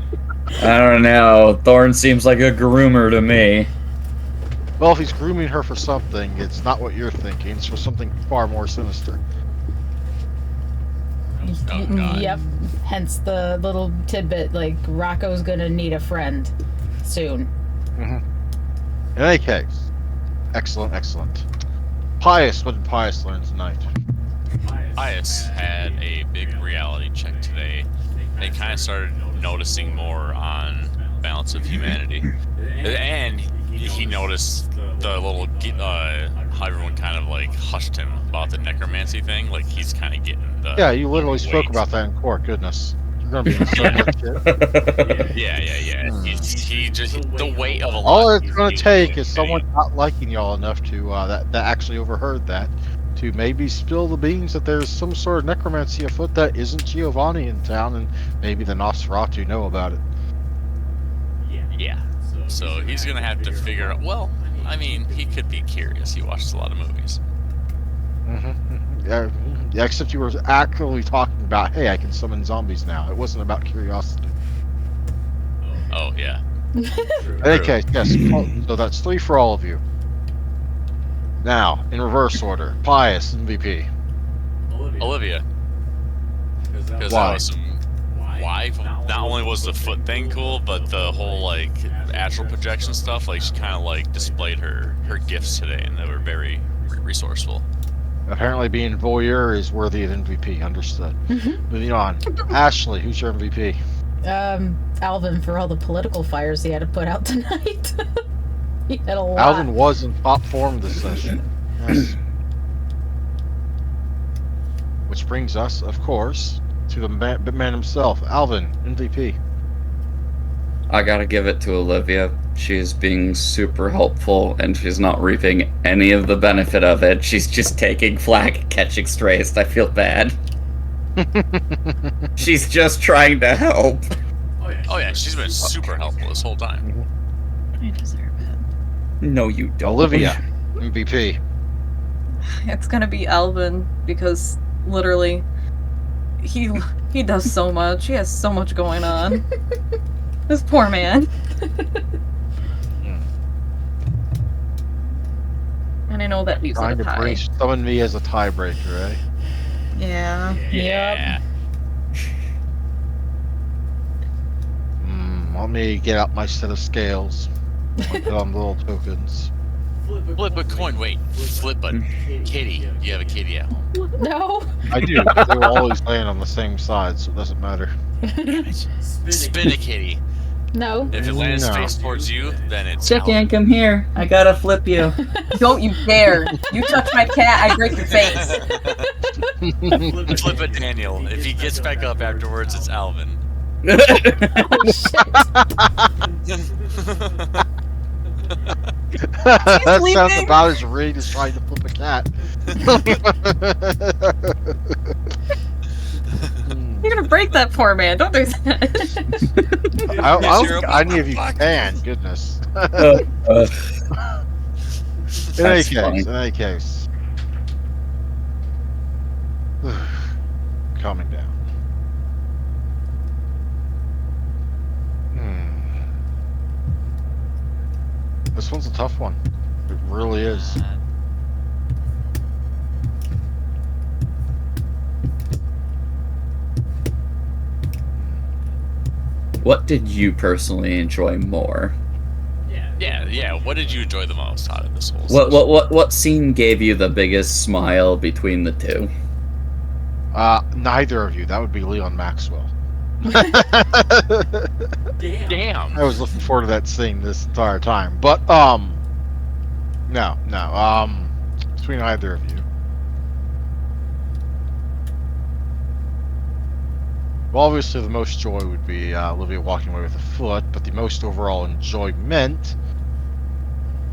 Speaker 2: don't know. Thorne seems like a groomer to me.
Speaker 1: Well, if he's grooming her for something, it's not what you're thinking. It's for something far more sinister.
Speaker 4: Oh, God.
Speaker 3: Yep. Hence the little tidbit, like, Rocco's gonna need a friend soon.
Speaker 1: In any case, excellent. Pius, what did Pius learn tonight?
Speaker 4: Pius had a big reality check today. They kind of started noticing more on balance of humanity, and he noticed the little how everyone kind of like hushed him about the necromancy thing. Like he's kind of getting the
Speaker 1: Yeah, you literally spoke about that in court. Goodness, you're gonna be in so much shit.
Speaker 4: Yeah. He just the weight of a lot.
Speaker 1: All it's gonna take is someone not liking y'all enough to that actually overheard that to maybe spill the beans that there's some sort of necromancy afoot that isn't Giovanni in town, and maybe the Nosferatu know about it.
Speaker 4: Yeah. So he's gonna have to figure out. Well, I mean, he could be curious. He watches a lot of movies.
Speaker 1: Yeah, except you were actively talking about, hey, I can summon zombies now. It wasn't about curiosity.
Speaker 4: Oh yeah.
Speaker 1: In any case, yes. So that's 3 for all of you. Now, in reverse order, Pius, MVP.
Speaker 4: Olivia. Because
Speaker 1: Why?
Speaker 4: that was some. Why? Not only was the foot thing cool, but the whole like astral projection stuff. Like she kind of like displayed her gifts today, and they were very resourceful.
Speaker 1: Apparently, being voyeur is worthy of MVP. Understood. Moving on, Ashley, who's your MVP?
Speaker 3: Alvin, for all the political fires he had to put out tonight. He had a lot.
Speaker 1: Alvin was in top form this session. Yes. Which brings us, of course, to the man himself, Alvin, MVP.
Speaker 2: I gotta give it to Olivia. She's being super helpful, and she's not reaping any of the benefit of it. She's just taking flack, catching strays. I feel bad. She's just trying to help.
Speaker 4: Oh yeah, she's been super helpful this whole time.
Speaker 5: I deserve it.
Speaker 2: No, you don't.
Speaker 1: Olivia, MVP.
Speaker 5: It's gonna be Alvin because literally, he does so much. He has so much going on. This poor man. And I know that leaves it
Speaker 1: Trying
Speaker 5: a
Speaker 1: to
Speaker 5: tie.
Speaker 1: summon me as a tiebreaker, eh?
Speaker 5: Yeah.
Speaker 4: Yeah.
Speaker 1: Let me get out my set of scales. Like little tokens.
Speaker 4: Flip a coin. Wait, flip a kitty. You have a kitty at home.
Speaker 3: No.
Speaker 1: I do, but they will always land on the same side, so it doesn't matter.
Speaker 4: Spin a kitty.
Speaker 3: No.
Speaker 4: If it lands
Speaker 1: No.
Speaker 4: face towards you, then it's
Speaker 2: Chick
Speaker 4: Alvin.
Speaker 2: Yank, come here. I gotta flip you.
Speaker 5: Don't you dare! You touch my cat, I break your face.
Speaker 4: Flip a Daniel. If he gets back up afterwards, it's Alvin.
Speaker 3: Oh, shit.
Speaker 1: That sounds
Speaker 5: sleeping.
Speaker 1: about as rude as trying to flip a cat.
Speaker 5: You're gonna break that poor man, don't do that.
Speaker 1: I don't
Speaker 4: Zero
Speaker 1: think any of you
Speaker 4: fuck.
Speaker 1: can, goodness.
Speaker 2: Uh,
Speaker 1: In any
Speaker 2: That's
Speaker 1: case,
Speaker 2: funny.
Speaker 1: Calming down. This one's a tough one. It really is.
Speaker 2: What did you personally enjoy more?
Speaker 4: Yeah. What did you enjoy the most out of this whole
Speaker 2: What scene gave you the biggest smile between the two?
Speaker 1: Neither of you. That would be Leon Maxwell.
Speaker 4: Damn.
Speaker 1: I was looking forward to that scene this entire time, but no, between either of you. Well, obviously the most joy would be Olivia walking away with a foot, but the most overall enjoyment,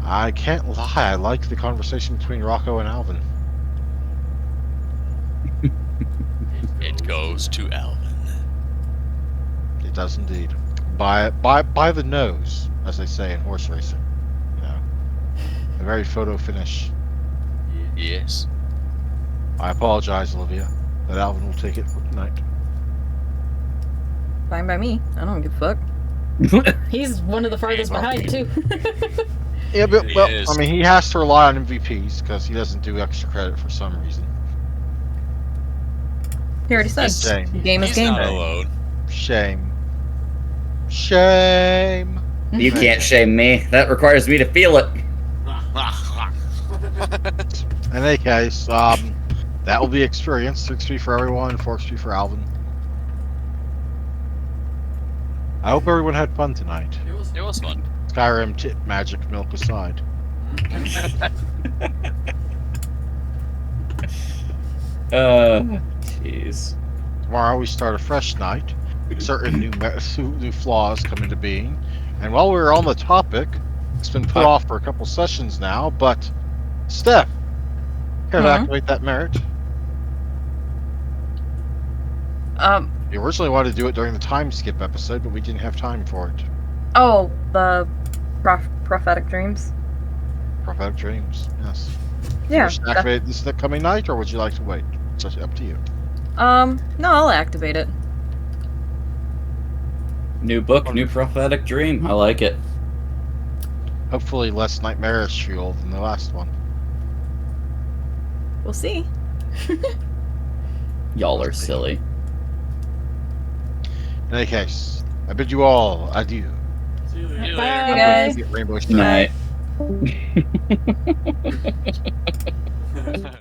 Speaker 1: I can't lie, I like the conversation between Rocco and Alvin.
Speaker 4: It goes to Alvin.
Speaker 1: It does indeed. By the nose, as they say in horse racing. You know, a very photo finish.
Speaker 4: Yes.
Speaker 1: I apologize, Olivia, but Alvin will take it for tonight.
Speaker 5: Fine by me. I don't give a fuck.
Speaker 3: He's one of the farthest behind, too.
Speaker 1: Yeah, but
Speaker 4: He
Speaker 1: well,
Speaker 4: is.
Speaker 1: I mean, he has to rely on MVPs because he doesn't do extra credit for some reason.
Speaker 5: He already said.
Speaker 1: Shame.
Speaker 5: Game is
Speaker 4: He's
Speaker 5: game
Speaker 4: not
Speaker 5: day.
Speaker 4: alone.
Speaker 1: Shame. Shame.
Speaker 2: You can't shame me. That requires me to feel it.
Speaker 1: In any case, that will be experience. 6 for everyone, 4 for Alvin. I hope everyone had fun tonight.
Speaker 4: It was fun.
Speaker 1: Skyrim tip magic milk aside.
Speaker 2: Jeez.
Speaker 1: Tomorrow we start a fresh night. Certain new flaws come into being. And while we're on the topic, it's been put off for a couple sessions now, but Steph, can I activate that merit? We originally wanted to do it during the time skip episode, but we didn't have time for it.
Speaker 5: Oh, the prophetic dreams.
Speaker 1: Prophetic dreams, yes.
Speaker 5: Yeah.
Speaker 1: You wish to activate this the coming night, or would you like to wait? It's up to you.
Speaker 5: No, I'll activate it.
Speaker 2: New book, new prophetic dream. I like it.
Speaker 1: Hopefully less nightmarish fuel than the last one.
Speaker 5: We'll see.
Speaker 2: Y'all are silly.
Speaker 1: In any case, I bid you all adieu.
Speaker 4: See you
Speaker 3: Bye.
Speaker 4: later.
Speaker 5: Hey, guys.
Speaker 1: Rainbow
Speaker 2: Night.
Speaker 1: Night.